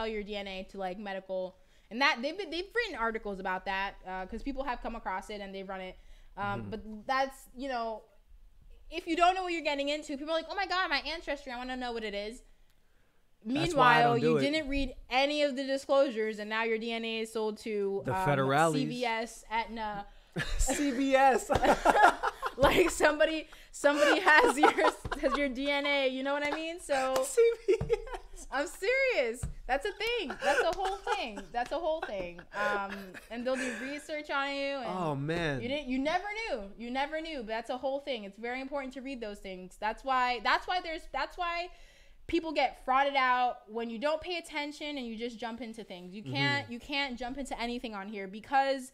your DNA to like medical, and that they've written articles about that because people have come across it and they've run it. But that's if you don't know what you're getting into, people are like, oh my god, my ancestry, I want to know what it is. Meanwhile, you didn't read any of the disclosures, and now your DNA is sold to the federales, CVS, Aetna, CVS. Like somebody has your DNA. You know what I mean? So CVS. I'm serious. That's a thing. That's a whole thing. And they'll do research on you. And oh man. You never knew. But that's a whole thing. It's very important to read those things. That's why people get frauded out when you don't pay attention and you just jump into things. You can't jump into anything on here because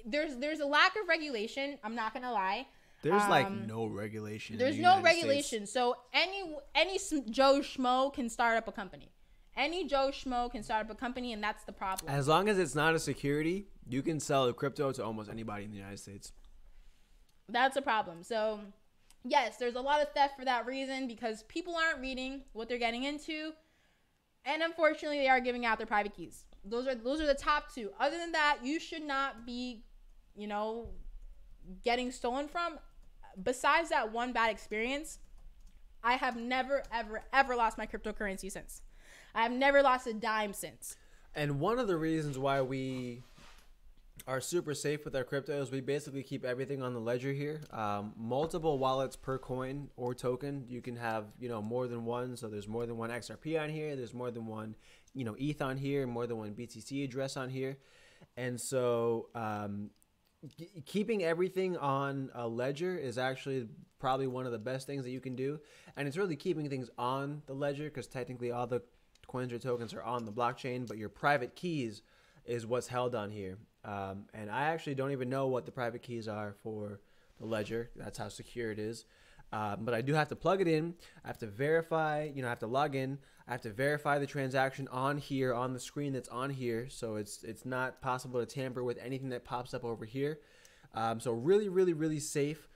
there's a lack of regulation. I'm not gonna lie. There's like no regulation. There's no regulation. So any Joe Schmo can start up a company. Any Joe Schmo can start up a company, and that's the problem. As long as it's not a security, you can sell crypto to almost anybody in the United States. That's a problem. So yes, there's a lot of theft for that reason because people aren't reading what they're getting into, and unfortunately, they are giving out their private keys. Those are the top two. Other than that, you should not be, getting stolen from. Besides that one bad experience, I have never, ever, ever lost my cryptocurrency since. I have never lost a dime since. And one of the reasons why we are super safe with our cryptos, we basically keep everything on the ledger here. Multiple wallets per coin or token. You can have more than one, so there's more than one XRP on here, there's more than one ETH on here, more than one BTC address on here. And so keeping everything on a ledger is actually probably one of the best things that you can do. And it's really keeping things on the ledger because technically all the coins or tokens are on the blockchain, but your private keys is what's held on here. And I actually don't even know what the private keys are for the ledger. That's how secure it is. But I do have to plug it in. I have to verify, I have to log in. I have to verify the transaction on here, on the screen that's on here. So it's not possible to tamper with anything that pops up over here. So really, really, really safe.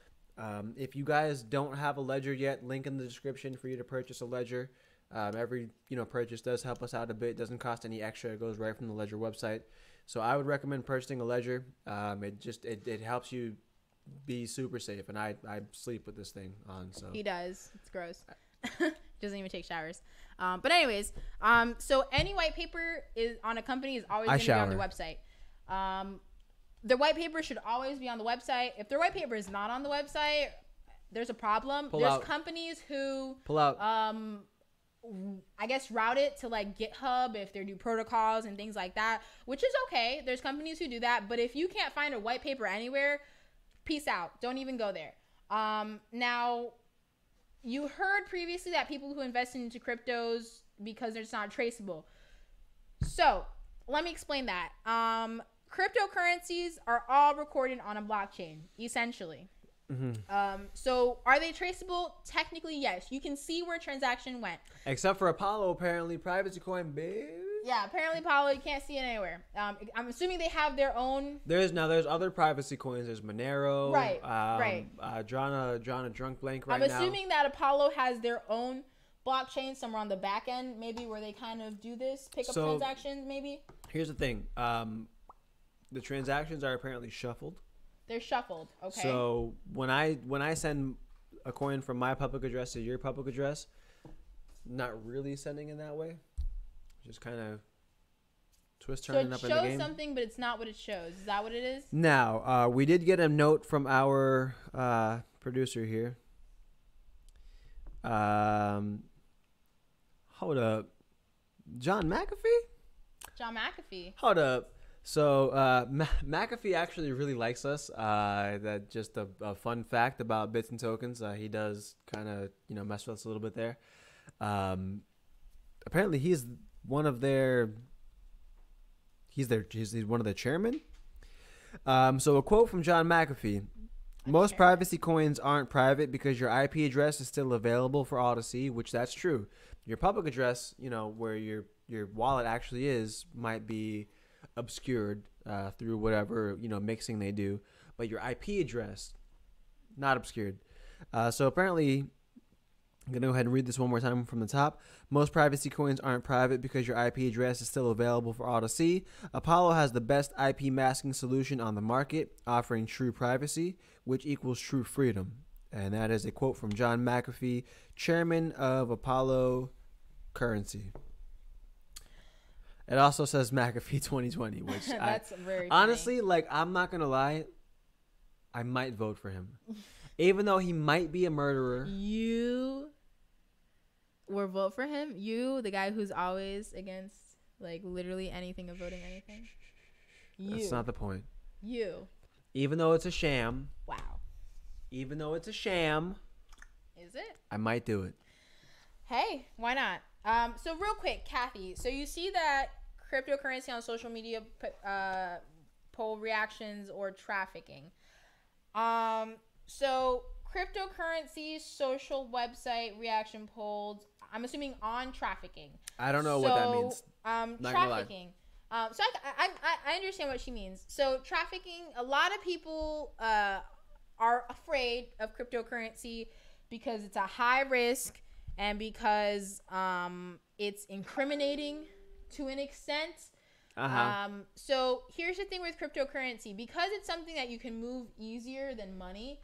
If you guys don't have a ledger yet, link in the description for you to purchase a ledger. Every purchase does help us out a bit. It doesn't cost any extra. It goes right from the ledger website. So I would recommend purchasing a ledger. It helps you be super safe, and I sleep with this thing on. So he does. It's gross. Doesn't even take showers. But anyways, so any white paper is on a company is always going to be on the website. The white paper should always be on the website. If their white paper is not on the website, there's a problem. There's companies who pull out. I guess route it to like GitHub if they do protocols and things like that, which is okay. There's companies who do that, but if you can't find a white paper anywhere, peace out. Don't even go there. Now, you heard previously that people who invested into cryptos because it's not traceable. So let me explain that. Cryptocurrencies are all recorded on a blockchain, essentially. Mm-hmm. So are they traceable? Technically, yes. You can see where transaction went. Except for Apollo, apparently. Privacy coin, babe. Yeah, apparently Apollo, you can't see it anywhere. I'm assuming they have their own. There's other privacy coins. There's Monero. Right, right. Drawing a drunk blank right now. I'm assuming that Apollo has their own blockchain somewhere on the back end, maybe where they kind of do this, pick up transactions, maybe. Here's the thing. The transactions are apparently shuffled. They're shuffled. Okay. So when I send a coin from my public address to your public address, not really sending in that way. Just kind of twist So turning it up in the shows game. something, but it's not what it shows. Is that what it is? Now, we did get a note from our producer here. Hold up. John McAfee? John McAfee. Hold up. So McAfee actually really likes us. That just a fun fact about Bits and Tokens. He does kind of mess with us a little bit there. Apparently he's one of their. He's one of the chairmen. So a quote from John McAfee. Most privacy coins aren't private because your IP address is still available for all to see, which that's true. Your public address, where your wallet actually is, might be obscured through whatever mixing they do, but your IP address not obscured. So apparently, I'm gonna go ahead and read this one more time from the top. Most privacy coins aren't private because your IP address is still available for all to see. Apollo has the best IP masking solution on the market, offering true privacy, which equals true freedom. And that is a quote from John McAfee, chairman of Apollo Currency. It also says McAfee 2020, which That's very honestly, I'm not gonna lie, I might vote for him, even though he might be a murderer. You will vote for him? You, the guy who's always against literally anything of voting anything? That's not the point. You. Even though it's a sham. Wow. Even though it's a sham. Is it? I might do it. Hey, why not? So real quick, Kathy. So you see that cryptocurrency on social media poll reactions or trafficking. So cryptocurrency social website reaction polls. I'm assuming on trafficking. I don't know what that means. Not Trafficking. So I understand what she means. So trafficking. A lot of people are afraid of cryptocurrency because it's a high risk. And because it's incriminating to an extent. So here's the thing with cryptocurrency. Because it's something that you can move easier than money.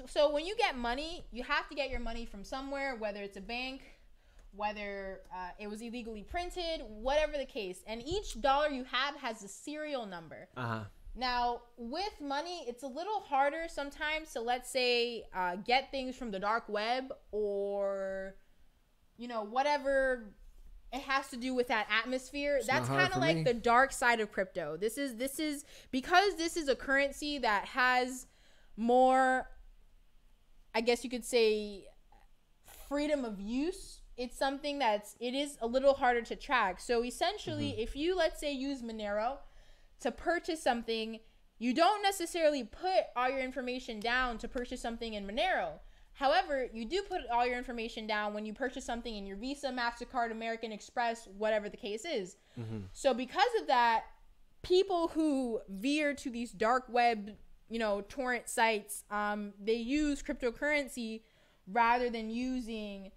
So when you get money, you have to get your money from somewhere, whether it's a bank, whether it was illegally printed, whatever the case. And each dollar you have has a serial number. Now, with money, it's a little harder sometimes to, let's say, get things from the dark web or, whatever it has to do with that atmosphere. That's kind of like the dark side of crypto. This is because this is a currency that has more, I guess you could say, freedom of use. It's something it is a little harder to track. So essentially, if you, let's say, use Monero to purchase something, you don't necessarily put all your information down to purchase something in Monero. However, you do put all your information down when you purchase something in your Visa, MasterCard, American Express, whatever the case is. So because of that, people who veer to these dark web, torrent sites, they use cryptocurrency rather than using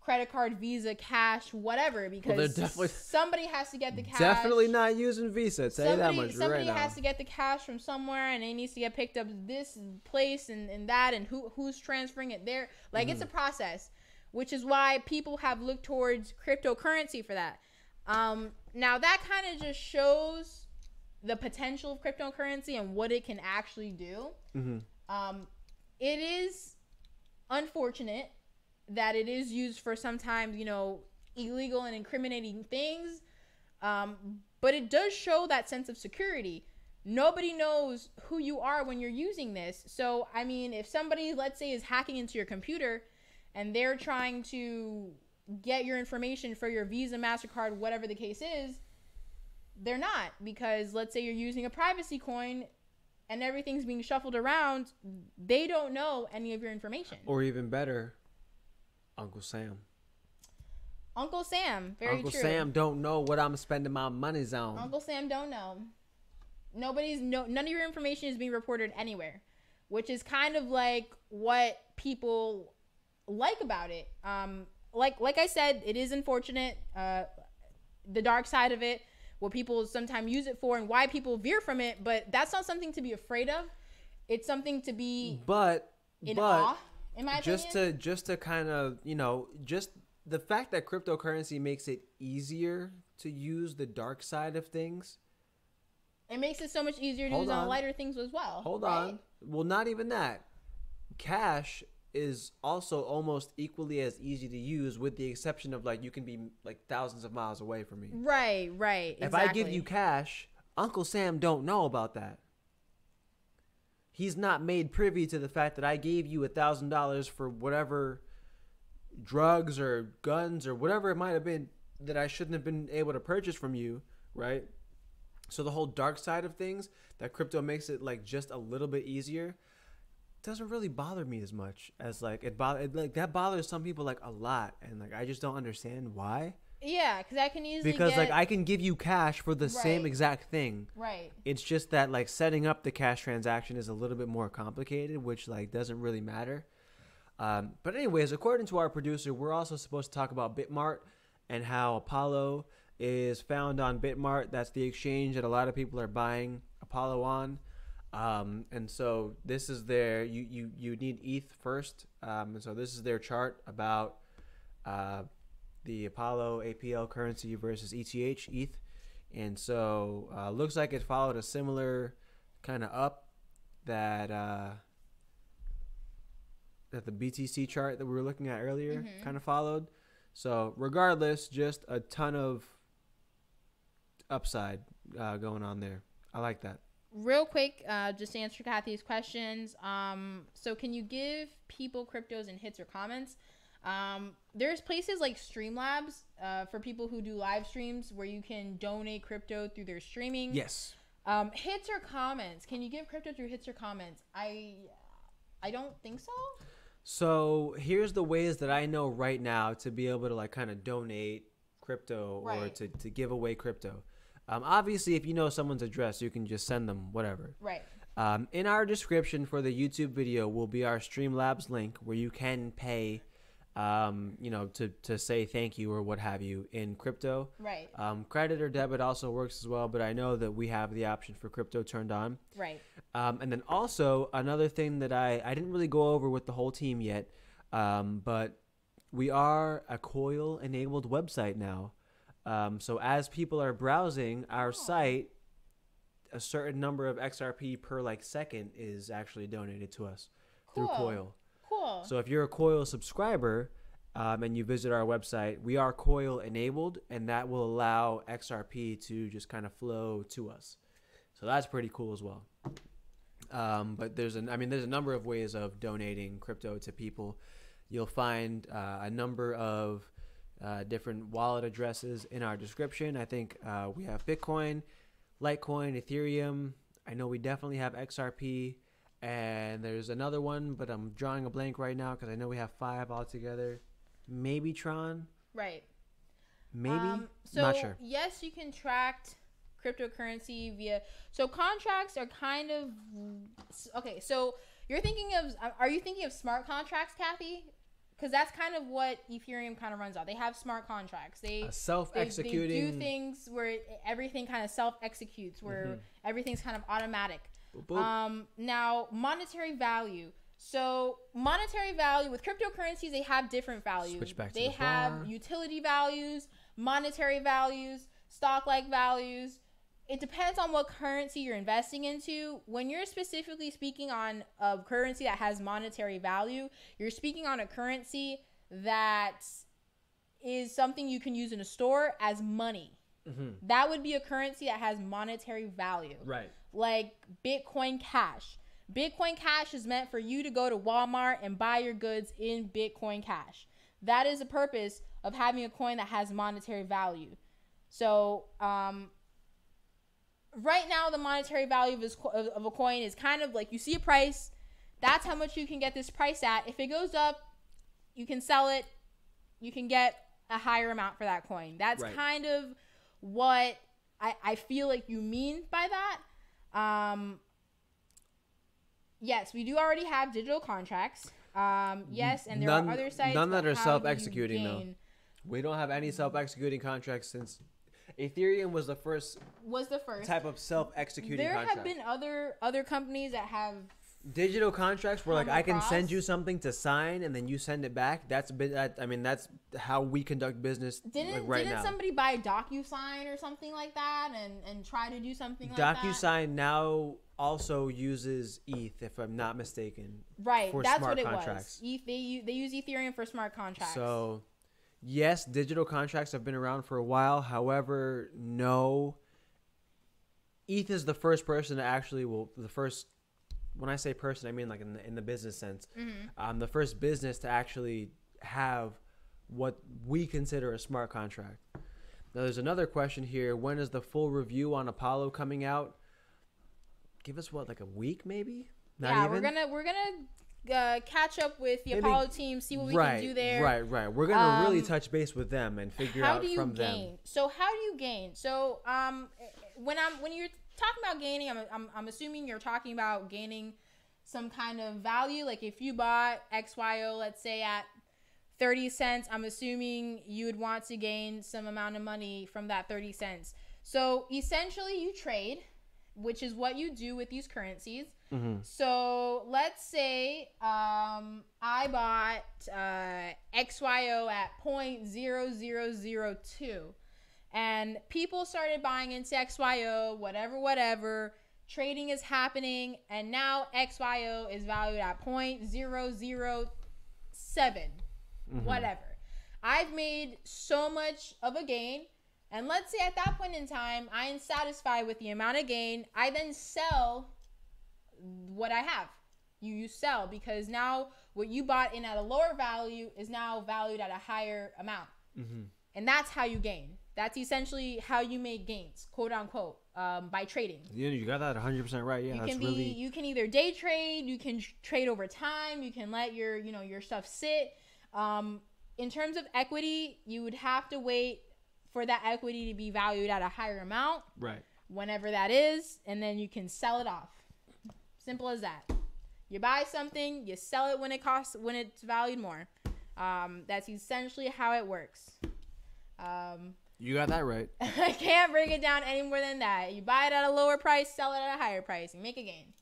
credit card, Visa, cash, whatever, because somebody has to get the cash. Definitely not using Visa. Tell you that much right now. Somebody has to get the cash from somewhere, and it needs to get picked up this place and that, and who's transferring it there. It's a process, which is why people have looked towards cryptocurrency for that. Now that kind of just shows the potential of cryptocurrency and what it can actually do. It is unfortunate that it is used for sometimes, illegal and incriminating things. But it does show that sense of security. Nobody knows who you are when you're using this. So, I mean, if somebody, let's say, is hacking into your computer and they're trying to get your information for your Visa, MasterCard, whatever the case is, they're not. Because let's say you're using a privacy coin and everything's being shuffled around, they don't know any of your information. Or even better, Uncle Sam. Uncle Sam, very Uncle true. Sam don't know what I'm spending my monies on. Uncle Sam don't know. None of your information is being reported anywhere, which is kind of like what people like about it. Like I said, it is unfortunate. The dark side of it, what people sometimes use it for, and why people veer from it. But that's not something to be afraid of. It's something to be in awe. In my opinion. Just to kind of, just the fact that cryptocurrency makes it easier to use the dark side of things. It makes it so much easier to use on lighter things as well. Hold on. Well, not even that. Cash is also almost equally as easy to use, with the exception of like you can be like thousands of miles away from me. Right. If I give you cash, Uncle Sam don't know about that. He's not made privy to the fact that I gave you $1,000 for whatever drugs or guns or whatever it might have been that I shouldn't have been able to purchase from you, right? So the whole dark side of things, that crypto makes it like just a little bit easier, doesn't really bother me as much as like that bothers some people like a lot, and like I just don't understand why. Yeah, because I can easily like I can give you cash for the same exact thing. Right. It's just that like setting up the cash transaction is a little bit more complicated, which like doesn't really matter. But anyways, according to our producer, we're also supposed to talk about Bitmart and how Apollo is found on Bitmart. That's the exchange that a lot of people are buying Apollo on. And so this is their, you need ETH first. And so this is their chart about the Apollo APL currency versus ETH. And so looks like it followed a similar kind of up that the BTC chart that we were looking at earlier kind of followed. So regardless, just a ton of upside going on there. I like that. Real quick, just to answer Kathy's questions. So can you give people cryptos in hits or comments? There's places like Streamlabs for people who do live streams where you can donate crypto through their streaming. Yes. Hits or comments. Can you give crypto through hits or comments? I don't think so. So here's the ways that I know right now to be able to like kind of donate crypto or to give away crypto. Obviously, if you know someone's address, you can just send them whatever. Right. In our description for the YouTube video will be our Streamlabs link where you can pay, to say thank you or what have you in crypto. Right. Credit or debit also works as well, but I know that we have the option for crypto turned on. Right. And then also another thing that I didn't really go over with the whole team yet, but we are a Coil-enabled website now. So as people are browsing our site, a certain number of XRP per like second is actually donated to us through Coil. Cool. So if you're a Coil subscriber and you visit our website, we are Coil enabled, and that will allow XRP to just kind of flow to us. So that's pretty cool as well. But there's a number of ways of donating crypto to people. You'll find a number of different wallet addresses in our description. I think we have Bitcoin, Litecoin, Ethereum. I know we definitely have XRP, and there's another one, but I'm drawing a blank right now because I know we have 5 altogether. Maybe Tron. Right. Maybe. So not sure. Yes, you can track cryptocurrency via. So contracts are kind of okay. So are you thinking of smart contracts, Kathy? Because that's kind of what Ethereum kind of runs on. They have smart contracts. They self-executing. They do things where everything kind of self-executes, where everything's kind of automatic. Boop, boop. Now, monetary value. So monetary value with cryptocurrencies, they have different values. Switch back to they the have bar. utility values, monetary values, stock-like values. It depends on what currency you're investing into. When you're specifically speaking on a currency that has monetary value, you're speaking on a currency that is something you can use in a store as money. That would be a currency that has monetary value. Right. Like Bitcoin Cash. Bitcoin Cash is meant for you to go to Walmart and buy your goods in Bitcoin Cash. That is the purpose of having a coin that has monetary value. So, right now, the monetary value of a coin is kind of like you see a price. That's how much you can get this price at. If it goes up, you can sell it. You can get a higher amount for that coin. That's kind of what I feel like you mean by that. Yes, we do already have digital contracts. Yes, and there are other sites. None that are self-executing, though. We don't have any self-executing contracts since Ethereum was the first type of self-executing contract. There have been other companies that have Digital contracts where like come I can across. send you something to sign and then you send it back. That's a bit. I mean, that's how we conduct business Didn't right now. somebody buy DocuSign or something like that and try to do something like that? DocuSign now also uses ETH, if I'm not mistaken. Right, for that's smart what it contracts. was. They use Ethereum for smart contracts. So, yes, digital contracts have been around for a while. However, no. ETH is the first person to actually when I say person, I mean like in the business sense. The first business to actually have what we consider a smart contract. Now, there's another question here. When is the full review on Apollo coming out? Give us like a week, maybe? Not even? we're gonna catch up with the Maybe- Apollo team, see what we can do there. Right. We're gonna really touch base with them and figure How out do you from gain? them. So how do you gain? So when you're talking about gaining, I'm assuming you're talking about gaining some kind of value. Like if you bought XYO, let's say at 30 cents, I'm assuming you would want to gain some amount of money from that 30 cents. So essentially you trade, which is what you do with these currencies. So let's say I bought XYO at 0.0002 and people started buying into XYO, whatever. Trading is happening, and now XYO is valued at 0.007, whatever. I've made so much of a gain, and let's say at that point in time, I am satisfied with the amount of gain. I then sell what I have. You sell because now what you bought in at a lower value is now valued at a higher amount. And that's how you gain. That's essentially how you make gains, quote unquote, by trading. Yeah, you got that 100% right. Yeah, You can either day trade, you can trade over time, you can let your stuff sit. In terms of equity, you would have to wait for that equity to be valued at a higher amount, right. whenever that is, and then you can sell it off. Simple as that. You buy something, you sell it when it's valued more. That's essentially how it works. You got that right. I can't break it down any more than that. You buy it at a lower price, sell it at a higher price, and make a gain.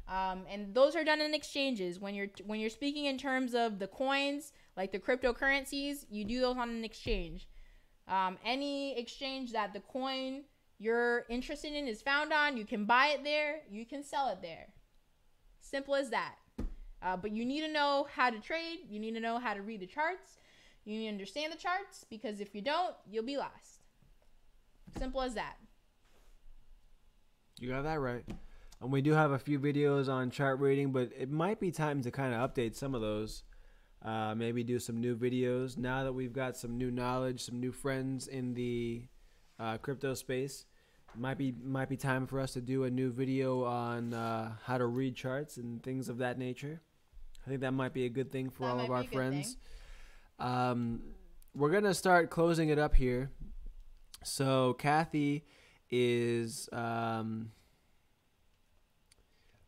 And those are done in exchanges. When you're speaking in terms of the coins, like the cryptocurrencies, you do those on an exchange. Any exchange that the coin you're interested in is found on, you can buy it there, you can sell it there. Simple as that. But you need to know how to trade. You need to know how to read the charts. You need to understand the charts, because if you don't, you'll be lost. Simple as that. You got that right. And we do have a few videos on chart reading, but it might be time to kind of update some of those. Maybe do some new videos now that we've got some new knowledge, some new friends in the crypto space. Might be time for us to do a new video on how to read charts and things of that nature. I think that might be a good thing for all of our friends. We're gonna start closing it up here. So Kathy is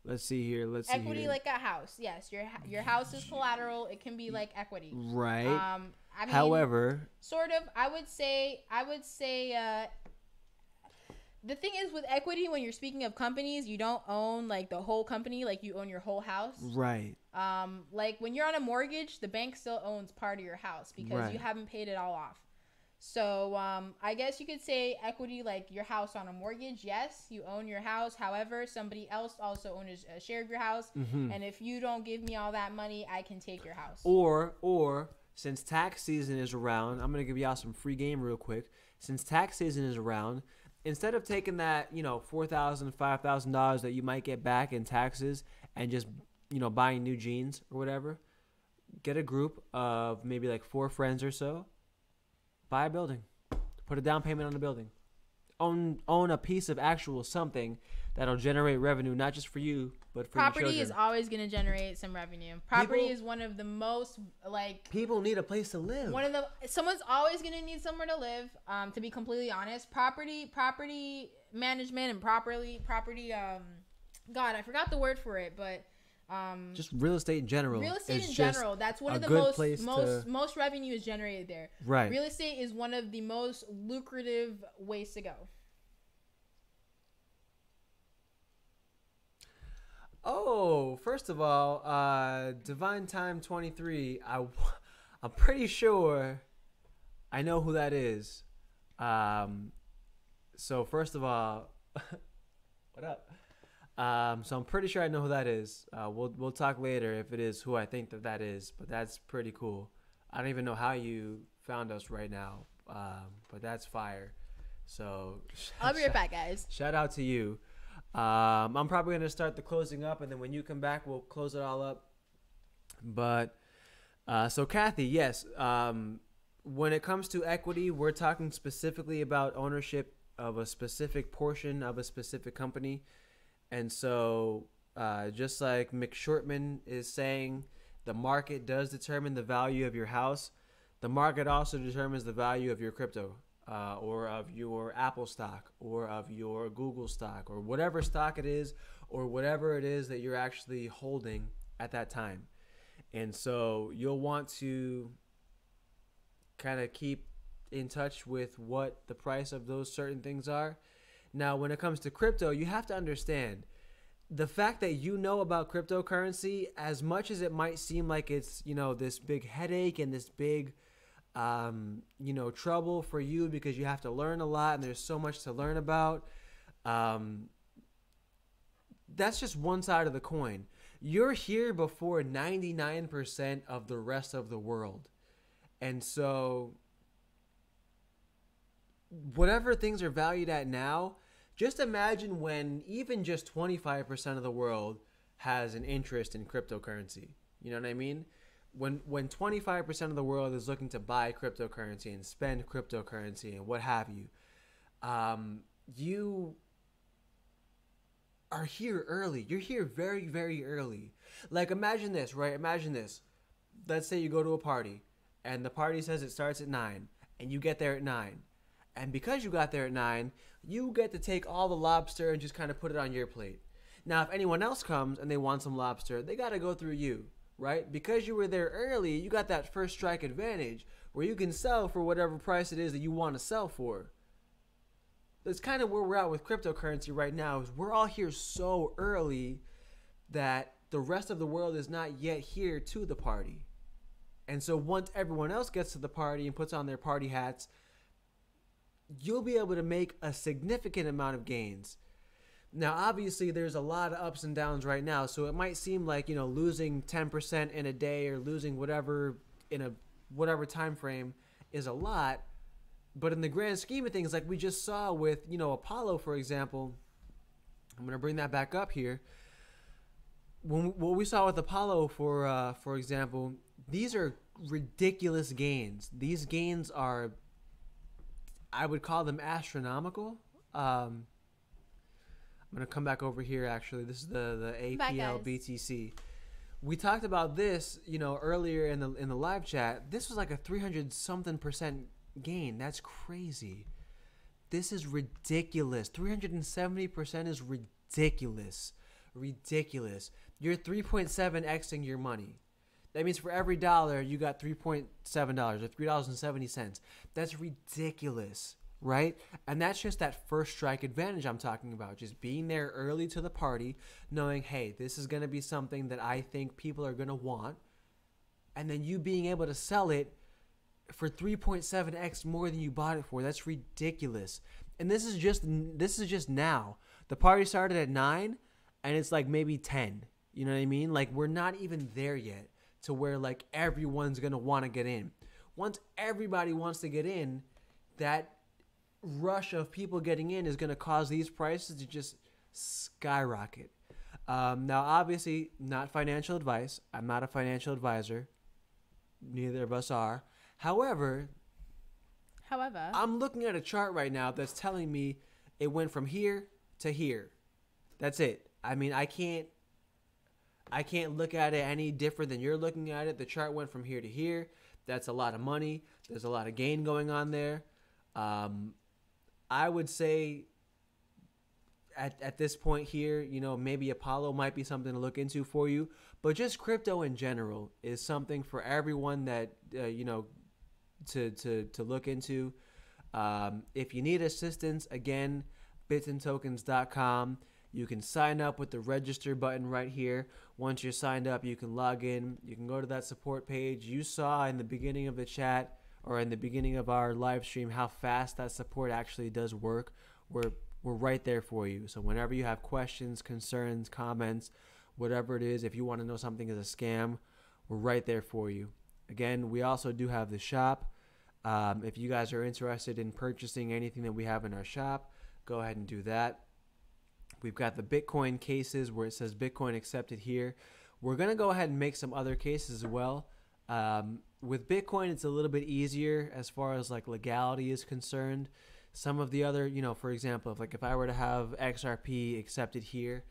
let's see here. Equity like a house. Yes, your house is collateral. It can be like equity. Right. I mean, however, sort of. I would say. The thing is with equity, when you're speaking of companies, you don't own like the whole company, like you own your whole house. Right. Like when you're on a mortgage, the bank still owns part of your house because you haven't paid it all off. So I guess you could say equity like your house on a mortgage. Yes, you own your house. However, somebody else also owns a share of your house. And if you don't give me all that money, I can take your house. Or since tax season is around, I'm going to give y'all some free game real quick. Since tax season is around, instead of taking that, $4,000, $5,000 that you might get back in taxes and just, buying new jeans or whatever, get a group of maybe like 4 friends or so, buy a building, put a down payment on the building, own a piece of actual something that'll generate revenue, not just for you, but for your children. Property is always going to generate some revenue. Property is one of the most, people need a place to live. Someone's always going to need somewhere to live. To be completely honest, property management and property, God, I forgot the word for it, but just real estate in general. Real estate in general, that's one of the most revenue is generated there. Right. Real estate is one of the most lucrative ways to go. Oh, first of all, Divine Time 23. I'm pretty sure I know who that is. So first of all, what up? So I'm pretty sure I know who that is. We'll talk later if it is who I think that is. But that's pretty cool. I don't even know how you found us right now. But that's fire. So I'll be right back, guys. Shout out to you. I'm probably gonna start the closing up, and then when you come back, we'll close it all up. But so Kathy, yes. When it comes to equity, we're talking specifically about ownership of a specific portion of a specific company. And so just like McShortman is saying, the market does determine the value of your house. The market also determines the value of your crypto or of your Apple stock or of your Google stock or whatever stock it is or whatever it is that you're actually holding at that time. And so you'll want to kind of keep in touch with what the price of those certain things are. Now, when it comes to crypto, you have to understand the fact that you know about cryptocurrency, as much as it might seem like it's, this big headache and this big, trouble for you because you have to learn a lot and there's so much to learn about. That's just one side of the coin. You're here before 99% of the rest of the world. And so whatever things are valued at now, just imagine when even just 25% of the world has an interest in cryptocurrency. You know what I mean? When 25% of the world is looking to buy cryptocurrency and spend cryptocurrency and what have you, you are here early. You're here very, very early. Like, imagine this, right? Imagine this. Let's say you go to a party and the party says it starts at 9 and you get there at 9. And because you got there at 9, you get to take all the lobster and just kind of put it on your plate. Now, if anyone else comes and they want some lobster, they got to go through you, right? Because you were there early, you got that first strike advantage where you can sell for whatever price it is that you want to sell for. That's kind of where we're at with cryptocurrency right now. Is we're all here so early that the rest of the world is not yet here to the party. And so once everyone else gets to the party and puts on their party hats, you'll be able to make a significant amount of gains. Now, obviously, there's a lot of ups and downs right now, so it might seem like, losing 10% in a day or losing whatever in a whatever time frame is a lot. But in the grand scheme of things, like we just saw with, Apollo, for example, I'm going to bring that back up here. What we saw with Apollo, for example, these are ridiculous gains. These gains are, I would call them astronomical. I'm going to come back over here, actually. This is the APL BTC. We talked about this, earlier in the live chat. This was like a 300-something% gain. That's crazy. This is ridiculous. 370% is ridiculous. Ridiculous. You're 3.7xing your money. That means for every dollar, you got $3.7 or $3.70. That's ridiculous, right? And that's just that first strike advantage I'm talking about. Just being there early to the party, knowing, hey, this is going to be something that I think people are going to want. And then you being able to sell it for 3.7x more than you bought it for. That's ridiculous. And this is just now. The party started at 9 and it's like maybe 10. You know what I mean? Like, we're not even there yet to where like everyone's going to want to get in. Once everybody wants to get in, that rush of people getting in is going to cause these prices to just skyrocket. Now, obviously, not financial advice. I'm not a financial advisor. Neither of us are. However, I'm looking at a chart right now that's telling me it went from here to here. That's it. I mean, I can't look at it any different than you're looking at it. The chart went from here to here. That's a lot of money. There's a lot of gain going on there. I would say at this point here, maybe Apollo might be something to look into for you. But just crypto in general is something for everyone that, to look into. If you need assistance, again, bitsandtokens.com. You can sign up with the register button right here. Once you're signed up, you can log in. You can go to that support page. You saw in the beginning of the chat or in the beginning of our live stream how fast that support actually does work. We're right there for you. So whenever you have questions, concerns, comments, whatever it is, if you want to know something is a scam, we're right there for you. Again, we also do have the shop. If you guys are interested in purchasing anything that we have in our shop, go ahead and do that. We've got the Bitcoin cases where it says Bitcoin accepted here. We're going to go ahead and make some other cases as well. With Bitcoin, it's a little bit easier as far as like legality is concerned. Some of the other, for example, if I were to have XRP accepted here,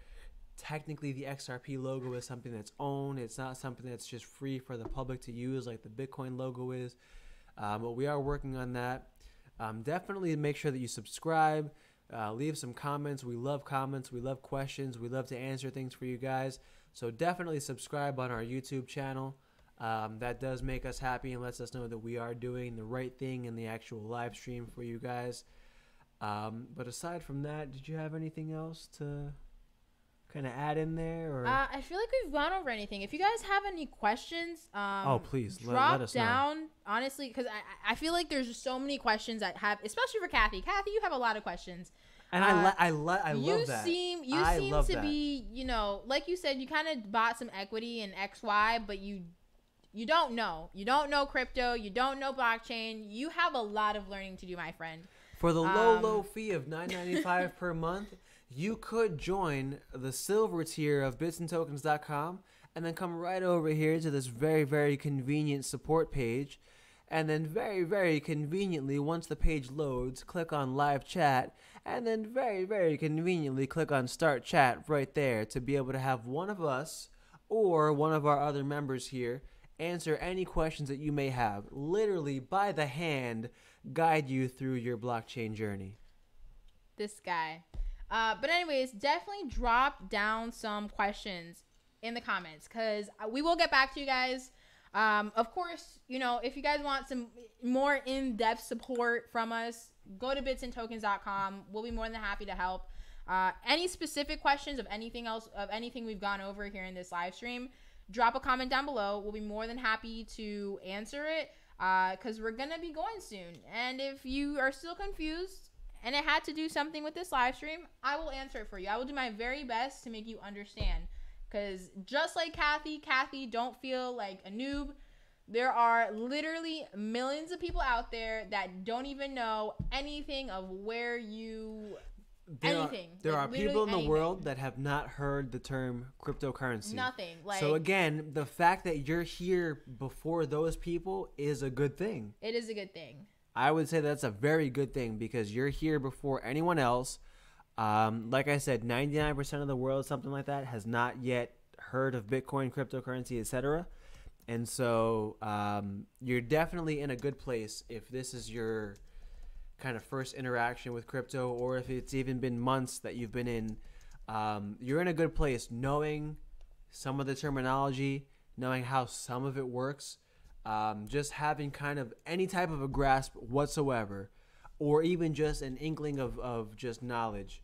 technically the XRP logo is something that's owned. It's not something that's just free for the public to use like the Bitcoin logo is. But we are working on that. Definitely make sure that you subscribe. Leave some comments. We love comments. We love questions. We love to answer things for you guys. So definitely subscribe on our YouTube channel. That does make us happy and lets us know that we are doing the right thing in the actual live stream for you guys. But aside from that, did you have anything else to kind of add in there? Or? I feel like we've gone over anything. If you guys have any questions, please drop let us down. know. Honestly, because I feel like there's just so many questions that have, especially for Kathy. Kathy, you have a lot of questions. And I love that. You seem to be, like you said, you kind of bought some equity in XY, but you don't know. You don't know crypto. You don't know blockchain. You have a lot of learning to do, my friend. For the low fee of $9.95 per month, you could join the silver tier of bitsandtokens.com and then come right over here to this very, very convenient support page. And then very, very conveniently, once the page loads, click on live chat. And then very, very conveniently, click on start chat right there to be able to have one of us or one of our other members here answer any questions that you may have. Literally, by the hand, guide you through your blockchain journey. This guy. But anyways, definitely drop down some questions in the comments because we will get back to you guys. Of course, if you guys want some more in-depth support from us, go to bitsandtokens.com. We'll be more than happy to help. Any specific questions of anything else, of anything we've gone over here in this live stream, drop a comment down below. We'll be more than happy to answer it because we're going to be going soon. And if you are still confused, and it had to do something with this live stream, I will answer it for you. I will do my very best to make you understand. Because just like Kathy, don't feel like a noob. There are literally millions of people out there that don't even know anything of where you... There are people in the world that have not heard the term cryptocurrency. Nothing. So again, the fact that you're here before those people is a good thing. It is a good thing. I would say that's a very good thing because you're here before anyone else. Like I said, 99% of the world, something like that, has not yet heard of Bitcoin, cryptocurrency, etc. And so you're definitely in a good place if this is your kind of first interaction with crypto, or if it's even been months that you've been in. You're in a good place knowing some of the terminology, knowing how some of it works. Just having kind of any type of a grasp whatsoever, or even just an inkling of just knowledge,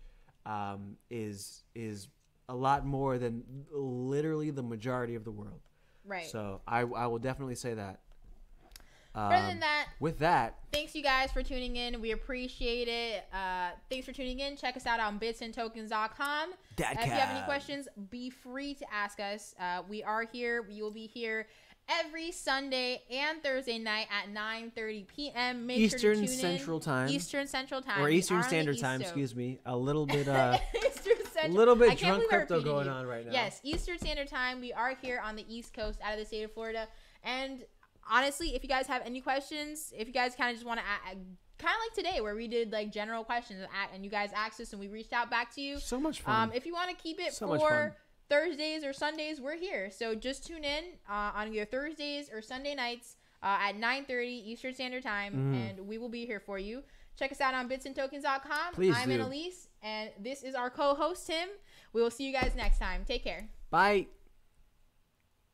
is a lot more than literally the majority of the world. Right. So I will definitely say that. Other than that, with that, thanks you guys for tuning in. We appreciate it. Thanks for tuning in. Check us out on bitsandtokens.com. If you have any questions, be free to ask us. We are here. We will be here every Sunday and Thursday night at 9:30 p.m. Make sure to tune Central Time. Eastern Central Time. Or Eastern Standard Time, excuse me. A little bit Eastern Central. A little bit drunk crypto going on right now. Yes, Eastern Standard Time. We are here on the East Coast out of the state of Florida. And honestly, if you guys have any questions, if you guys kind of just want to kind of like today where we did like general questions and you guys asked us and we reached out back to you. So much fun. If you want to keep it for Thursdays or Sundays, we're here. So just tune in on your Thursdays or Sunday nights at 9:30 Eastern Standard Time, and we will be here for you. Check us out on bitsandtokens.com. I'm Annalise, and this is our co-host, Tim. We will see you guys next time. Take care. Bye.